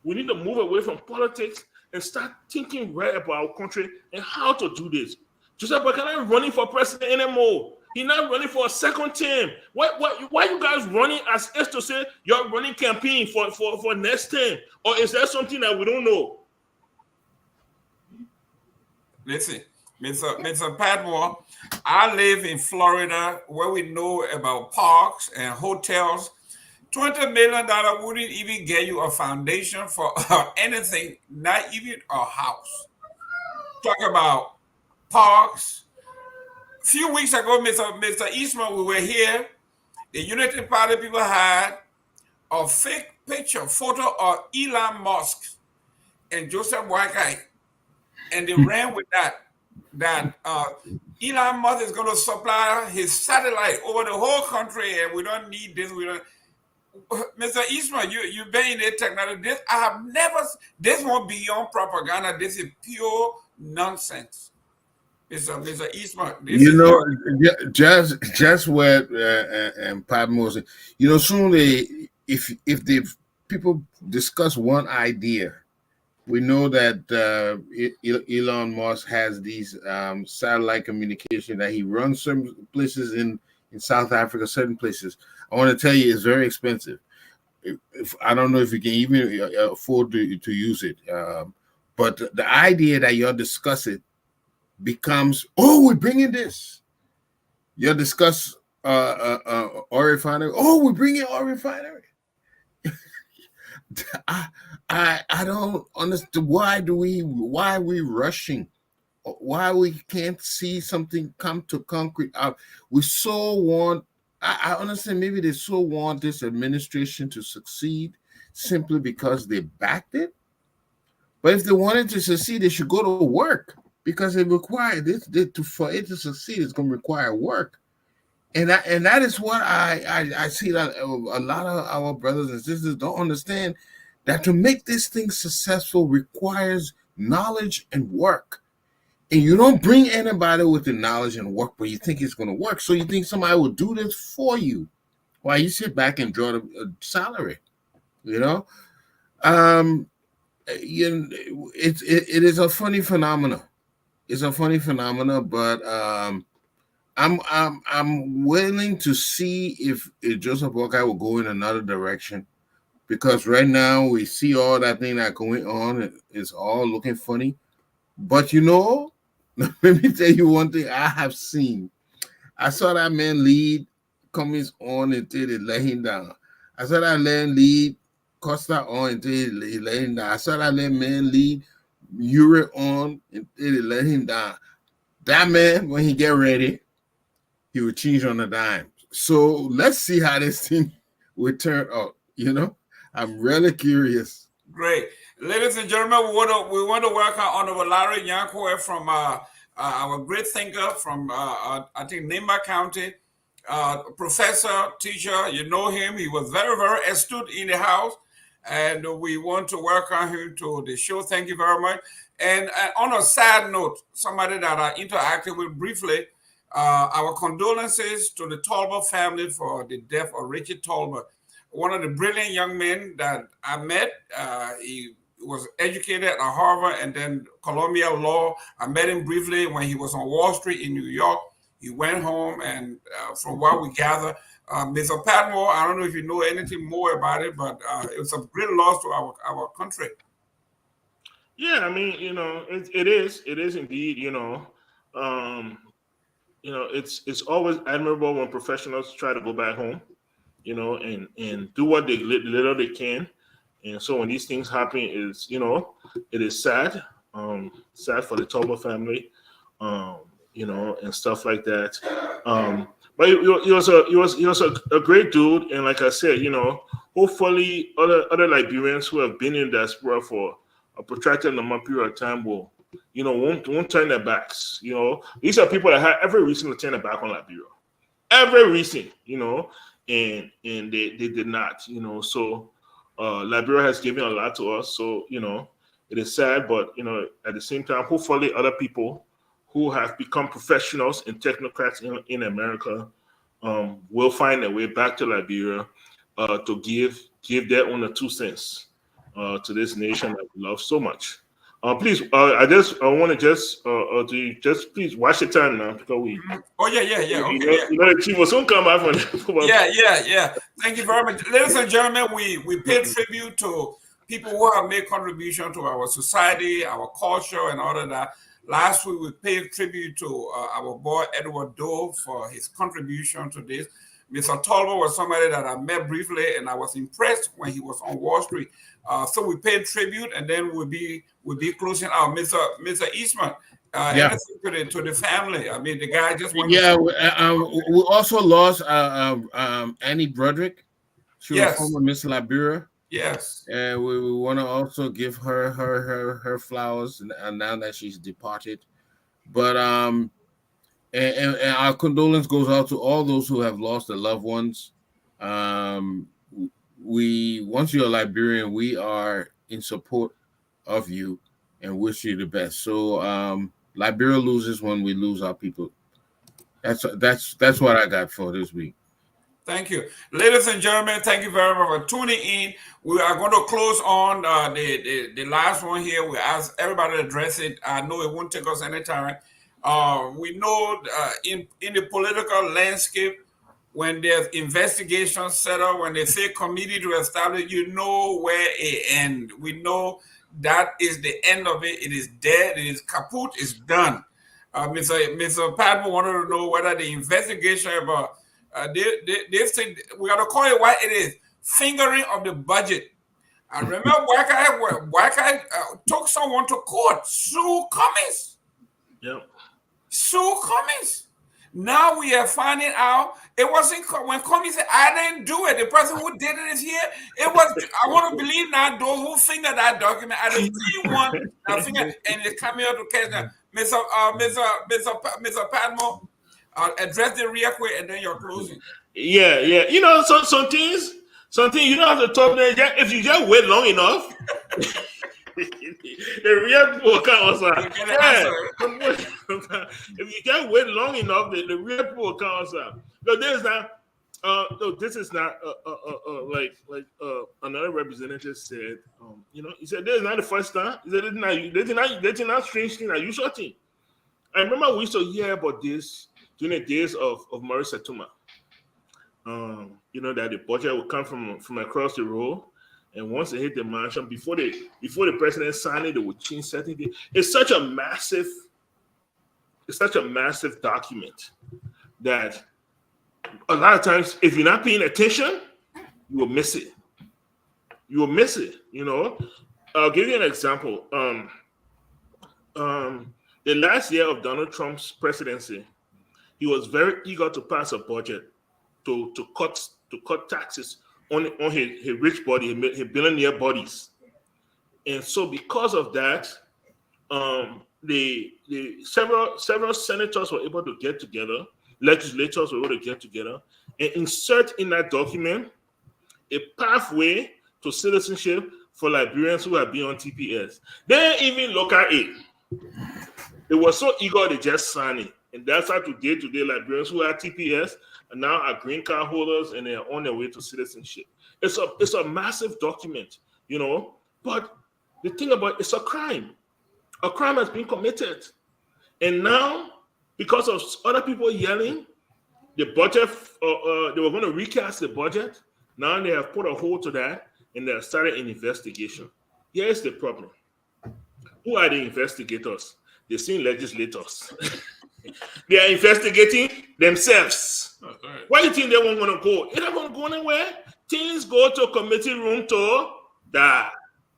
Speaker 4: We need to move away from politics and start thinking right about our country and how to do this. Joseph Boakai not running for president anymore. He's not running for a second term. Why you guys running as if to say you're running campaign for next term? Or is there something that we don't know?
Speaker 2: Listen, Mr. Padmore, I live in Florida where we know about parks and hotels. $20 million wouldn't even get you a foundation for anything, not even a house. Talk about parks. A few weeks ago, Mr. Eastman, we were here. The Unity Party people had a fake photo of Elon Musk and Joseph Boakai, and they ran with that Elon Musk is going to supply his satellite over the whole country, and we don't need this. We don't. Mr. Eastman, you've been in the technology. This won't be beyond propaganda. This is pure nonsense. Mr. Eastman.
Speaker 3: Just what and Padmore said, soon if the people discuss one idea, we know that Elon Musk has these satellite communication that he runs certain places in South Africa, certain places. I want to tell you, it's very expensive. I don't know if you can even afford to use it. But the idea that you'll discuss it becomes, we're bringing this. You'll discuss oil refinery. We're bringing oil refinery. I don't understand why are we rushing? Why we can't see something come to concrete? We so want. I understand maybe they so want this administration to succeed simply because they backed it. But if they wanted to succeed, they should go to work because it requires for it to succeed. It's going to require work, and that is what I see that a lot of our brothers and sisters don't understand. That to make this thing successful requires knowledge and work. And you don't bring anybody with the knowledge and work, but you think it's going to work. So you think somebody will do this for you while you sit back and draw the salary, It is a funny phenomenon. It's a funny phenomenon, but I'm willing to see if Joseph Boakai will go in another direction. Because right now we see all that thing that's going on. It's all looking funny. But let me tell you one thing I have seen. I saw that man lead comments on until they let him down. I saw that man lead Costa on until he let him down. I saw that man lead Uri on until he let him down. That man, when he get ready, he will change on the dime. So let's see how this thing will turn out. I'm really curious.
Speaker 2: Great. Ladies and gentlemen, we want to welcome Honorable Larry Yankwe from our great thinker from, I think, Nimba County. Professor, teacher, you know him. He was very, very astute in the house. And we want to welcome him to the show. Thank you very much. And on a sad note, somebody that I interacted with briefly, our condolences to the Tolbert family for the death of Richard Tolbert, one of the brilliant young men that I met. He was educated at Harvard and then Columbia Law. I met him briefly when he was on Wall Street in New York. He went home, and from what we gather, Mr. Patmore, I don't know if you know anything more about it, but it's a great loss to our country.
Speaker 4: Yeah, I mean, it is indeed, it's always admirable when professionals try to go back home, and do what they little they can. And so when these things happen, it is sad, sad for the Toba family, and stuff like that. But he was a great dude, and like I said, hopefully other Liberians who have been in diaspora for a protracted number period of time will, won't turn their backs. These are people that have every reason to turn their back on Liberia, every reason, and they did not, So Liberia has given a lot to us, so it is sad, but at the same time, hopefully other people who have become professionals and technocrats in America will find their way back to Liberia to give their own 2 cents to this nation that we love so much. Please, I want to just please watch the time now because we.
Speaker 2: Oh yeah. Okay,
Speaker 4: the chief will soon come out from.
Speaker 2: Yeah. Thank you very much, ladies and gentlemen. We pay tribute to people who have made contribution to our society, our culture, and all of that. Last week, we paid tribute to our boy, Edward Doe, for his contribution to this. Mr. Tolbert was somebody that I met briefly, and I was impressed when he was on Wall Street. So we paid tribute, and then we'll be closing out. Mr. Eastman, anything to the family? I mean, the guy just went.
Speaker 3: Yeah, we also lost Annie Broderick. She was former Miss Liberia.
Speaker 2: Yes,
Speaker 3: and we want to also give her flowers, and now that she's departed. But and our condolence goes out to all those who have lost their loved ones. Once you're a Liberian, we are in support of you and wish you the best. So Liberia loses when we lose our people. That's what I got for this week.
Speaker 2: Thank you. Ladies and gentlemen, thank you very much for tuning in. We are going to close on the last one here. We ask everybody to address it. I know it won't take us any time. We know in the political landscape, when there's investigations set up, when they say committee to establish, you know where it ends. We know that is the end of it. It is dead. It is kaput. It's done. Mr. Padmo wanted to know whether the investigation about they said we got to call it what it is: fingering of the budget. I remember Boakai took someone to court, Sue Cummings.
Speaker 4: Yep.
Speaker 2: Sue Cummings. Now we are finding out it wasn't when Cummings said, "I didn't do it." The person who did it is here. It was. I want to believe now those who fingered that document are the same one that fingered, and it's coming out to catch them. Mr. Padmo. Address the real quick and then you're closing.
Speaker 4: Yeah. Some things you don't have to talk there. If you just wait long enough, the real people will come outside. If you just wait long enough, the real people will come outside. No, this is not like another representative said. He said this is not the first time. He said this is not strange thing, a usual thing. I remember we used to hear about this during the days of Marisa Tuma. That the budget would come from across the road, and once they hit the mansion, before the president signed it, they would change certain things. It's such a massive document that a lot of times, if you're not paying attention, you will miss it. you will miss it. I'll give you an example. The last year of Donald Trump's presidency, he was very eager to pass a budget to cut taxes on his rich body, his billionaire bodies. And so because of that, the several senators were able to get together, legislators were able to get together and insert in that document a pathway to citizenship for Liberians who have been on TPS. They didn't even look at it. They were so eager to just sign it. And that's how today Liberians who have TPS are now are green card holders and they are on their way to citizenship. It's a massive document, but the thing about it's a crime. A crime has been committed. And now, because of other people yelling, the budget, they were going to recast the budget. Now they have put a hold to that and they have started an investigation. Here's the problem. Who are the investigators? They're seeing legislators. They are investigating themselves.
Speaker 2: Right.
Speaker 4: Why do you think they won't want to go? They're not going to go anywhere. Things go to committee room to die.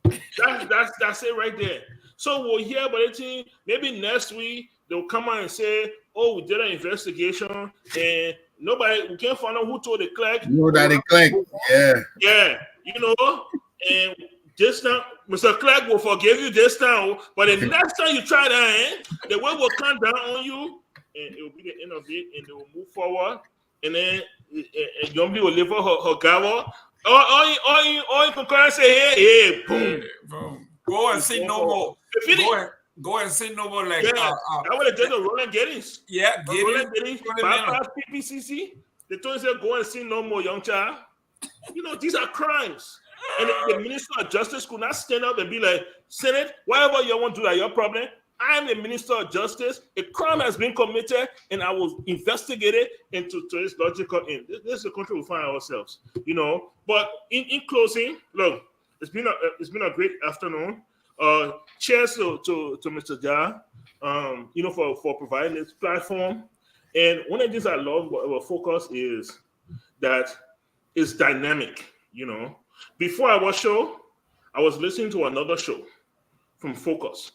Speaker 4: That's it right there. So we'll hear about it. Maybe next week they'll come out and say, "Oh, we did an investigation and we can't find out who told the clerk."
Speaker 3: That clerk, yeah.
Speaker 4: Yeah, and this time, Mr. Clerk will forgive you this time, but the next time you try that, the way will come down on you, and it will be the end of it, and they will move forward, and then Yombi will live her gavel. Or you can come and say, hey, boom.
Speaker 2: Boom. Go and see no more. Go and see no more. Like
Speaker 4: I would have done the Roland Gettings.
Speaker 2: Yeah,
Speaker 4: Roland Gettings, bypass PPCC. They told us go and see no more, young child. These are crimes. And the Minister of Justice could not stand up and be like, Senate, whatever you want to do, that's your problem. I'm the Minister of Justice. A crime has been committed, and I will investigate it into its logical end. This is the country we find ourselves, But in closing, look, it's been a great afternoon. Cheers to Mr. Jah, for providing this platform. And one of the things I love about our focus is that it's dynamic, Before our show, I was listening to another show from Focus.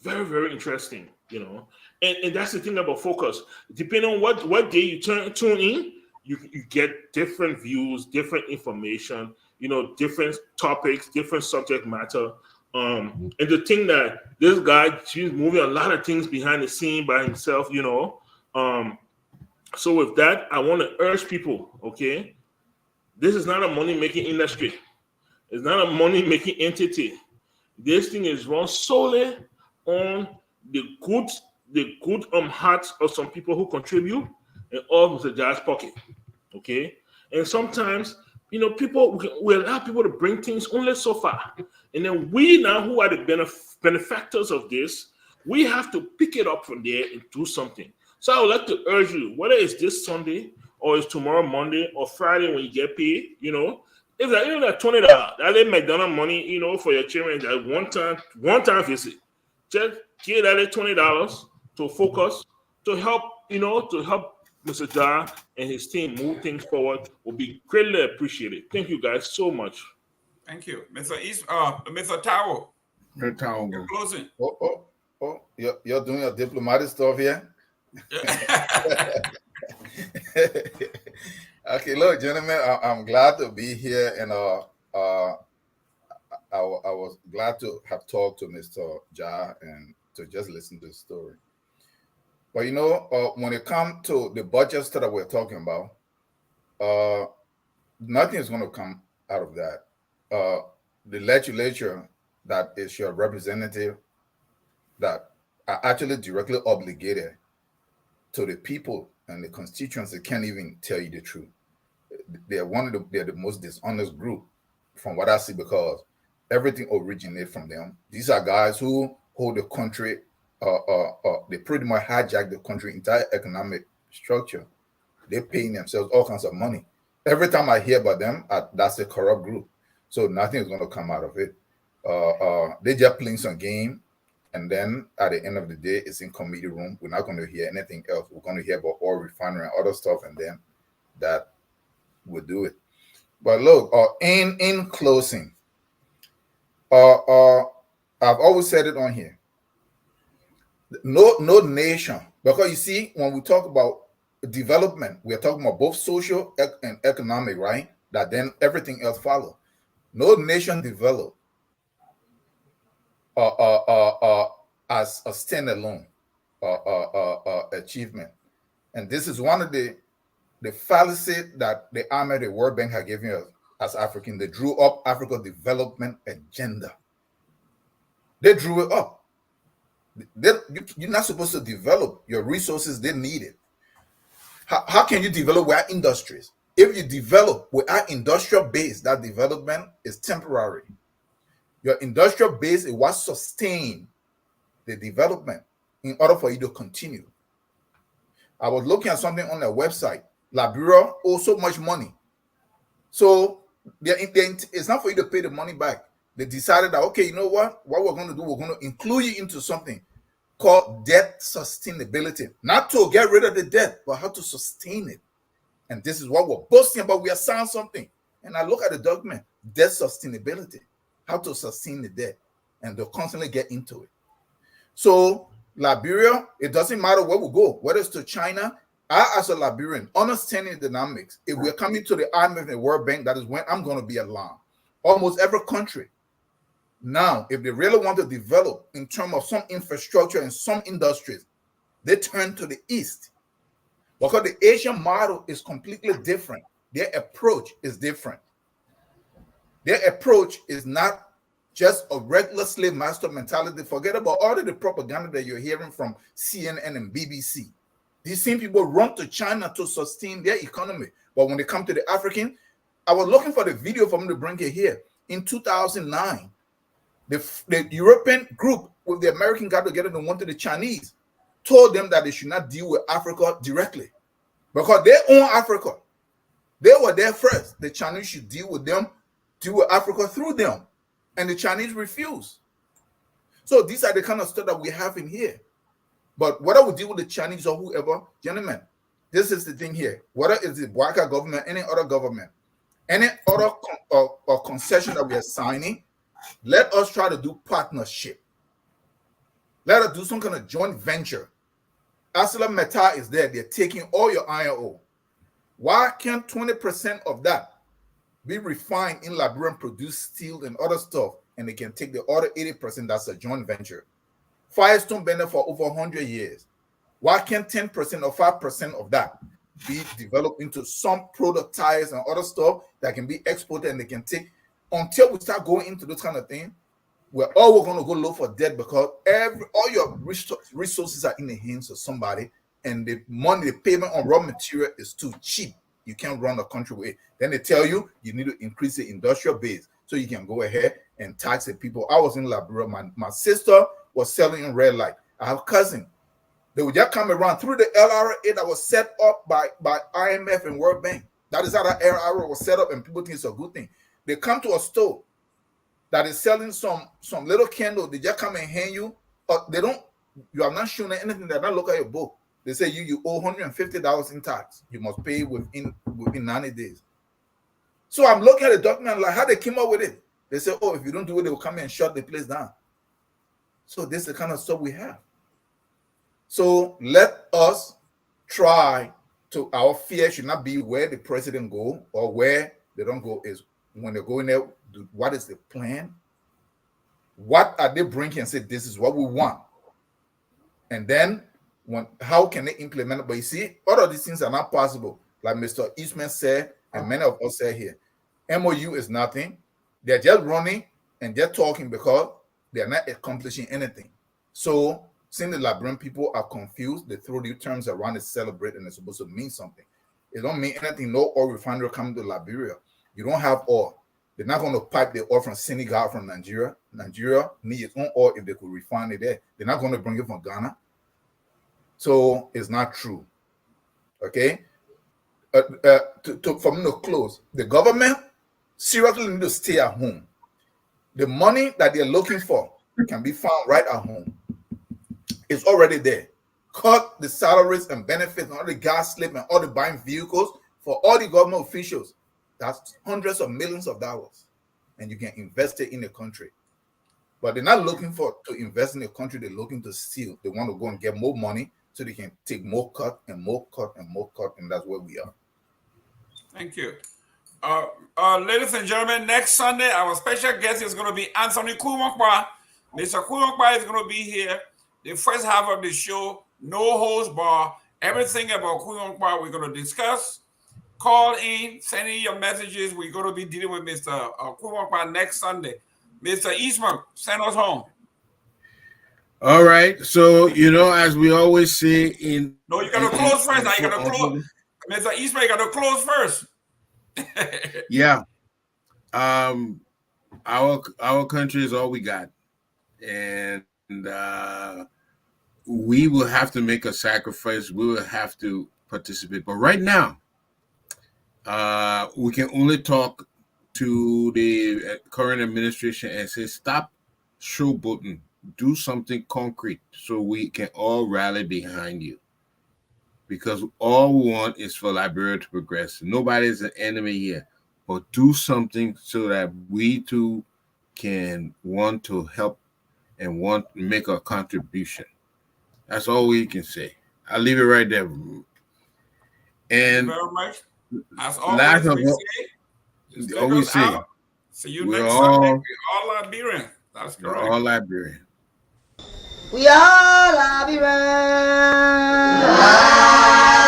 Speaker 4: Very, very interesting, And that's the thing about Focus. Depending on what day you tune in, you get different views, different information, different topics, different subject matter. And the thing that this guy, he's moving a lot of things behind the scene by himself, So with that, I want to urge people, okay? This is not a money-making industry. It's not a money-making entity. This thing is run solely on the good hearts of some people who contribute and all Mr. Jah's pocket, okay? And sometimes, we allow people to bring things only so far. And then we now, who are the benefactors of this, we have to pick it up from there and do something. So I would like to urge you, whether it's this Sunday or it's tomorrow Monday or Friday when you get paid, if that even that $20, that McDonald's money, for your children, that one time visit, just give that $20 to Focus to help Mr. Jah and his team move things forward will be greatly appreciated. Thank you guys so much.
Speaker 2: Thank you, Mr. Tao. You're closing.
Speaker 5: Oh, you're doing your diplomatic stuff here. Okay, look, gentlemen, I'm glad to be here, and I was glad to have talked to Mr. Jah and to just listen to the story. But when it comes to the budgets that we're talking about, nothing is going to come out of that. The legislature that is your representative that are actually directly obligated to the people and the constituents that can't even tell you the truth. They're the most dishonest group from what I see, because everything originates from them. These are guys who hold the country, they pretty much hijack the country entire economic structure. They're paying themselves all kinds of money. Every time I hear about them, that's a corrupt group. So nothing is going to come out of it. They're just playing some game. And then at the end of the day, it's in committee room. We're not going to hear anything else. We're going to hear about oil refinery and other stuff, and then that will do it. But look, in closing, I've always said it on here. No nation, because you see, when we talk about development, we are talking about both social and economic, right? That then everything else follow. No nation develop as a standalone achievement, and this is one of the fallacy that the IMF, the World Bank, have given us as African. They drew up Africa development agenda. They drew it up. You're not supposed to develop your resources. They need it. How can you develop without industries? If you develop without industrial base, that development is temporary. Your industrial base is what sustain the development in order for you to continue. I was looking at something on their website. Liberia owes so much money. So it's not for you to pay the money back. They decided that, okay, you know what we're going to do, we're going to include you into something called debt sustainability. Not to get rid of the debt, but how to sustain it. And this is what we're boasting about. We are saying something. And I look at the document, debt sustainability, how to sustain the debt. And they'll constantly get into it. So Liberia, it doesn't matter where we go, whether it's to China. I, as a Liberian, understanding the dynamics, if we're coming to the IMF and the World Bank, that is when I'm going to be alarmed. Almost every country. Now, if they really want to develop in terms of some infrastructure and some industries, they turn to the East. Because the Asian model is completely different. Their approach is different. Their approach is not just a regular slave master mentality. Forget about all of the propaganda that you're hearing from CNN and BBC. These same people run to China to sustain their economy. But when they come to the African, I was looking for the video for me to bring it here. In 2009, the European group with the American got together and went to the Chinese, told them that they should not deal with Africa directly because they own Africa. They were there first. The Chinese should deal with them, deal with Africa through them. And the Chinese refused. So these are the kind of stuff that we have in here. But whether we deal with the Chinese or whoever, gentlemen, this is the thing here. Whether it's the Boakai government, any other government, any other concession that we are signing, let us try to do partnership. Let us do some kind of joint venture. ArcelorMittal is there. They're taking all your iron ore. Why can't 20% of that be refined in Liberia and produce steel and other stuff, and they can take the other 80%? That's a joint venture. Firestone been there for over 100 years. Why can't 10% or 5% of that be developed into some product tires and other stuff that can be exported and they can take? Until we start going into this kind of thing, we're going to go look for debt because all your resources are in the hands of somebody, and the money, the payment on raw material is too cheap. You can't run a country with it. Then they tell you need to increase the industrial base so you can go ahead and tax the people. I was in Liberia. My sister was selling in red light. I have a cousin. They would just come around through the LRA that was set up by IMF and World Bank. That is how that LRA was set up, and people think it's a good thing. They come to a store that is selling some little candle. They just come and hand you. You have not shown anything. They not look at your book. They say you owe $150 in tax. You must pay within 90 days. So I'm looking at the document like how they came up with it. They say, oh, if you don't do it, they will come and shut the place down. So this is the kind of stuff we have. So let us try to, our fear should not be where the president go or where they don't go. Is when they go in there, what is the plan? What are they bringing and say, this is what we want? And then how can they implement it? But you see, all of these things are not possible. Like Mr. Eastman said, and many of us said here, MOU is nothing. They're just running and they're talking because they're not accomplishing anything. So since the Liberian people are confused, they throw the terms around to celebrate and it's supposed to mean something. It don't mean anything. No oil refinery coming to Liberia. You don't have oil. They're not going to pipe the oil from Senegal, from Nigeria. Nigeria needs its own oil if they could refine it there. They're not going to bring it from Ghana. So it's not true. Okay? For me to close, the government seriously need to stay at home. The money that they're looking for can be found right at home. It's already there. Cut the salaries and benefits and all the gas slip and all the buying vehicles for all the government officials. That's hundreds of millions of dollars. And you can invest it in the country. but they're not looking to invest in a country. They're looking to steal. They want to go and get more money so they can take more cut and more cut and more cut, and that's where we are.
Speaker 2: Thank you. Ladies and gentlemen, next Sunday, our special guest is going to be Anthony Kumakwa. Mr. Kumakwa is going to be here. The first half of the show, no holds bar, everything about Kumakwa we're going to discuss. Call in, send in your messages. We're going to be dealing with Mr. Kumakwa next Sunday. Mr. Eastman, send us home.
Speaker 3: All right. So, as we always say
Speaker 2: No, you got to close first. Now you got to close. Mr. Eastman, you got to close first.
Speaker 3: Yeah. Our country is all we got. And we will have to make a sacrifice. We will have to participate. But right now, we can only talk to the current administration and say, stop showboating. Do something concrete so we can all rally behind you. Because all we want is for Liberia to progress. Nobody's an enemy here. But do something so that we too can want to help and want to make a contribution. That's all we can say. I'll leave it right there. And
Speaker 2: thank you very much. As always, see you next Sunday. We're all Liberian. That's correct.
Speaker 3: We're all Liberian.
Speaker 7: We are Liberian.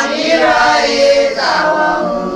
Speaker 7: Liberia is our home.